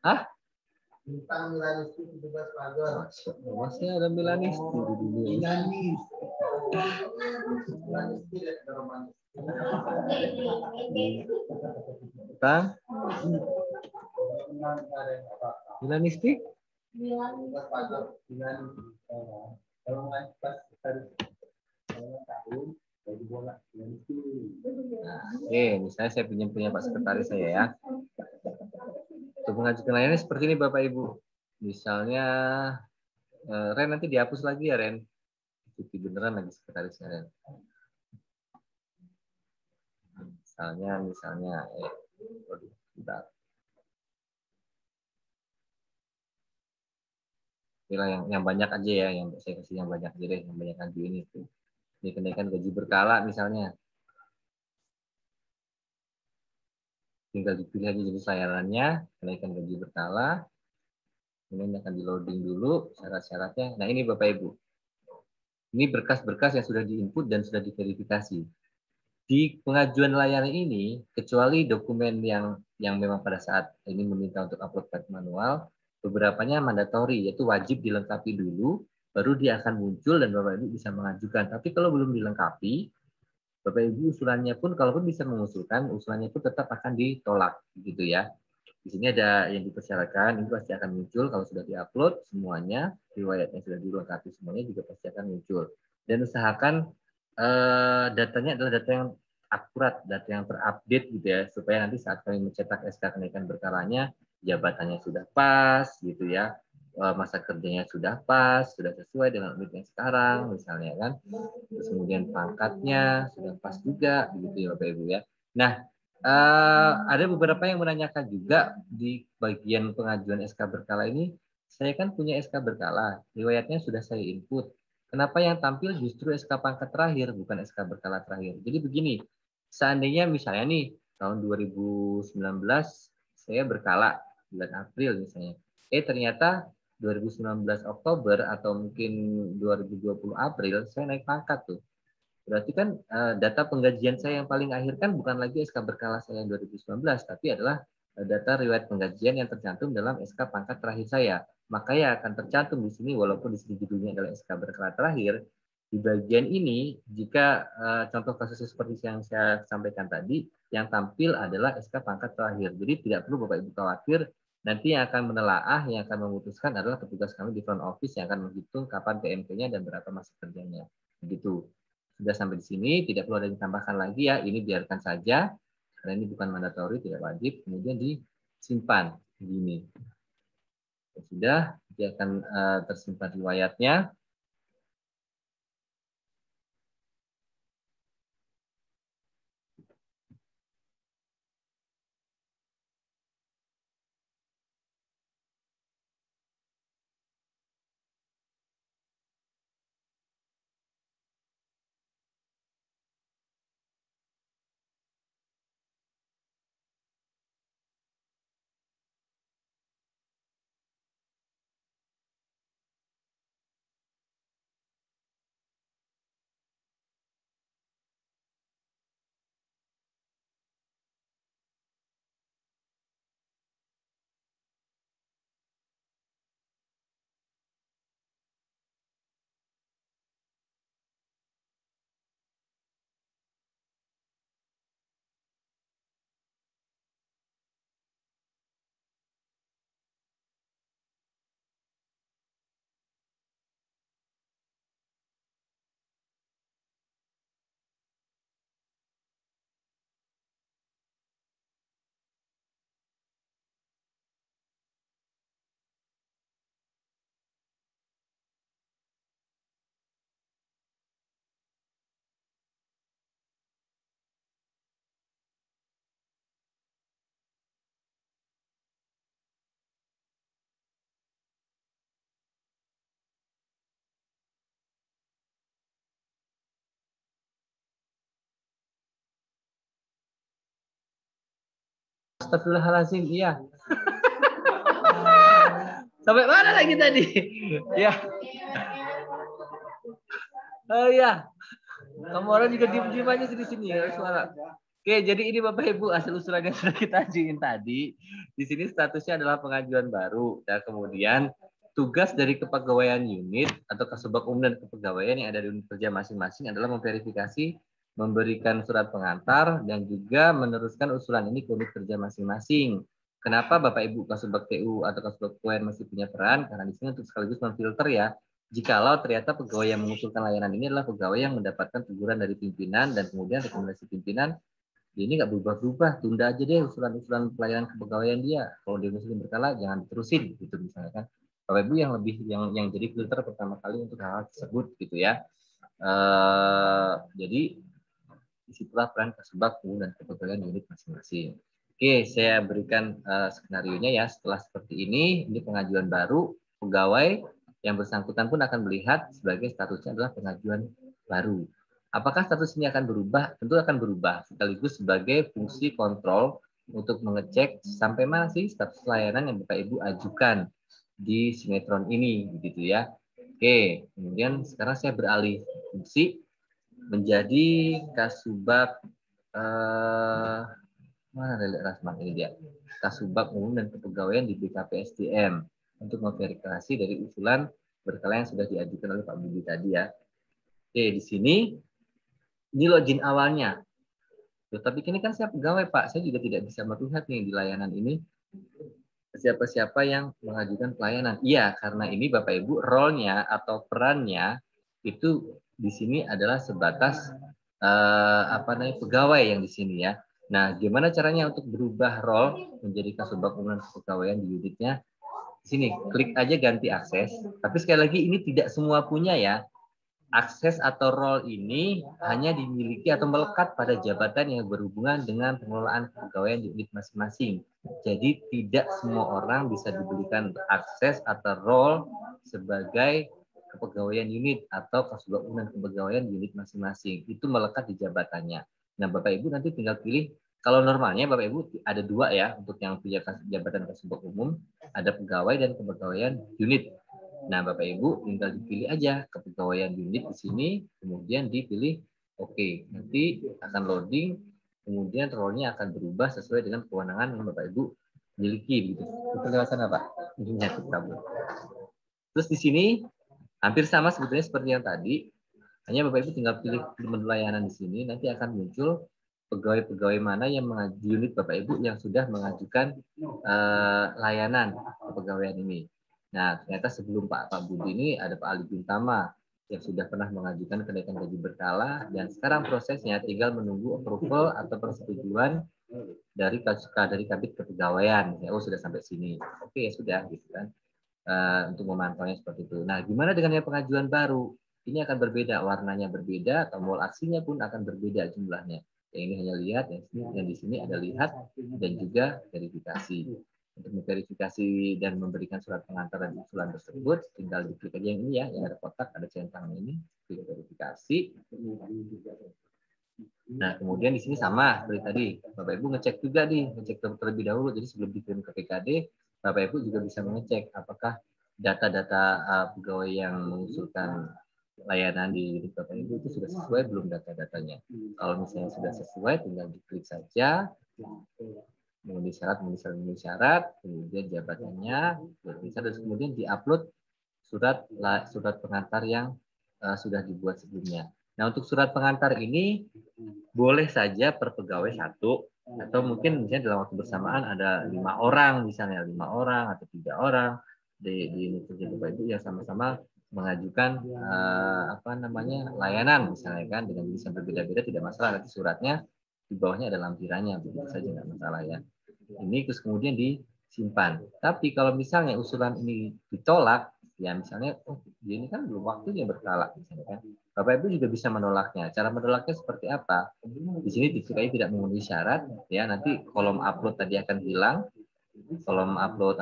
Hah? Bintang Milanisti 17 pagar. Masih ada Milanisti di dunia. Milanisti dan romanis. Bang? Milanisti? Milanisti. Kalau nggak pas harus tahun bagi bola Milanisti. Nah, misalnya saya pinjam punya Pak Sekretaris saya ya. Untuk mengajukan layanan seperti ini Bapak Ibu. Misalnya Ren nanti dihapus lagi ya Ren. Cuti beneran lagi sekretarisnya Ren. Misalnya bentar. Pilih yang banyak aja ya, yang saya kasih yang banyak aja deh, yang banyak aja ini tuh. Ini kenaikan gaji berkala misalnya. tinggal dipilih aja jenis layanannya, kenaikan gaji berkala. Kemudian akan di loading dulu syarat-syaratnya. Nah ini Bapak Ibu, ini berkas-berkas yang sudah diinput dan sudah diverifikasi. Di pengajuan layanan ini, kecuali dokumen yang memang pada saat ini meminta untuk upload file manual, beberapanya mandatori, yaitu wajib dilengkapi dulu, baru dia akan muncul dan Bapak Ibu bisa mengajukan. Tapi kalau belum dilengkapi, Bapak Ibu usulannya pun, kalaupun bisa mengusulkan, usulannya pun tetap akan ditolak, gitu ya. Di sini ada yang dipersyaratkan, ini pasti akan muncul kalau sudah diupload semuanya, riwayatnya sudah dilengkapi semuanya juga pasti akan muncul. Dan usahakan datanya adalah data yang akurat, data yang terupdate gitu ya, supaya nanti saat kami mencetak SK kenaikan berkalanya, jabatannya sudah pas gitu ya, masa kerjanya sudah pas, sudah sesuai dengan unit yang sekarang misalnya kan, terus kemudian pangkatnya sudah pas juga begitu ya Bapak Ibu ya. Nah, ada beberapa yang menanyakan juga di bagian pengajuan SK berkala ini, saya kan punya SK berkala, riwayatnya sudah saya input. Kenapa yang tampil justru SK pangkat terakhir, bukan SK berkala terakhir? Jadi begini, seandainya misalnya nih, tahun 2019 saya berkala, bulan April misalnya. Ternyata 2019 Oktober atau mungkin 2020 April, saya naik pangkat tuh. Berarti kan data penggajian saya yang paling akhir kan bukan lagi SK berkala saya yang 2019, tapi adalah data riwayat penggajian yang tercantum dalam SK pangkat terakhir saya. Makanya akan tercantum di sini, walaupun di sini judulnya adalah SK berkala terakhir, di bagian ini, jika contoh kasusnya seperti yang saya sampaikan tadi, yang tampil adalah SK pangkat terakhir. Jadi tidak perlu Bapak Ibu khawatir, nanti yang akan menelaah, yang akan memutuskan adalah petugas kami di front office yang akan menghitung kapan PMP-nya dan berapa masa kerjanya. Begitu. Sudah sampai di sini, tidak perlu ada yang ditambahkan lagi ya, ini biarkan saja, karena ini bukan mandatori, tidak wajib, kemudian disimpan begini. Sudah, dia akan tersimpan riwayatnya. Astagfirullahaladzim, iya. Sampai mana lagi tadi? Ya. Oh iya. Kamu orang juga diem-diem aja di sini ya suara. Oke, jadi ini Bapak Ibu hasil usulan yang sudah kita ajuin tadi. Di sini statusnya adalah pengajuan baru. Dan kemudian tugas dari kepegawaian unit atau Kasubag Umum dan kepegawaian yang ada di unit kerja masing-masing adalah memverifikasi, memberikan surat pengantar, dan juga meneruskan usulan ini ke unit kerja masing-masing. Kenapa Bapak Ibu Kasubag TU atau Kasubag UN masih punya peran? Karena di sini untuk sekaligus memfilter ya. Jikalau ternyata pegawai yang mengusulkan layanan ini adalah pegawai yang mendapatkan teguran dari pimpinan dan kemudian rekomendasi pimpinan, ini nggak berubah-ubah, tunda aja deh usulan-usulan pelayanan kepegawaian dia. Kalau dia ngusulin berkala, jangan diterusin gitu misalnya kan. Bapak Ibu yang jadi filter pertama kali untuk hal tersebut gitu ya. Jadi disitulah peran Kasubag dan kepegawaian unit masing-masing. Oke, saya berikan skenario-nya ya. Setelah seperti ini pengajuan baru pegawai yang bersangkutan pun akan melihat sebagai statusnya adalah pengajuan baru. Apakah status ini akan berubah? Tentu akan berubah, sekaligus sebagai fungsi kontrol untuk mengecek sampai mana sih status layanan yang Bapak Ibu ajukan di sinetron ini, begitu ya. Oke, kemudian sekarang saya beralih fungsi menjadi Kasubag mana Relek Rasman ini dia. Kasubag Umum dan Kepegawaian di BKPSDM untuk memverifikasi dari usulan berkala yang sudah diajukan oleh Pak Budi tadi ya. Oke, di sini ini login awalnya. Tapi ini kan saya pegawai Pak, saya juga tidak bisa melihat nih di layanan ini siapa-siapa yang mengajukan pelayanan. Iya, karena ini Bapak Ibu role-nya atau perannya itu di sini adalah sebatas pegawai yang di sini ya. Nah, gimana caranya untuk berubah role menjadi Kasubag Umum dan Kepegawaian di unitnya? Di sini klik aja ganti akses. Tapi sekali lagi ini tidak semua punya ya. Akses atau role ini hanya dimiliki atau melekat pada jabatan yang berhubungan dengan pengelolaan kepegawaian di unit masing-masing. Jadi tidak semua orang bisa diberikan akses atau role sebagai kepegawaian unit atau Kasubag Umum dan Kepegawaian di unit masing-masing. Itu melekat di jabatannya. Nah, Bapak Ibu nanti tinggal pilih. Kalau normalnya Bapak Ibu ada dua ya untuk yang punya jabatan Kasubag Umum, ada pegawai dan kepegawaian unit. Nah, Bapak Ibu tinggal dipilih aja kepegawaian unit di sini, kemudian dipilih oke. Nanti akan loading, kemudian role-nya akan berubah sesuai dengan kewenangan yang Bapak Ibu miliki gitu. Penjelasan apa? Ini kabel. Terus di sini hampir sama sebetulnya seperti yang tadi. Hanya Bapak Ibu tinggal pilih menu layanan di sini, nanti akan muncul pegawai-pegawai mana yang di unit Bapak Ibu yang sudah mengajukan layanan kepegawaian ini. Nah, ternyata sebelum Pak Budi ini ada Pak Ali Bintama yang sudah pernah mengajukan kenaikan gaji berkala dan sekarang prosesnya tinggal menunggu approval atau persetujuan dari Kabid Kepegawaian. Ya, sudah sampai sini. Oke, ya sudah gitu kan. Untuk memantaunya seperti itu. Nah, gimana dengan yang pengajuan baru? Ini akan berbeda, warnanya berbeda, tombol aksinya pun akan berbeda jumlahnya. Yang ini hanya lihat, yang di sini ada lihat dan juga verifikasi. Untuk memverifikasi dan memberikan surat pengantar dan usulan tersebut, tinggal diklik aja yang ini ya, yang ada kotak, ada centang ini, klik verifikasi. Nah, kemudian di sini sama seperti tadi, Bapak Ibu ngecek juga nih, ngecek terlebih dahulu. Jadi sebelum dikirim ke PKD, Bapak Ibu juga bisa mengecek apakah data-data pegawai yang mengusulkan layanan di unit Bapak Ibu itu sudah sesuai belum data-datanya. Kalau misalnya sudah sesuai, tinggal diklik saja. Memenuhi syarat, kemudian jabatannya, terus kemudian diupload surat pengantar yang sudah dibuat sebelumnya. Nah, untuk surat pengantar ini boleh saja per pegawai satu, atau mungkin misalnya dalam waktu bersamaan ada 5 orang, misalnya 5 orang atau 3 orang di unit kerja Bapak Ibu yang sama-sama mengajukan layanan misalnya kan dengan jenis yang berbeda-beda tidak masalah, nanti suratnya di bawahnya ada lampirannya, begitu saja nggak masalah ya. Ini terus kemudian disimpan. Tapi kalau misalnya usulan ini ditolak, ya misalnya, ini kan belum waktunya berkala, misalnya kan, Bapak Ibu juga bisa menolaknya. Cara menolaknya seperti apa? Di sini disukai tidak memenuhi syarat, ya nanti kolom upload tadi akan hilang, kolom upload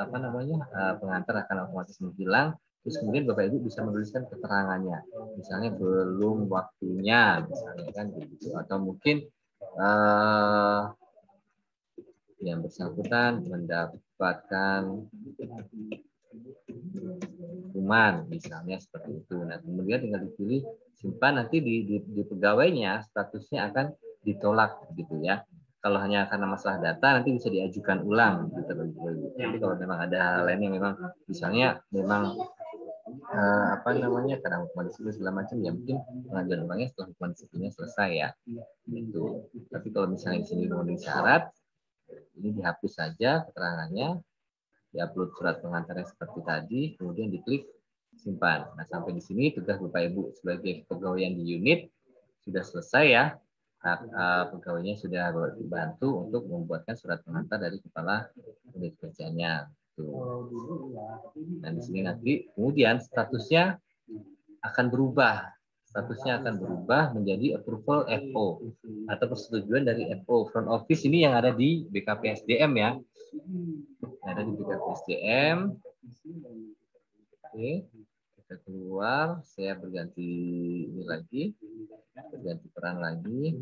pengantar akan otomatis menghilang. Terus kemudian Bapak Ibu bisa menuliskan keterangannya, misalnya belum waktunya, misalnya kan begitu, atau mungkin yang bersangkutan mendapatkan hukuman misalnya seperti itu. Nah, kemudian tinggal dipilih simpan, nanti di pegawainya statusnya akan ditolak gitu ya. Kalau hanya karena masalah data nanti bisa diajukan ulang gitu. Jadi kalau memang ada hal lain yang memang misalnya memang kadang hukuman disiplin segala macam, ya mungkin pengajuan ulangnya setelah hukuman disiplinnya selesai ya. Gitu. Tapi kalau misalnya di sini memenuhi syarat, ini dihapus saja keterangannya, diupload surat pengantarnya seperti tadi, kemudian diklik simpan. Nah, sampai di sini tugas Bapak Ibu sebagai kepegawaian di unit sudah selesai ya. Pegawainya sudah dibantu untuk membuatkan surat pengantar dari kepala unit kerjanya. Nah, di sini nanti kemudian statusnya akan berubah. Statusnya akan berubah menjadi approval FO atau persetujuan dari FO front office ini yang ada di BKPSDM ya. Ada di BKPSDM. Oke, kita keluar. Saya berganti ini lagi, berganti peran lagi.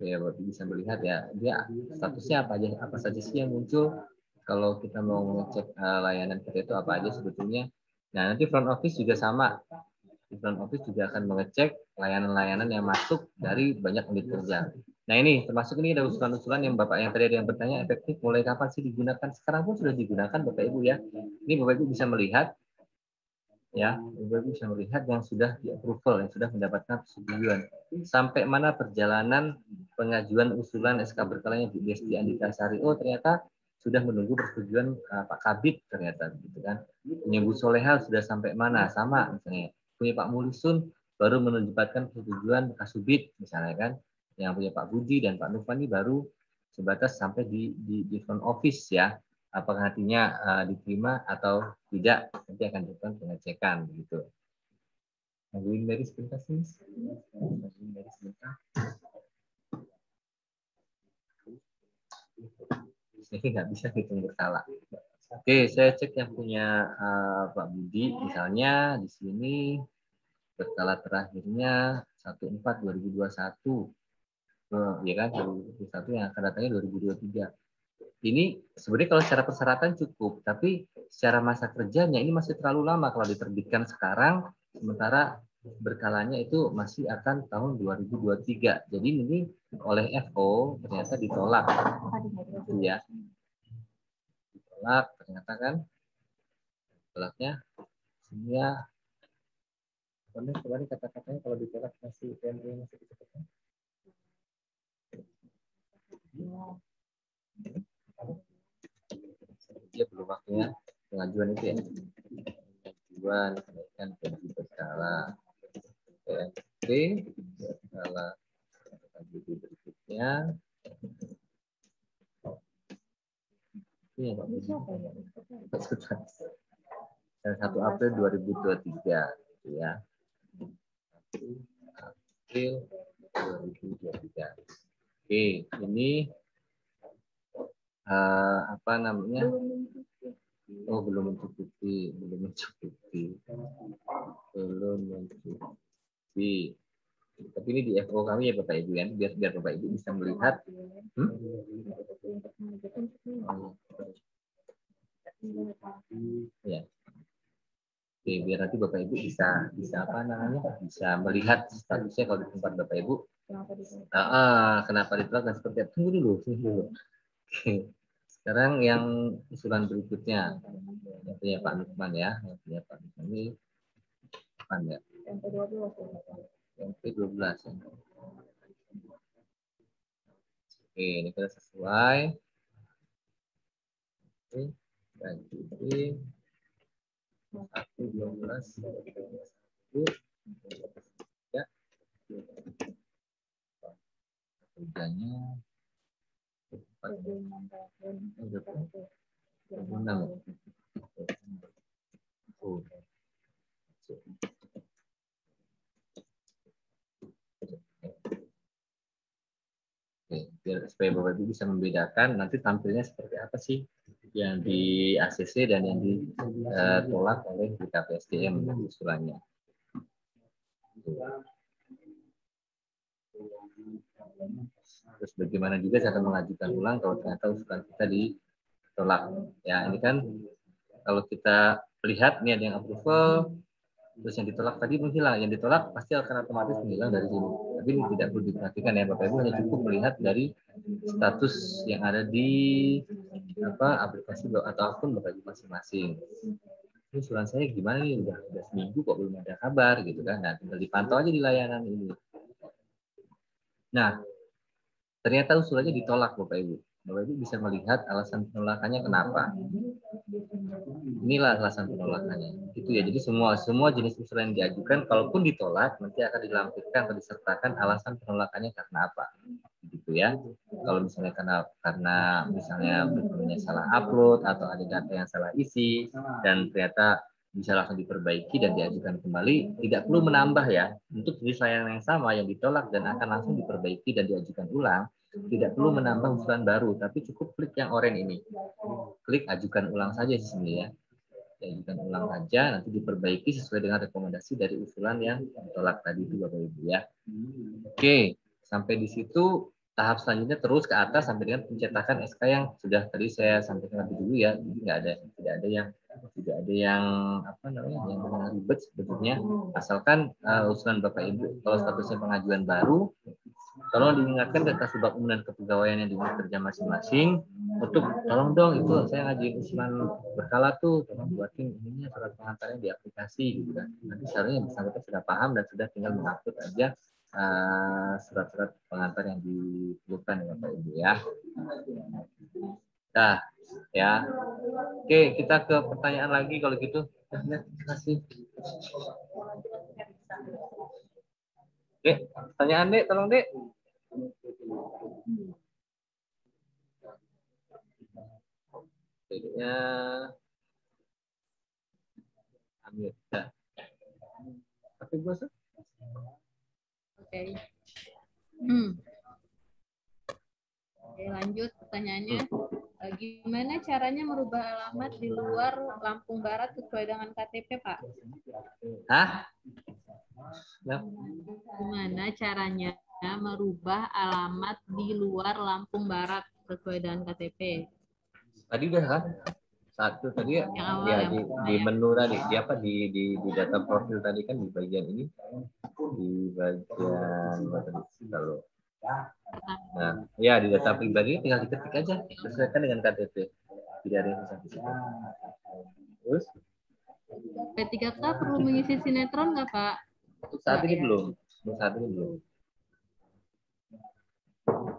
Ya, Bapak bisa melihat ya, dia statusnya apa saja sih yang muncul kalau kita mau ngecek layanan kita itu apa aja sebetulnya. Nah, nanti front office juga sama. Di front office juga akan mengecek layanan-layanan yang masuk dari banyak unit kerja. Nah, ini termasuk ini ada usulan-usulan yang Bapak yang tadi ada yang bertanya efektif mulai kapan sih digunakan? Sekarang pun sudah digunakan Bapak Ibu ya. Ini Bapak Ibu bisa melihat ya, Bapak bisa melihat yang sudah di approval, yang sudah mendapatkan persetujuan. Sampai mana perjalanan pengajuan usulan SK berkalanya Bu Desti Andika Sari? Oh, ternyata sudah menunggu persetujuan Pak Kabid ternyata, gitu kan. Punya Bu Solehal sudah sampai mana? Sama misalnya. Punya Pak Mulisun baru mendapatkan persetujuan Kasubit misalnya kan. Yang punya Pak Budi dan Pak Nufani baru sebatas sampai di front office ya. Apakah nantinya diterima atau tidak, nanti akan dilakukan pengecekan begitu. Tungguin dari sebentar sih. Tungguin dari sebentar. Ini nggak bisa hitung berkala. Oke, saya cek yang punya Pak Budi, misalnya di sini berkala terakhirnya 14/2021. Ya kan, 2021 yang akan datangnya 2023. Ini sebenarnya kalau secara persyaratan cukup, tapi secara masa kerjanya ini masih terlalu lama kalau diterbitkan sekarang, sementara berkalanya itu masih akan tahun 2023. Jadi ini oleh FO ternyata ditolak. Ya. Ditolak ternyata kan. Tolaknya sebenarnya kemarin kata-katanya kalau ditolak masih PMP masih kecepatan. Dia belum waktunya pengajuan itu ya. Pengajuan kenaikan gaji berkala PMP berkala gaji berikutnya. Ini ya Pak. 1 April 2023 ya. 1 April 2023. Oke, ini apa namanya? Oh, belum mencukupi. Tapi ini di FO kami ya Bapak Ibu ya, biar Bapak Ibu bisa melihat. Ya. Oke, biar nanti Bapak Ibu bisa apa namanya? Bisa melihat statusnya kalau di tempat Bapak Ibu. Kenapa ditolak dan seperti apa? Tunggu dulu. Oke. Sekarang yang usulan berikutnya, yang punya Pak Lukman ya, yang punya Pak Lukman ini Lukman ya. Yang P12 ya. Oke, ini kita sesuai. Oke, ganti 1/12 ya. Kerjanya 6. Biar supaya Bapak Ibu bisa membedakan nanti tampilnya seperti apa sih yang di ACC dan yang ditolak oleh BKPSDM usulannya. Terus bagaimana juga cara mengajukan ulang kalau ternyata usulan kita ditolak. Ya ini kan kalau kita lihat ini ada yang approval, terus yang ditolak tadi menghilang, yang ditolak pasti akan otomatis menghilang dari sini. Tapi ini tidak perlu diperhatikan ya Bapak Ibu, hanya cukup melihat dari status yang ada di aplikasi atau akun Bapak Ibu masing-masing. Ini usulan saya gimana nih, udah seminggu kok belum ada kabar gitu kan. Nah, tinggal dipantau aja di layanan ini. Nah, ternyata usulannya ditolak Bapak Ibu. Bapak Ibu bisa melihat alasan penolakannya kenapa. Inilah alasan penolakannya. Itu ya. Jadi semua jenis usulan yang diajukan, kalaupun ditolak, nanti akan dilampirkan atau disertakan alasan penolakannya karena apa. Gitu ya. Kalau misalnya karena misalnya dokumennya salah upload atau ada data yang salah isi dan ternyata bisa langsung diperbaiki dan diajukan kembali, tidak perlu menambah ya. Untuk jenis layanan yang sama yang ditolak dan akan langsung diperbaiki dan diajukan ulang, tidak perlu menambah usulan baru, tapi cukup klik yang oranye ini. Klik ajukan ulang saja di sini ya. Ajukan ulang saja, nanti diperbaiki sesuai dengan rekomendasi dari usulan yang ditolak tadi itu Bapak Ibu ya. Oke, sampai di situ tahap selanjutnya terus ke atas sampai dengan pencetakan SK yang sudah tadi saya sampaikan lebih dulu ya. Jadi tidak ada yang apa namanya yang benar ribet sebetulnya, asalkan usulan Bapak Ibu kalau statusnya pengajuan baru, tolong diingatkan ke Kasubag Umum dan Kepegawaian yang di unit kerja masing-masing untuk tolong dong itu saya ngajuin usulan berkala tuh, tolong buatin ininya surat pengantarnya di aplikasi gitu kan. Nanti seharusnya yang bersangkutan sudah paham dan sudah tinggal mengupload aja surat-surat pengantar yang diperlukan ya Bapak Ibu ya. Nah, ya. Oke, kita ke pertanyaan lagi kalau gitu. Terima kasih. Dek, pertanyaan Dek, tolong Dek. Dedeknya Amir. Ya. Tapi gue sih. Oke. Oke, lanjut pertanyaannya. Gimana caranya merubah alamat di luar Lampung Barat sesuai dengan KTP, Pak? Hah? Ya. Gimana caranya merubah alamat di luar Lampung Barat sesuai dengan KTP? Tadi udah kan? Satu tadi ya, di menu tadi, di data profil tadi kan di bagian ini, di bagian kalau nah, ya di data pribadi tinggal diketik aja, sesuaikan dengan KTP. Tidak ada yang susah. Terus? P3K perlu mengisi sinetron nggak, Pak? Saat ini belum. Saat ini belum.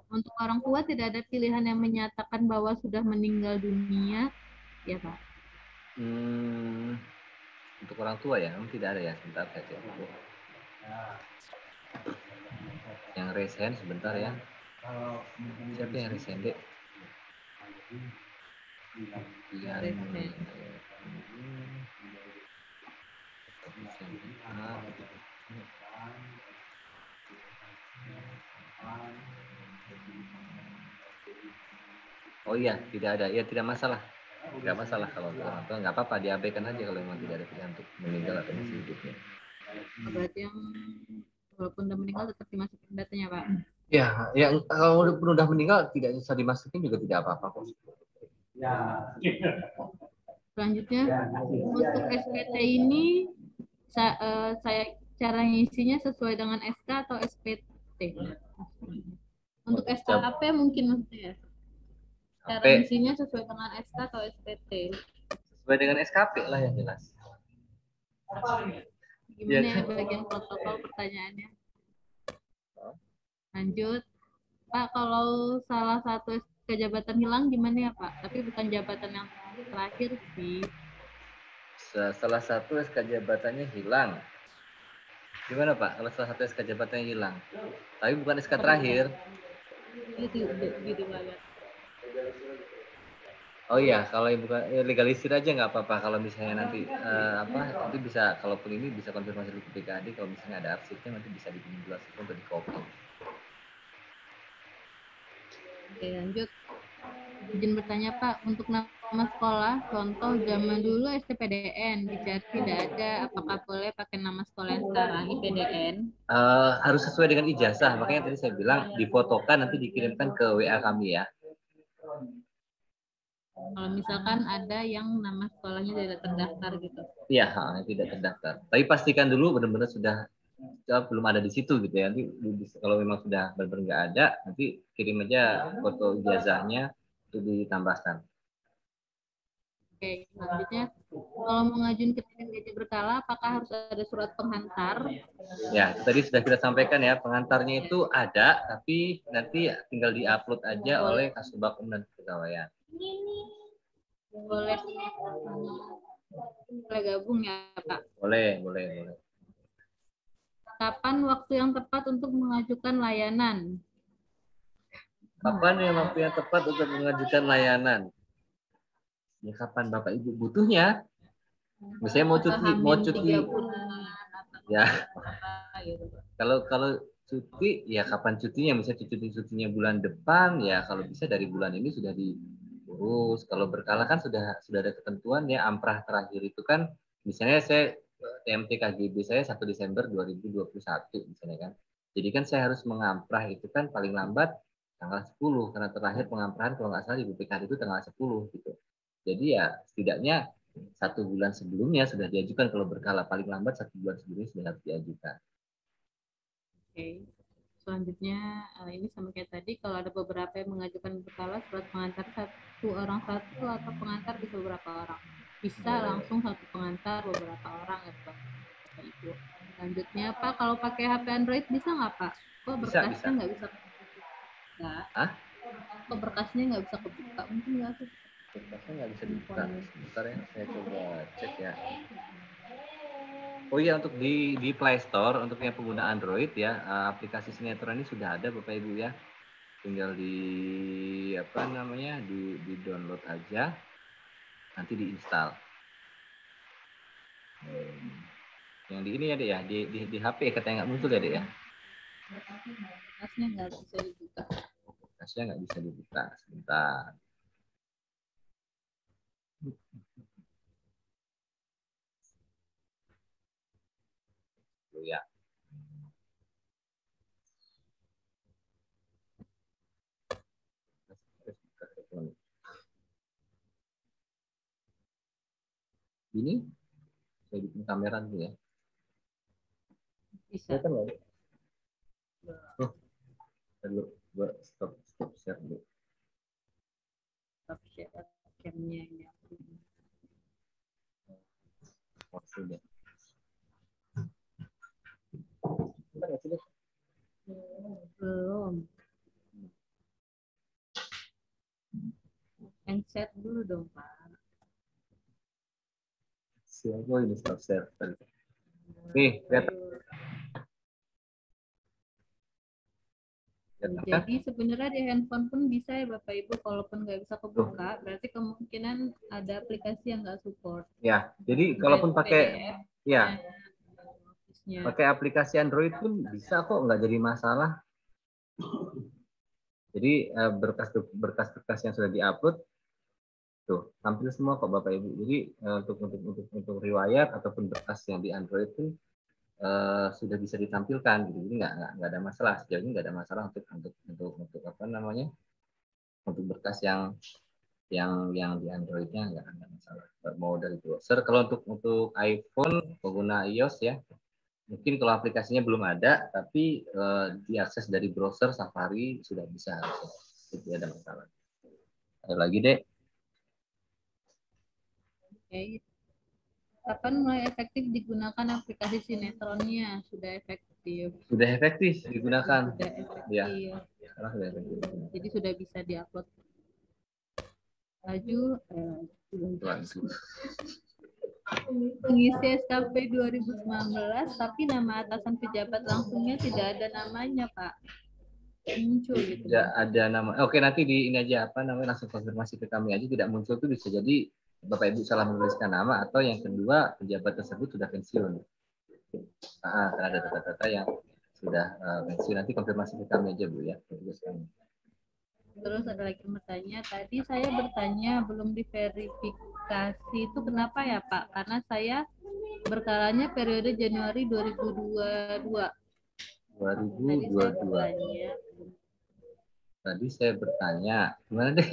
Untuk orang tua tidak ada pilihan yang menyatakan bahwa sudah meninggal dunia, ya Pak? Untuk orang tua ya, tidak ada ya. Sebentar saya cek. Yang resen sebentar ya. Siapa yang resen Dek? Oh iya, tidak ada. Ya tidak masalah. Tidak masalah kalau orang tua, nggak apa-apa, diabaikan aja kalau memang tidak ada pilihan untuk meninggal atau masih hidupnya. Berarti yang walaupun udah meninggal tetap dimasukin datanya, Pak? Ya, yang kalau udah meninggal tidak bisa dimasukin juga tidak apa-apa kok. Selanjutnya, untuk SPT ini saya cara ngisinya sesuai dengan SK atau SPT? Untuk SKP mungkin maksudnya. Cara ngisinya sesuai dengan SK atau SPT? Sesuai dengan SKP lah yang jelas. Gimana ya bagian protokol pertanyaannya? Lanjut. Pak, kalau salah satu SK jabatan hilang gimana ya Pak? Tapi bukan jabatan yang terakhir sih. Salah satu SK jabatannya hilang. Gimana Pak? Kalau salah satu SK jabatannya hilang, tapi bukan SK terakhir. Gitu banget. Oh iya, kalau bukan legalisir aja nggak apa-apa. Kalau misalnya nanti nanti bisa, kalaupun ini bisa konfirmasi di PKD. Kalau misalnya ada arsipnya nanti bisa dipinjam dulu arsipnya untuk dikopi. Oke, lanjut. Izin bertanya Pak, untuk nama sekolah, contoh zaman dulu STPDN, di Jati tidak ada, apakah boleh pakai nama sekolah yang sekarang, IPDN? Harus sesuai dengan ijazah, makanya tadi saya bilang difotokan nanti dikirimkan ke WA kami ya. Kalau misalkan ada yang nama sekolahnya tidak terdaftar gitu? Iya, tidak terdaftar. Tapi pastikan dulu benar-benar sudah belum ada di situ gitu ya. Nanti kalau memang sudah benar-benar nggak ada, nanti kirim aja foto ijazahnya untuk ditambahkan. Oke, selanjutnya kalau mau ngajuin kenaikan gaji berkala, apakah harus ada surat penghantar? Ya, tadi sudah kita sampaikan ya, pengantarnya itu ada, tapi nanti tinggal diupload aja oleh Kasubag Umum dan Kepegawaian. Boleh gabung ya Pak? Boleh. Kapan waktu yang tepat untuk mengajukan layanan? Kapan yang waktu yang tepat untuk mengajukan layanan? Ya kapan Bapak Ibu butuhnya? Misalnya mau cuti. Ya. Kalau cuti ya kapan cutinya? Misalnya cutinya bulan depan ya, kalau bisa dari bulan ini sudah diurus. Kalau berkala kan sudah ada ketentuan ya, amprah terakhir itu kan misalnya saya TMT KGB saya 1 Desember 2021 misalnya kan. Jadi kan saya harus mengamprah itu kan paling lambat tanggal 10 karena terakhir pengamperan kalau nggak salah di BPKD itu tanggal 10 gitu. Jadi ya setidaknya 1 bulan sebelumnya sudah diajukan, kalau berkala paling lambat 1 bulan sebelumnya sudah harus diajukan. Oke. Selanjutnya ini sama kayak tadi, kalau ada beberapa yang mengajukan berkala surat pengantar 1 orang 1 atau pengantar bisa beberapa orang. Bisa langsung 1 pengantar beberapa orang ya Pak. Ibu. Selanjutnya Pak, kalau pakai HP Android bisa nggak Pak? Kok berkasnya nggak bisa kebuka? Kok berkasnya nggak bisa kebuka? Mungkin nggak sih? Berkasnya nggak bisa dibuka. Sebentar ya, saya coba cek ya. Oh iya, untuk di Play Store untuk yang pengguna Android ya, aplikasi sinetron ini sudah ada Bapak Ibu ya. Tinggal di apa namanya, di download aja, nanti diinstal. Yang di ini ya Dek ya, di HP katanya nggak muncul ya Dek ya. Berkasnya nggak bisa dibuka. Berkasnya nggak bisa dibuka. Sebentar. Ya. Ini saya bikin kamera dulu ya. Bisa. Kan nggak? Oh, dulu stop share dulu. Stop share cam-nya ini. Sudah. Belum. Set dulu dong Pak. Siapa ini stop share? Nih, lihat. Jadi sebenarnya di handphone pun bisa ya Bapak Ibu, kalaupun nggak bisa kebuka, berarti kemungkinan ada aplikasi yang nggak support. Ya, jadi kalaupun pakai ya pakai aplikasi Android pun bisa kok, nggak jadi masalah. Jadi berkas-berkas yang sudah diupload tuh tampil semua kok Bapak Ibu. Jadi untuk riwayat ataupun berkas yang di Android pun sudah bisa ditampilkan gitu. Jadi nggak ada masalah, sejauh ini nggak ada masalah untuk apa namanya, untuk berkas yang di Androidnya nggak ada masalah. Mau dari browser, kalau untuk iPhone pengguna iOS ya, mungkin kalau aplikasinya belum ada, tapi diakses dari browser Safari sudah bisa, tidak ada masalah. Ada lagi Dek? Oke. Kapan mulai efektif digunakan aplikasi sinetronnya? Sudah efektif. Sudah efektif digunakan. Sudah efektif. Ya. Sekarang sudah efektif. Jadi sudah bisa diupload. Laju. Mengisi SKP 2019, tapi nama atasan pejabat langsungnya tidak ada namanya Pak. Muncul gitu. Tidak ada nama. Oke, nanti di ini aja apa namanya, langsung konfirmasi ke kami aja. Tidak muncul itu bisa jadi Bapak Ibu salah menuliskan nama, atau yang kedua pejabat tersebut sudah pensiun. Karena ada data-data yang sudah pensiun. Nanti konfirmasi ke kami aja Bu ya. Terus ada lagi yang bertanya, tadi saya bertanya belum diverifikasi, itu kenapa ya Pak? Karena saya berkalanya periode Januari 2022. 2022. Tadi saya bertanya, gimana deh?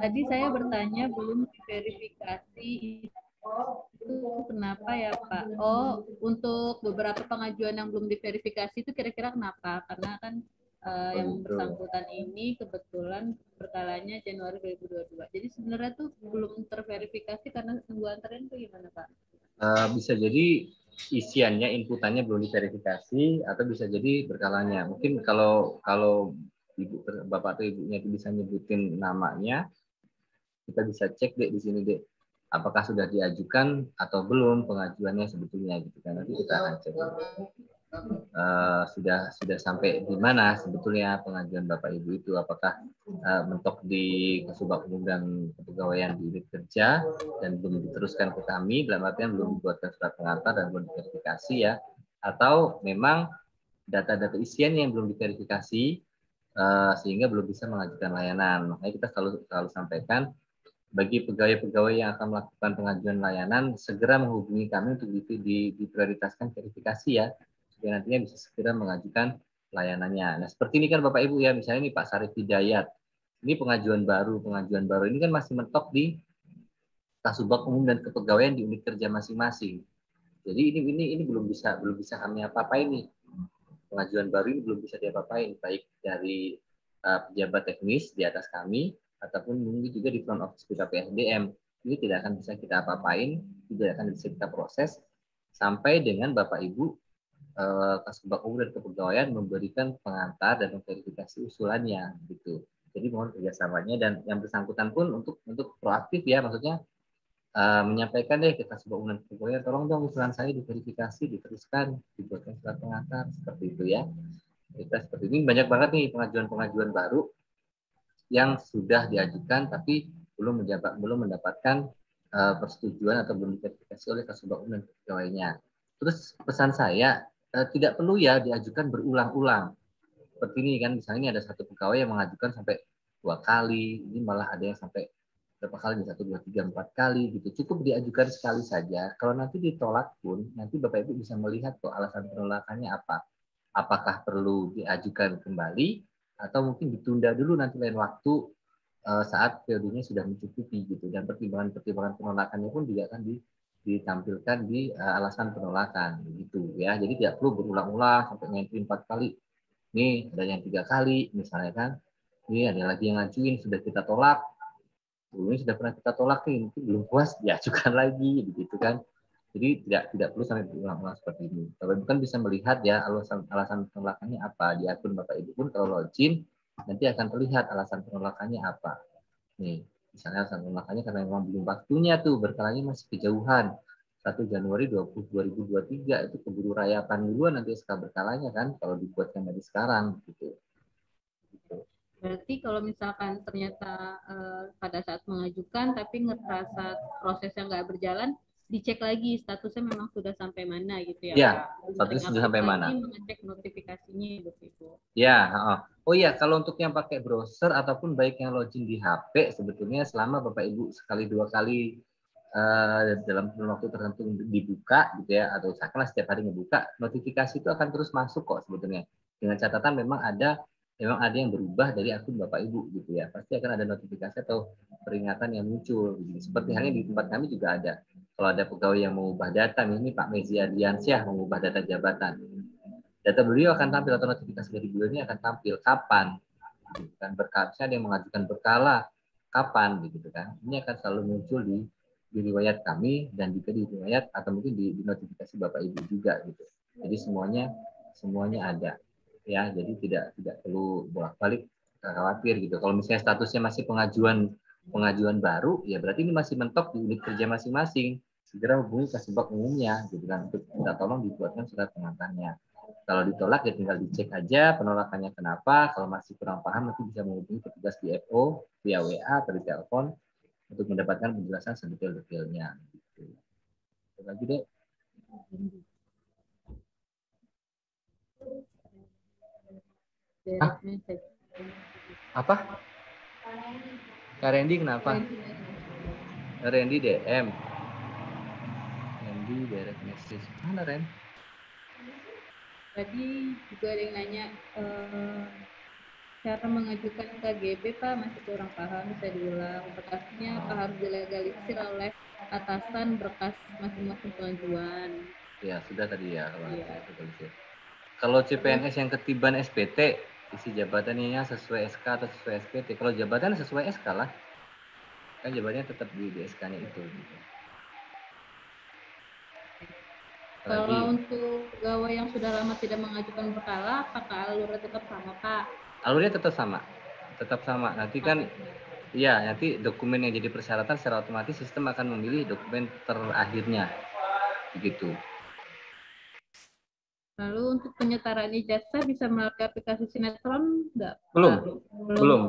Tadi saya bertanya belum diverifikasi, itu kenapa ya Pak? Oh, untuk beberapa pengajuan yang belum diverifikasi itu kira-kira kenapa? Karena kan yang bersangkutan ini kebetulan berkalanya Januari 2022. Jadi sebenarnya tuh belum terverifikasi karena tunggu antrean itu gimana Pak? Bisa jadi isiannya, inputannya belum diverifikasi, atau bisa jadi berkalanya. Mungkin kalau ibu, bapak atau ibunya itu bisa nyebutin namanya, kita bisa cek Dek di sini Dek, apakah sudah diajukan atau belum pengajuannya sebetulnya gitu kan. Nanti kita akan cek sudah sampai di mana sebetulnya pengajuan bapak ibu itu, apakah mentok di Kasubag Umum dan Kepegawaian di unit kerja dan belum diteruskan ke kami, dalam artian belum dibuatkan surat pengantar dan belum diverifikasi ya, atau memang data-data isian yang belum diverifikasi sehingga belum bisa mengajukan layanan. Makanya kita selalu sampaikan bagi pegawai-pegawai yang akan melakukan pengajuan layanan, segera menghubungi kami untuk diprioritaskan verifikasi ya, supaya nantinya bisa segera mengajukan layanannya. Nah, seperti ini kan Bapak Ibu ya, misalnya ini Pak Sarif Hidayat. Ini pengajuan baru ini kan masih mentok di Kasubag Umum dan Kepegawaian di unit kerja masing-masing. Jadi ini belum bisa kami apa-apain nih. Pengajuan baru ini belum bisa diapa-apain, baik dari pejabat teknis di atas kami ataupun mungkin juga di front office BKP SDM. Ini tidak akan bisa kita apa-apain, tidak akan bisa kita proses sampai dengan Bapak Ibu Kasubag Umum dan Kepegawaian memberikan pengantar dan memverifikasi usulannya gitu. Jadi mohon kerjasamanya dan yang bersangkutan pun untuk proaktif ya, maksudnya menyampaikan deh ke Kasubag Umum dan Kepegawaian, tolong dong usulan saya diverifikasi, diteruskan, dibuatkan surat pengantar seperti itu ya. Kita seperti ini banyak banget nih pengajuan baru yang sudah diajukan tapi belum mendapatkan persetujuan atau belum diverifikasi oleh Kasubag Umum dan Kepegawaiannya. Terus pesan saya tidak perlu ya diajukan berulang-ulang. Seperti ini kan, misalnya ini ada satu pegawai yang mengajukan sampai 2 kali, ini malah ada yang sampai berapa kali, 1, 2, 3, 4 kali gitu. Cukup diajukan sekali saja. Kalau nanti ditolak pun, nanti Bapak Ibu bisa melihat kok alasan penolakannya apa. Apakah perlu diajukan kembali atau mungkin ditunda dulu nanti lain waktu saat periodenya sudah mencukupi gitu. Dan pertimbangan penolakannya pun juga akan ditampilkan di alasan penolakan gitu ya. Jadi tidak perlu berulang-ulang sampai ngantri 4 kali. Nih ada yang 3 kali misalnya kan. Ini ada lagi yang ngajuin sudah kita tolak. Ini sudah pernah kita tolak nih, mungkin belum puas diajukan lagi begitu kan. Jadi tidak perlu sampai berulang-ulang seperti ini. Bapak Ibu kan bisa melihat ya alasan penolakannya apa di akun Bapak Ibu pun kalau login nanti akan terlihat alasan penolakannya apa. Nih, misalnya alasan penolakannya karena memang belum waktunya tuh, berkalanya masih kejauhan. 1 Januari 2023 itu keburu rayapan duluan nanti SK berkalanya kan kalau dibuatkan dari sekarang gitu. Berarti kalau misalkan ternyata pada saat mengajukan tapi ngerasa prosesnya nggak berjalan, dicek lagi statusnya memang sudah sampai mana gitu ya? Ya, statusnya sudah sampai mana? Mengecek notifikasinya gitu. Ya, oh iya, kalau untuk yang pakai browser ataupun baik yang login di HP, sebetulnya selama Bapak Ibu sekali 2 kali dalam waktu tertentu dibuka gitu ya, atau misalkan setiap hari ngebuka, notifikasi itu akan terus masuk kok sebetulnya. Dengan catatan memang ada yang berubah dari akun Bapak Ibu gitu ya. Pasti akan ada notifikasi atau peringatan yang muncul. Gitu. Seperti halnya di tempat kami juga ada. Kalau ada pegawai yang mengubah data, ini Pak Mezi Ardiansyah mengubah data jabatan. Data beliau akan tampil atau notifikasi dari beliau ini akan tampil kapan. Gitu kan. Berkasnya ada yang mengajukan berkala kapan gitu kan. Ini akan selalu muncul di riwayat kami dan juga di riwayat atau mungkin di notifikasi Bapak Ibu juga gitu. Jadi semuanya ada ya, jadi tidak perlu bolak-balik khawatir gitu. Kalau misalnya statusnya masih pengajuan baru ya berarti ini masih mentok di unit kerja masing-masing. Segera hubungi Kasubag Umumnya gitu kan untuk minta tolong dibuatkan surat pengantarnya. Kalau ditolak ya tinggal dicek aja penolakannya kenapa. Kalau masih kurang paham nanti bisa menghubungi petugas di FO via WA atau di telepon untuk mendapatkan penjelasan sedetail-detailnya. Gitu. Lagi deh. Hah? Apa? Kak Randy kenapa? Randy DM. Randy direct message. Mana Ren? Tadi juga ada yang nanya cara mengajukan KGB Pak masih kurang paham, bisa diulang. Berkasnya apa harus dilegalisir oleh atasan berkas masing-masing pengajuan? Ya sudah tadi ya kalau legalisir. Kalau CPNS yang ketiban SPT isi jabatannya sesuai SK atau sesuai SPT. Kalau jabatan sesuai SK lah, kan jabatannya tetap di SK-nya itu. Gitu. Kalau untuk pegawai yang sudah lama tidak mengajukan berkala, apakah alurnya tetap sama, Pak? Alurnya tetap sama. Nanti kan, ya nanti dokumen yang jadi persyaratan secara otomatis sistem akan memilih dokumen terakhirnya, begitu. Lalu untuk penyetaraan ijazah bisa melalui aplikasi sinetron enggak? Belum.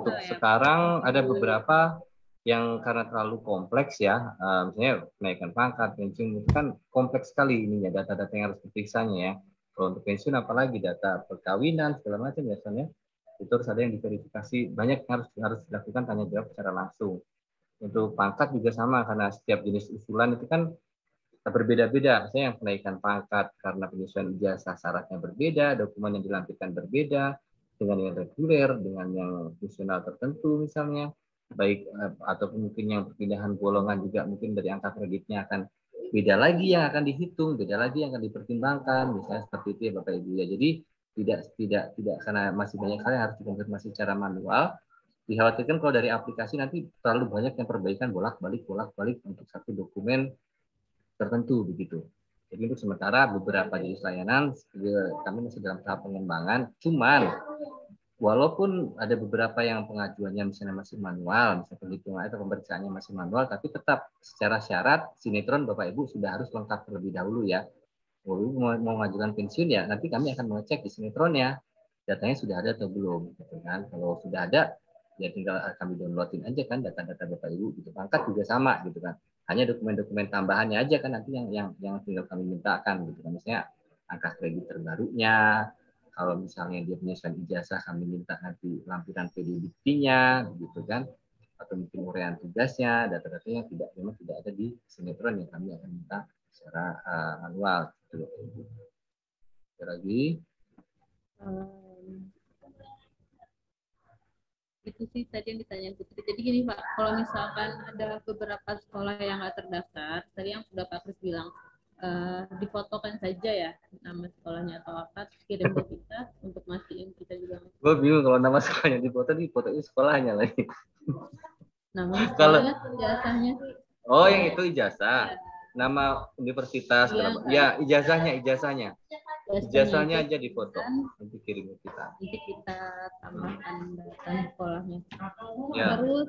Untuk ya. Sekarang ada beberapa yang karena terlalu kompleks ya, misalnya kenaikan pangkat, pensiun itu kan kompleks sekali ini ya data-data yang harus diperiksanya ya. Kalau untuk pensiun apalagi data perkawinan segala macam biasanya itu harus ada yang diverifikasi, banyak yang harus dilakukan tanya jawab secara langsung. Untuk pangkat juga sama karena setiap jenis usulan itu kan berbeda-beda. Misalnya yang kenaikan pangkat karena penyesuaian ijazah syaratnya berbeda, dokumen yang dilampirkan berbeda, dengan yang reguler, dengan yang fungsional tertentu misalnya, baik ataupun mungkin yang perpindahan golongan juga mungkin dari angka kreditnya akan beda lagi yang akan dihitung, beda lagi yang akan dipertimbangkan, misalnya seperti itu ya Bapak Ibu ya. Jadi tidak karena masih banyak hal yang harus dikonfirmasi secara manual. Dikhawatirkan kalau dari aplikasi nanti terlalu banyak yang perbaikan bolak-balik untuk satu dokumen tertentu begitu. Jadi untuk sementara beberapa jenis layanan kami masih dalam tahap pengembangan. Cuman walaupun ada beberapa yang pengajuannya misalnya masih manual, misalnya penghitungan atau pemeriksaannya masih manual, tapi tetap secara syarat sinetron Bapak Ibu sudah harus lengkap terlebih dahulu ya. Mau mengajukan pensiun ya, nanti kami akan mengecek di sinetronnya datanya sudah ada atau belum, gitu kan. Kalau sudah ada, ya tinggal kami downloadin aja kan data-data Bapak Ibu gitu. Pangkat juga sama gitu kan. Hanya dokumen-dokumen tambahannya aja kan nanti yang tinggal kami mintakan gitu kan. Misalnya angka kredit terbarunya, kalau misalnya dia penyesuaian ijazah kami minta nanti lampiran PD buktinya gitu kan. Atau mungkin uraian tugasnya, data-datanya memang tidak ada di sinetron yang kami akan minta secara manual. Gitu. Lagi. Itu sih tadi yang ditanya Putri. Jadi gini Pak, kalau misalkan ada beberapa sekolah yang nggak terdaftar, tadi yang sudah Pak Kris bilang, difotokan saja ya nama sekolahnya atau apa, kirim ke kita untuk mastiin kita juga. Gue bingung kalau nama sekolahnya difoto itu sekolahnya lagi. Nama sekolahnya, ijazahnya sih. Oh yang itu ijazah. Ya. Nama universitas, ya ijazahnya aja difoto, nanti kirim ke kita. Nanti kita tambahkan data sekolahnya. Ya. Terus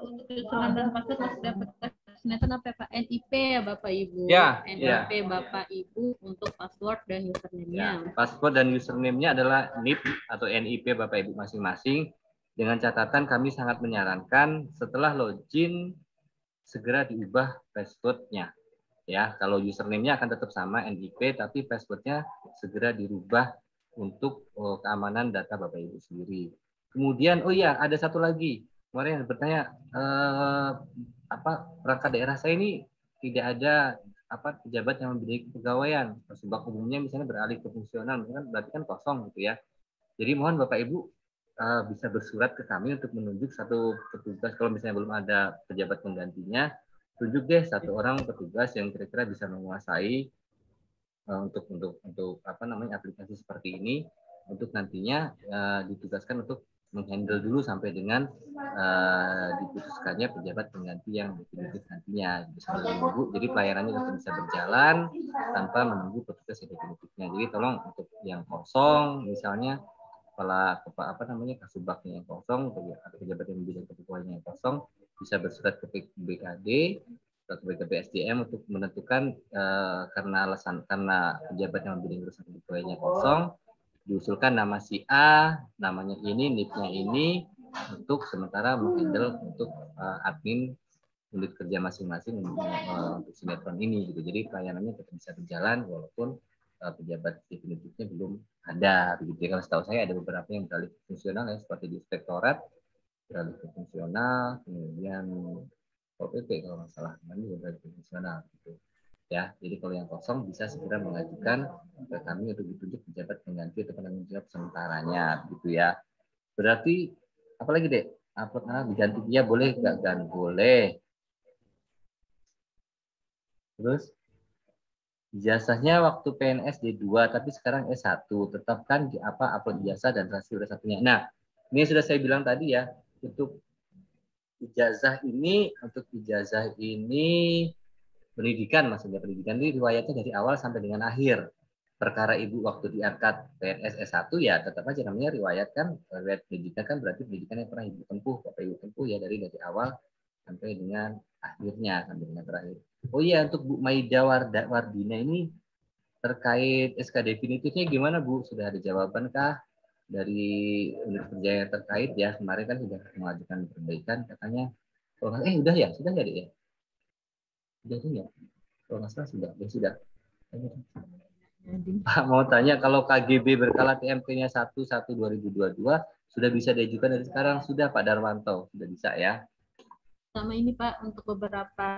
untuk usulan dan password masih dapat sinetron apa Pak? NIP ya Bapak Ibu. Ya. NIP Bapak Ibu untuk password dan username-nya. Ya. Password dan username-nya adalah NIP atau NIP Bapak Ibu masing-masing. Dengan catatan kami sangat menyarankan setelah login segera diubah password-nya. Ya, kalau username-nya akan tetap sama NIP, tapi password-nya segera dirubah untuk keamanan data Bapak Ibu sendiri. Kemudian, oh iya, ada satu lagi. Kemarin yang bertanya, perangkat daerah saya ini tidak ada pejabat yang membidangi kepegawaian. Sebab umumnya misalnya beralih ke fungsional, berarti kan kosong gitu ya. Jadi mohon Bapak Ibu bisa bersurat ke kami untuk menunjuk satu petugas. Kalau misalnya belum ada pejabat penggantinya, tunjuk deh satu orang petugas yang kira-kira bisa menguasai untuk aplikasi seperti ini, untuk nantinya ditugaskan untuk menghandle dulu sampai dengan diputuskannya pejabat pengganti yang definitif nantinya. Jadi pelayanannya tetap bisa berjalan tanpa menunggu petugas yang definitifnya. Jadi tolong untuk yang kosong misalnya kasubagnya yang kosong atau pejabat yang membidangi kepegawaiannya yang kosong, bisa bersurat ke BKD atau BKP SDM untuk menentukan karena pejabat yang membidangi urusan kepegawaiannya kosong, diusulkan nama si A, namanya ini, NIP-nya ini, untuk sementara menghandle untuk admin unit kerja masing-masing untuk sinetron ini gitu. Jadi pelayanannya tetap bisa berjalan walaupun pejabat definitifnya belum ada begitu. Kalau setahu saya ada beberapa yang beralih ke fungsional ya, seperti di inspektorat beralih ke fungsional, kemudian OPP kalau nggak salah nanti beralih ke fungsional gitu ya. Jadi kalau yang kosong bisa segera mengajukan ke kami untuk ditunjuk pejabat pengganti atau penanggung jawab sementaranya gitu ya. Berarti apalagi deh, upload diganti dia boleh nggak? Dan boleh. Terus ijazahnya waktu PNS D2 tapi sekarang S1, tetapkan upload ijazah dan rasio satunya. Nah, ini sudah saya bilang tadi ya, untuk ijazah ini pendidikan, maksudnya pendidikan ini riwayatnya dari awal sampai dengan akhir. Perkara Ibu waktu diangkat PNS S1 ya tetap aja namanya riwayat kan, riwayat pendidikan kan berarti pendidikan yang pernah Ibu tempuh, Bapak Ibu tempuh ya dari awal sampai dengan akhirnya, sampai dengan terakhir. Oh iya, untuk Bu Maida Wardina ini terkait SK definitifnya gimana Bu? Sudah ada jawabankah dari unit kerja yang terkait ya? Kemarin kan sudah mengajukan perbaikan katanya. Udah ya? Sudah ya, Dek ya? Sudah ya? Kalau nggak salah sudah. Pak mau tanya kalau KGB berkala TMP-nya 1/1/2022 sudah bisa diajukan dari sekarang? Sudah Pak Darwanto, sudah bisa ya. Sama ini Pak, untuk beberapa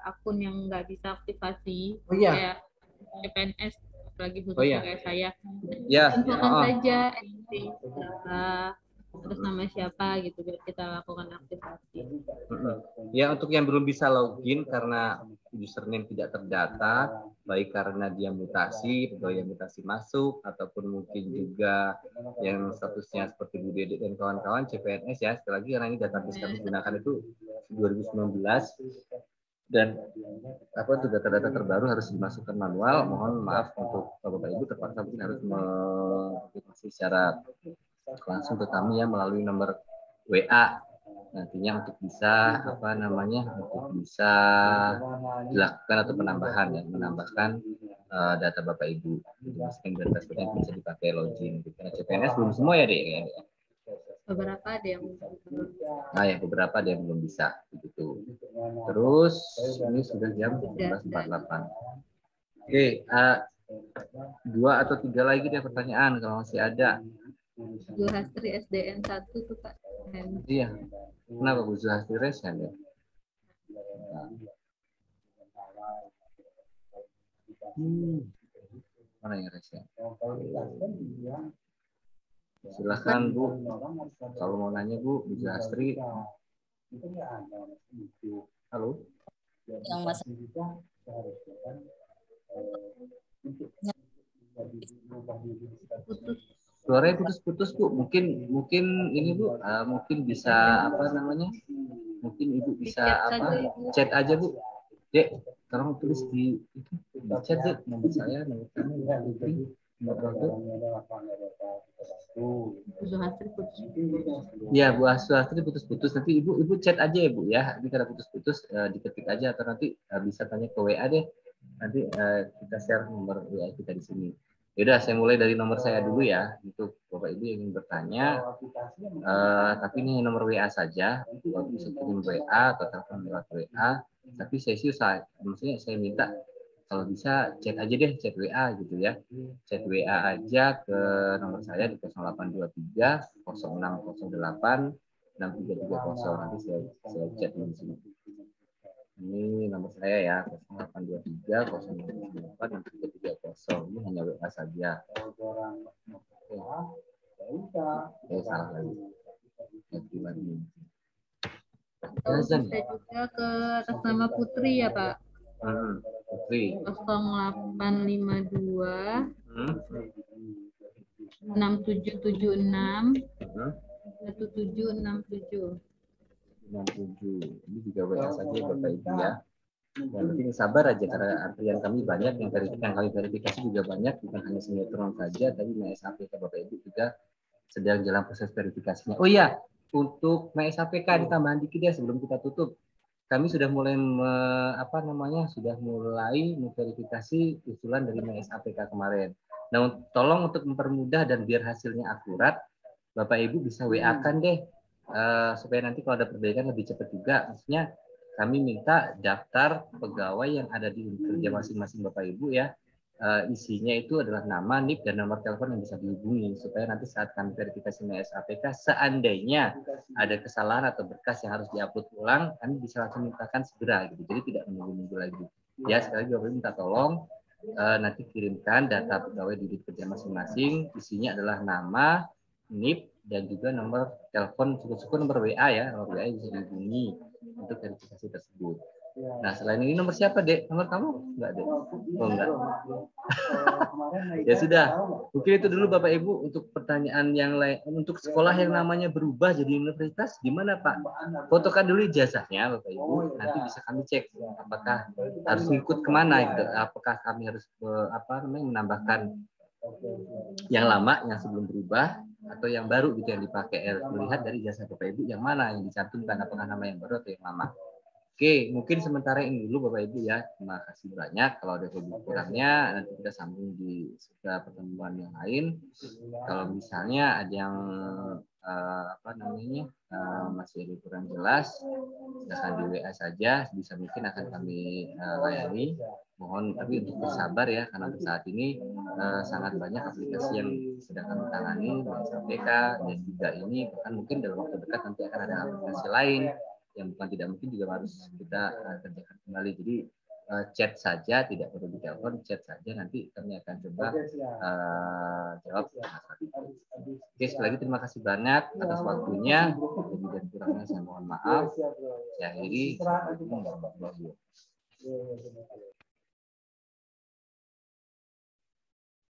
akun yang nggak bisa aktivasi, Oh iya. kayak CPNS, apalagi khusus Oh iya. kayak saya, Ya. infokan saja ST siapa, terus nama siapa gitu, biar kita lakukan aktivasi. Ya, untuk yang belum bisa login karena username tidak terdata, baik karena dia mutasi, pegawai yang mutasi masuk, ataupun mungkin juga yang statusnya seperti Bu Dede dan kawan-kawan, CPNS ya, sekali lagi karena ini database kami gunakan itu 2019, dan apa untuk data-data terbaru harus dimasukkan manual. Mohon maaf untuk Bapak Ibu terpaksa mungkin harus mengaktifasi secara langsung ke kami ya melalui nomor WA nantinya untuk bisa apa namanya untuk bisa dilakukan atau penambahan ya, menambahkan data Bapak Ibu. Masukin data seperti yang bisa dipakai login. Karena CPNS belum semua ya deh. Ya. Beberapa ada yang Nah ya beberapa ada yang belum bisa begitu. Terus ini sudah jam 11.48. Oke, 2 atau 3 lagi deh pertanyaan kalau masih ada. Bu Hastri SDN 1 tuh Pak. Iya. Kenapa Bu Hastri resen ya? Mana yang resen? Silahkan Bu. Kalau mau nanya Bu Hastri. Halo. Yang masa Suaranya putus-putus Bu. Mungkin ini Bu, mungkin bisa apa namanya? Mungkin Ibu bisa apa? Chat aja Bu. Dek, tolong tulis di chat Dek, nomor saya, nomor kamu, ya Bu Aswastri putus-putus. Nanti Ibu chat aja ya Bu ya. Ini karena putus-putus diketik aja atau nanti bisa tanya ke WA deh. Nanti kita share nomor WA kita di sini. Yaudah, saya mulai dari nomor saya dulu ya. Untuk Bapak Ibu yang ingin bertanya. Tapi ini nomor WA saja. Bapak bisa kirim WA atau telepon lewat WA. Tapi maksudnya saya minta kalau bisa chat aja deh, chat WA gitu ya. Chat WA aja ke nomor saya di 0823 0608 6330. Nanti saya chat di sini. Ini nomor saya ya, 0823 0608 6330. Ini hanya WA saja. Oke, salah lagi. Bisa juga ke atas nama Putri ya Pak. Putri. 0852 6776 1767. Ini juga WA saja Bapak Ibu ya. Yang penting sabar aja karena antrian kami banyak, yang kami verifikasi juga banyak, bukan hanya sinetron saja, tapi MSAPK Bapak Ibu juga sedang jalan proses verifikasinya. Oh iya, untuk MSAPK ditambahan dikit ya sebelum kita tutup. Kami sudah mulai memverifikasi usulan dari MSAPK kemarin. Nah, tolong untuk mempermudah dan biar hasilnya akurat, Bapak Ibu bisa WA-kan deh supaya nanti kalau ada perbaikan lebih cepat juga. Maksudnya kami minta daftar pegawai yang ada di kerja masing-masing Bapak Ibu ya. Isinya itu adalah nama, NIP, dan nomor telepon yang bisa dihubungi supaya nanti saat kami verifikasi MSAPK seandainya ada kesalahan atau berkas yang harus diupload ulang, kami bisa langsung mintakan segera gitu. Jadi tidak menunggu-nunggu lagi. Ya, sekali lagi Bapak Ibu minta tolong nanti kirimkan data pegawai di kerja masing-masing, isinya adalah nama, NIP, dan juga nomor telepon, syukur-syukur nomor WA ya, nomor WA yang bisa dihubungi untuk verifikasi tersebut. Nah, selain ini nomor siapa, Dek? Nomor kamu? Enggak, Dek? Oh, enggak. Ya sudah. Mungkin itu dulu Bapak Ibu untuk pertanyaan yang lain. Untuk sekolah yang namanya berubah jadi universitas, gimana Pak? Fotokan dulu ijazahnya Bapak Ibu. Nanti bisa kami cek apakah harus ikut kemana gitu. Apakah kami harus menambahkan yang lama yang sebelum berubah atau yang baru gitu yang dipakai. Melihat dari ijazah Bapak Ibu yang mana yang dicantumkan, apakah nama yang baru atau yang lama. Oke, mungkin sementara ini dulu Bapak Ibu ya. Terima kasih banyak. Kalau ada lebih kurangnya nanti kita sambung di pertemuan yang lain. Kalau misalnya ada yang masih ada kurang jelas, silakan di WA saja. Bisa mungkin akan kami layani. Mohon tapi untuk bersabar ya, karena untuk saat ini sangat banyak aplikasi yang sedang kami tangani, MSAPK dan juga ini bahkan mungkin dalam waktu dekat nanti akan ada aplikasi lain yang bukan tidak mungkin juga harus kita kerjakan kembali. Jadi chat saja, tidak perlu ditelepon, chat saja, nanti kami akan coba jawab masalah itu. Oke, sekali lagi terima kasih banyak atas waktunya. Lebih dan kurangnya saya mohon maaf. Saya akhiri. Assalamualaikum warahmatullahi wabarakatuh.